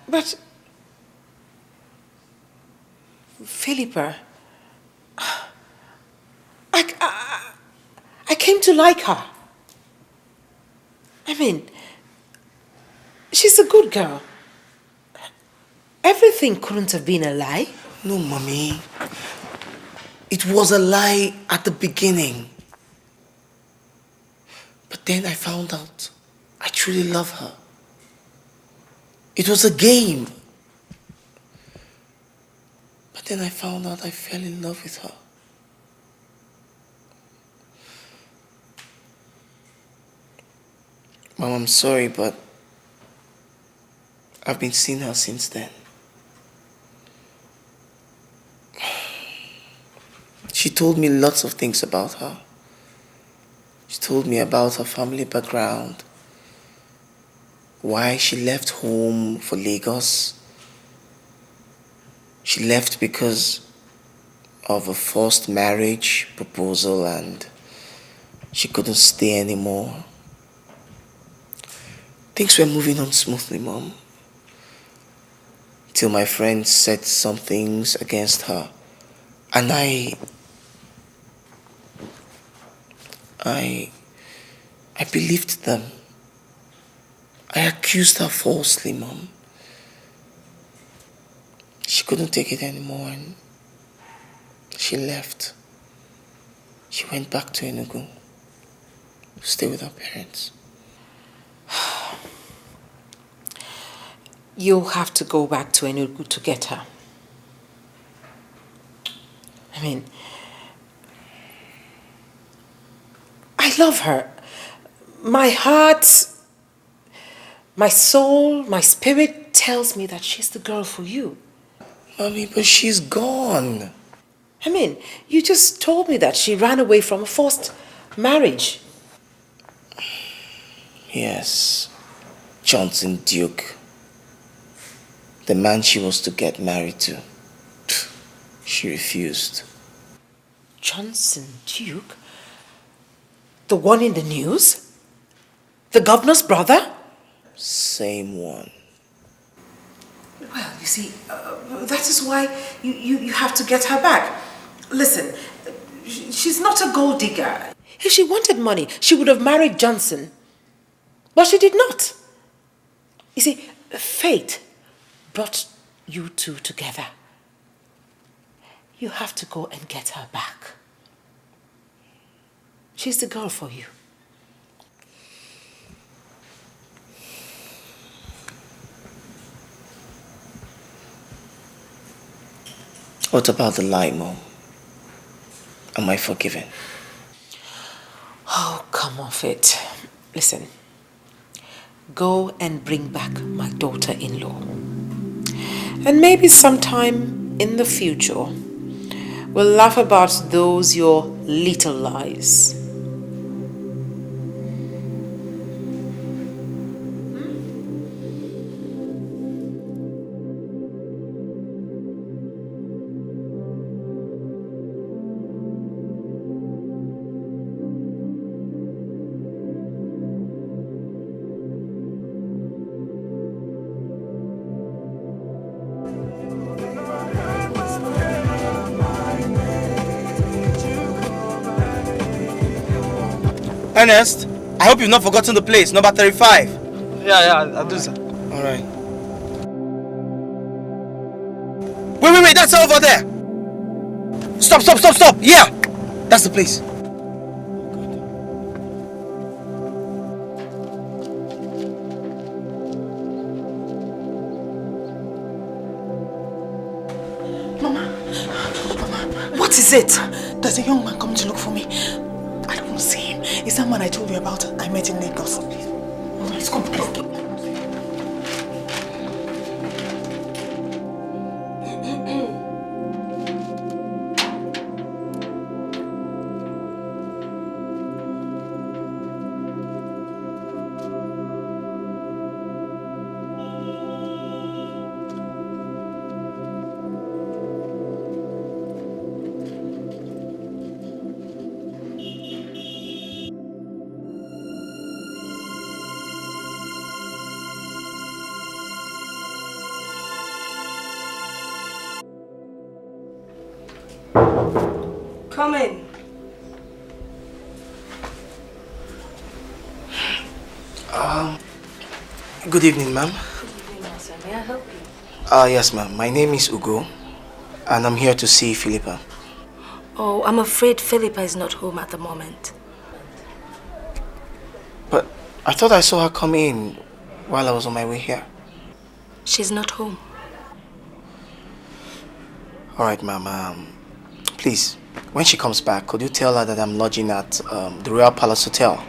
But, Philippa, I came to like her. She's a good girl. Everything couldn't have been a lie. No, Mommy. It was a lie at the beginning. But then I found out I truly love her. It was a game. But then I found out I fell in love with her. Mom, I'm sorry, but I've been seeing her since then. She told me lots of things about her. She told me about her family background, why she left home for Lagos. She left because of a forced marriage proposal and she couldn't stay anymore. Things were moving on smoothly, Mom. Till my friend said some things against her. And I believed them. I accused her falsely, Mom. She couldn't take it anymore and she left. She went back to Enugu to stay with her parents. You'll have to go back to Enugu to get her. I mean, I love her. My heart, my soul, my spirit tells me that she's the girl for you. Mommy, but she's gone. I mean, you just told me that she ran away from a forced marriage. Yes, Johnson Duke. The man she was to get married to. She refused. Johnson Duke? The one in the news? The governor's brother? Same one. Well, you see, that is why you have to get her back. Listen, she's not a gold digger. If she wanted money, she would have married Johnson. But she did not. You see, fate brought you two together. You have to go and get her back. She's the girl for you. What about the lie, Mom? Am I forgiven? Oh, come off it. Listen, go and bring back my daughter-in-law. And maybe sometime in the future, we'll laugh about those your little lies. Ernest, I hope you've not forgotten the place, number 35. Yeah, I'll do so. Alright. Wait, that's over there. Stop. Yeah, that's the place. Mama, what is it? There's a young man coming to look for me. I don't want to see him. It's that man I told you about. I met in Lagos. Please come, please. Come in. Good evening, ma'am. Good evening, sir. May I help you? Yes, ma'am. My name is Ugo, and I'm here to see Philippa. Oh, I'm afraid Philippa is not home at the moment. But I thought I saw her come in while I was on my way here. She's not home. All right, ma'am. Please, when she comes back, could you tell her that I'm lodging at the Royal Palace Hotel?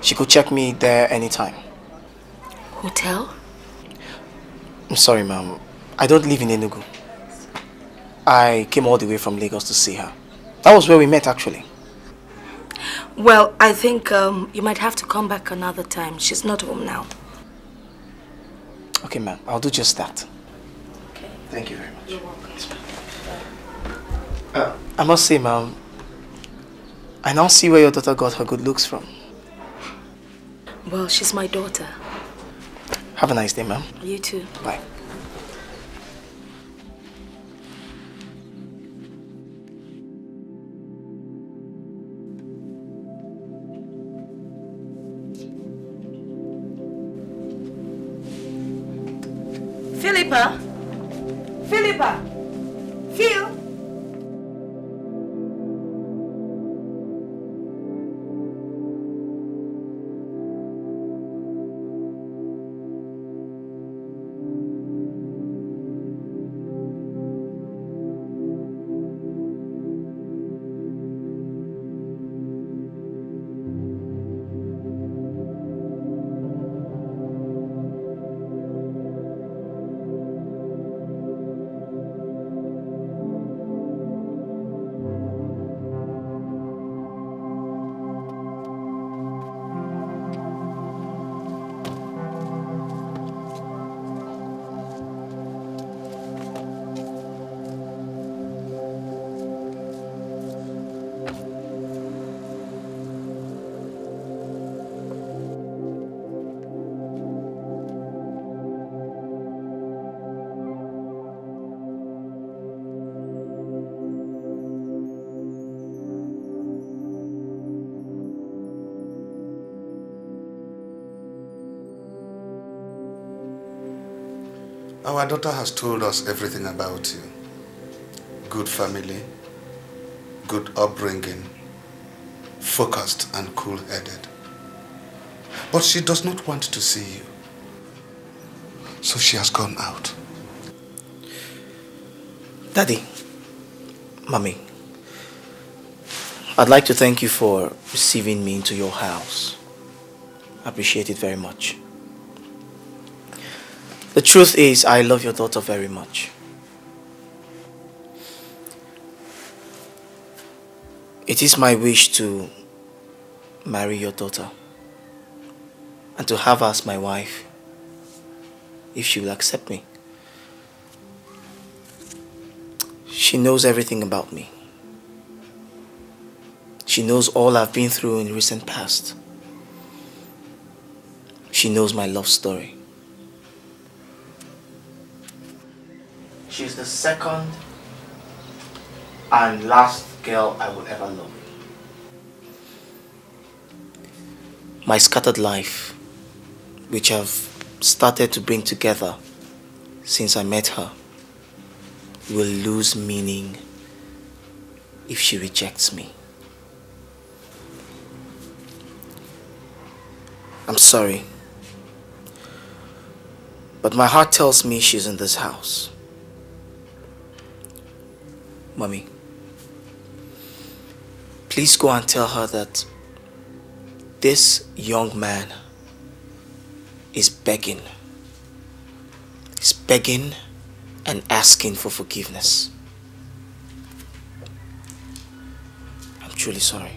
She could check me there anytime. Hotel? I'm sorry, ma'am. I don't live in Enugu. I came all the way from Lagos to see her. That was where we met, actually. Well, I think you might have to come back another time. She's not home now. Okay, ma'am. I'll do just that. Okay. Thank you very much. You're welcome. I must say, ma'am, I now see where your daughter got her good looks from. Well, she's my daughter. Have a nice day, ma'am. You too. Bye. Philippa? Philippa? Phil? Our daughter has told us everything about you. Good family, good upbringing, focused and cool-headed. But she does not want to see you. So she has gone out. Daddy, Mommy, I'd like to thank you for receiving me into your house. I appreciate it very much. The truth is, I love your daughter very much. It is my wish to marry your daughter and to have her as my wife, if she will accept me. She knows everything about me. She knows all I've been through in the recent past. She knows my love story. She's the second and last girl I will ever love. My scattered life, which I've started to bring together since I met her, will lose meaning if she rejects me. I'm sorry, but my heart tells me she's in this house. Mommy, please go and tell her that this young man is begging. He's begging and asking for forgiveness. I'm truly sorry.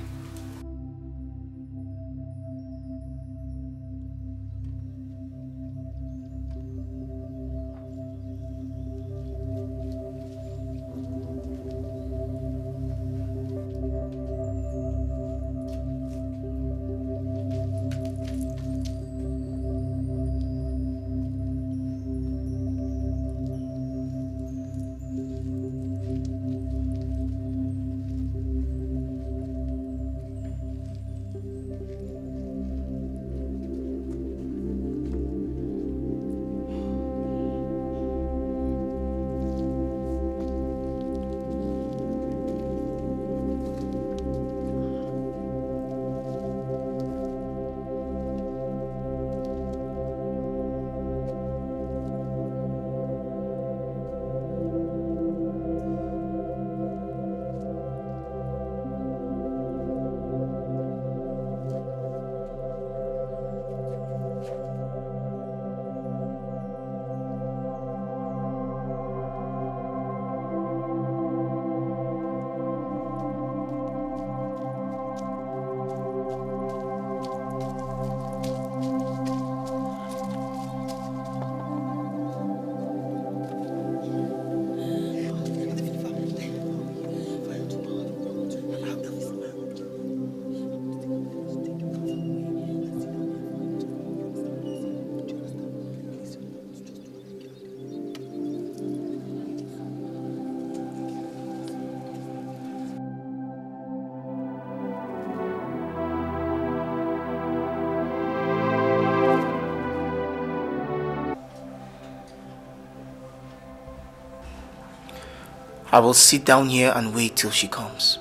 I will sit down here and wait till she comes.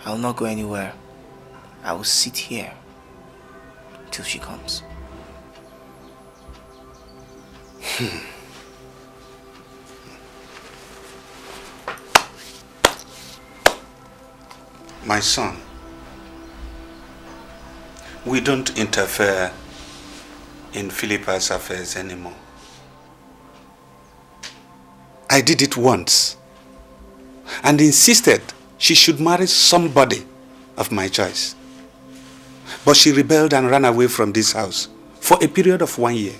I will not go anywhere. I will sit here till she comes. My son, we don't interfere in Philippa's affairs anymore. I did it once and insisted she should marry somebody of my choice. But she rebelled and ran away from this house for a period of 1 year.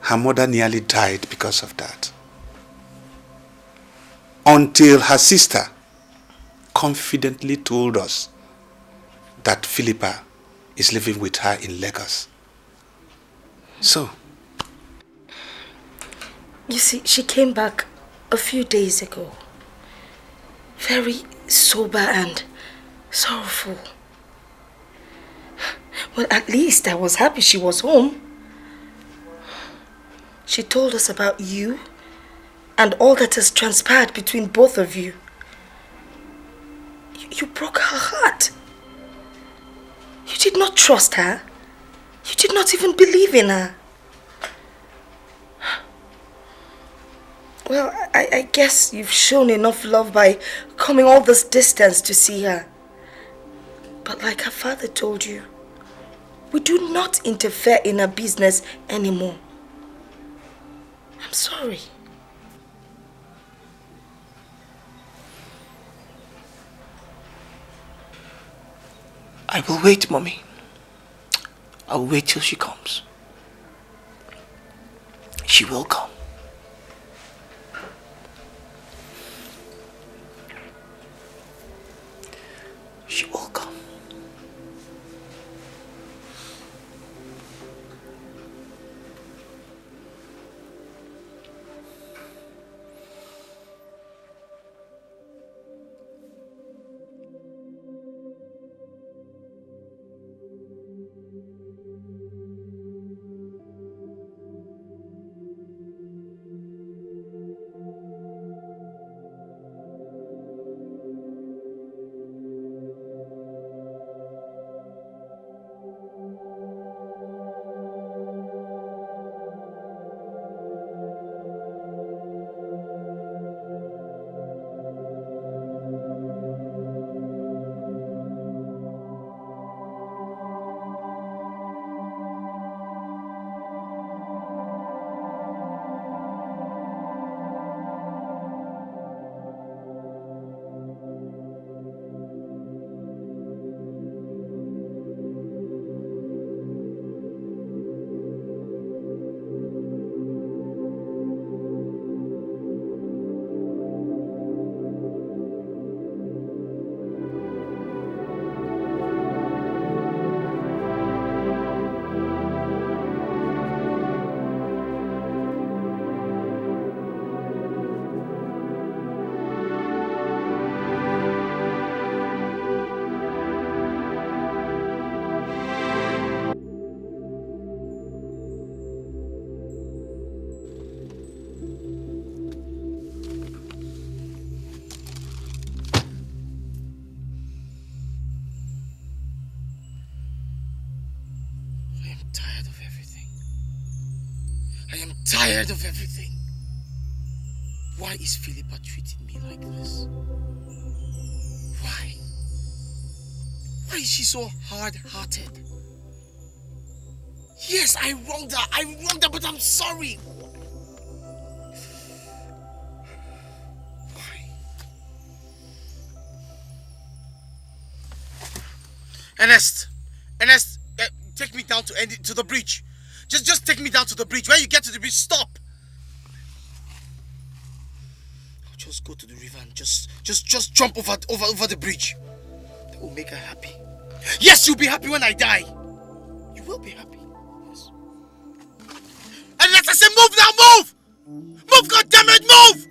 Her mother nearly died because of that. Until her sister confidently told us that Philippa is living with her in Lagos. So, you see, she came back a few days ago. Very sober and sorrowful. Well, at least I was happy she was home. She told us about you and all that has transpired between both of you. You broke her heart. You did not trust her. You did not even believe in her. Well, I guess you've shown enough love by coming all this distance to see her. But like her father told you, we do not interfere in her business anymore. I'm sorry. I will wait, Mommy. I will wait till she comes. She will come. She will come. Tired of everything. Why is Philippa treating me like this? Why? Why is she so hard-hearted? Yes, I wronged her, but I'm sorry. Why? Ernest, take me down to the bridge. Just take me down to the bridge. When you get to the bridge, stop. I'll just go to the river and just jump over the bridge. That will make her happy. Yes, you'll be happy when I die. You will be happy. Yes. And let us say, move now, move! Move, goddammit, move!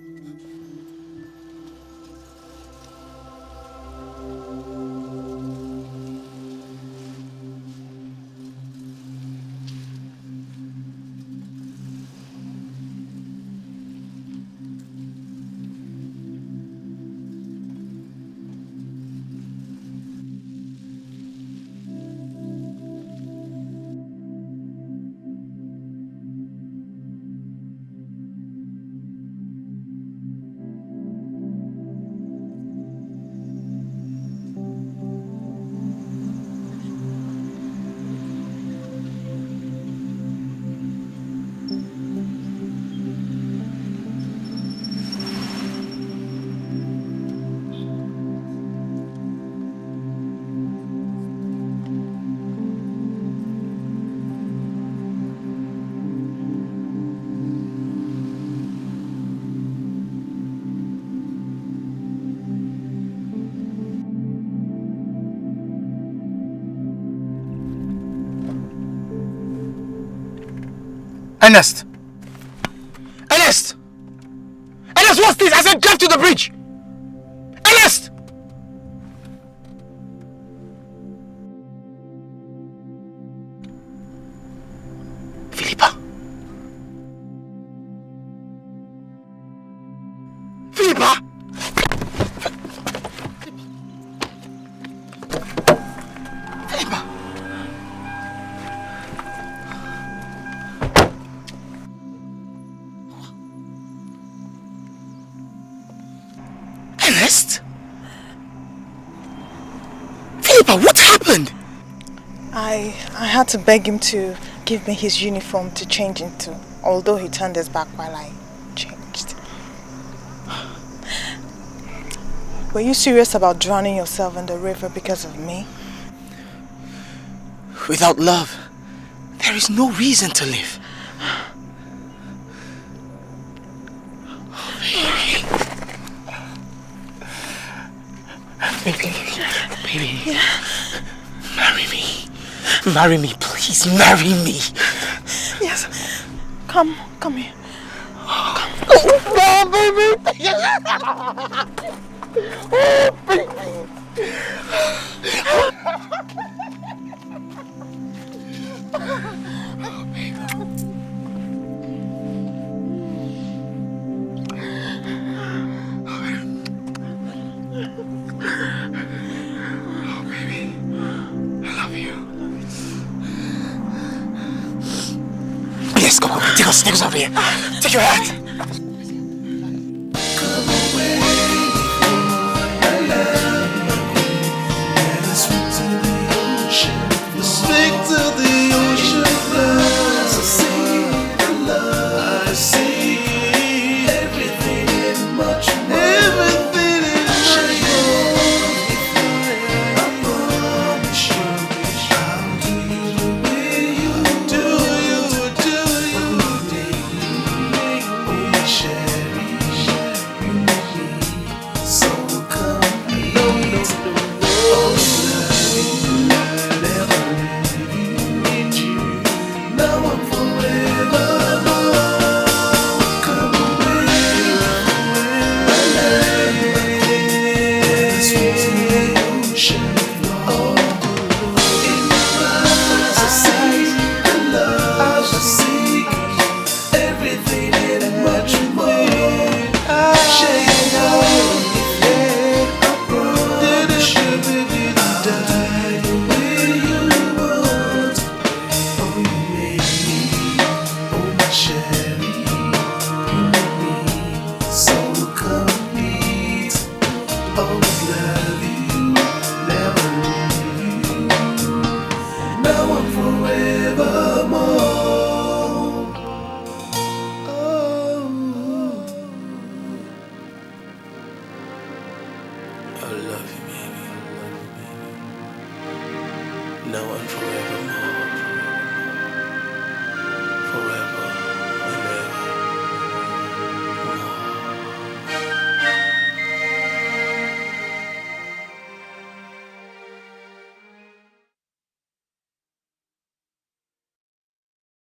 Ernest! Ernest! Ernest, what's this? I said drive to the bridge! Ernest! Philippa! Philippa! Philippa! Ernest? Philippa, what happened? I had to beg him to give me his uniform to change into, although he turned his back while I changed. Were you serious about drowning yourself in the river because of me? Without love, there is no reason to live. Baby, Yeah. marry me. Marry me, please, marry me. Yes. Come here. Come. Oh, baby. Oh, baby. Oh, baby. Oh, baby. I love you. Yes, come on. Take us over here. Take your hat. Speak to the ocean floods. I see the love. I see everything and much more. Everything in my world. I promise you, I'll do you the way you do. You make me cherish you, make me so complete. Oh, now I'm forever. Come away, my love. Sweet to the ocean floor. In your eyes I see the love. I see everything and much more. Share I promise you, baby, to die the way you want. Oh, you make me, oh my cherry, you make me so complete. Always love you, never leave you. Now I'm forever.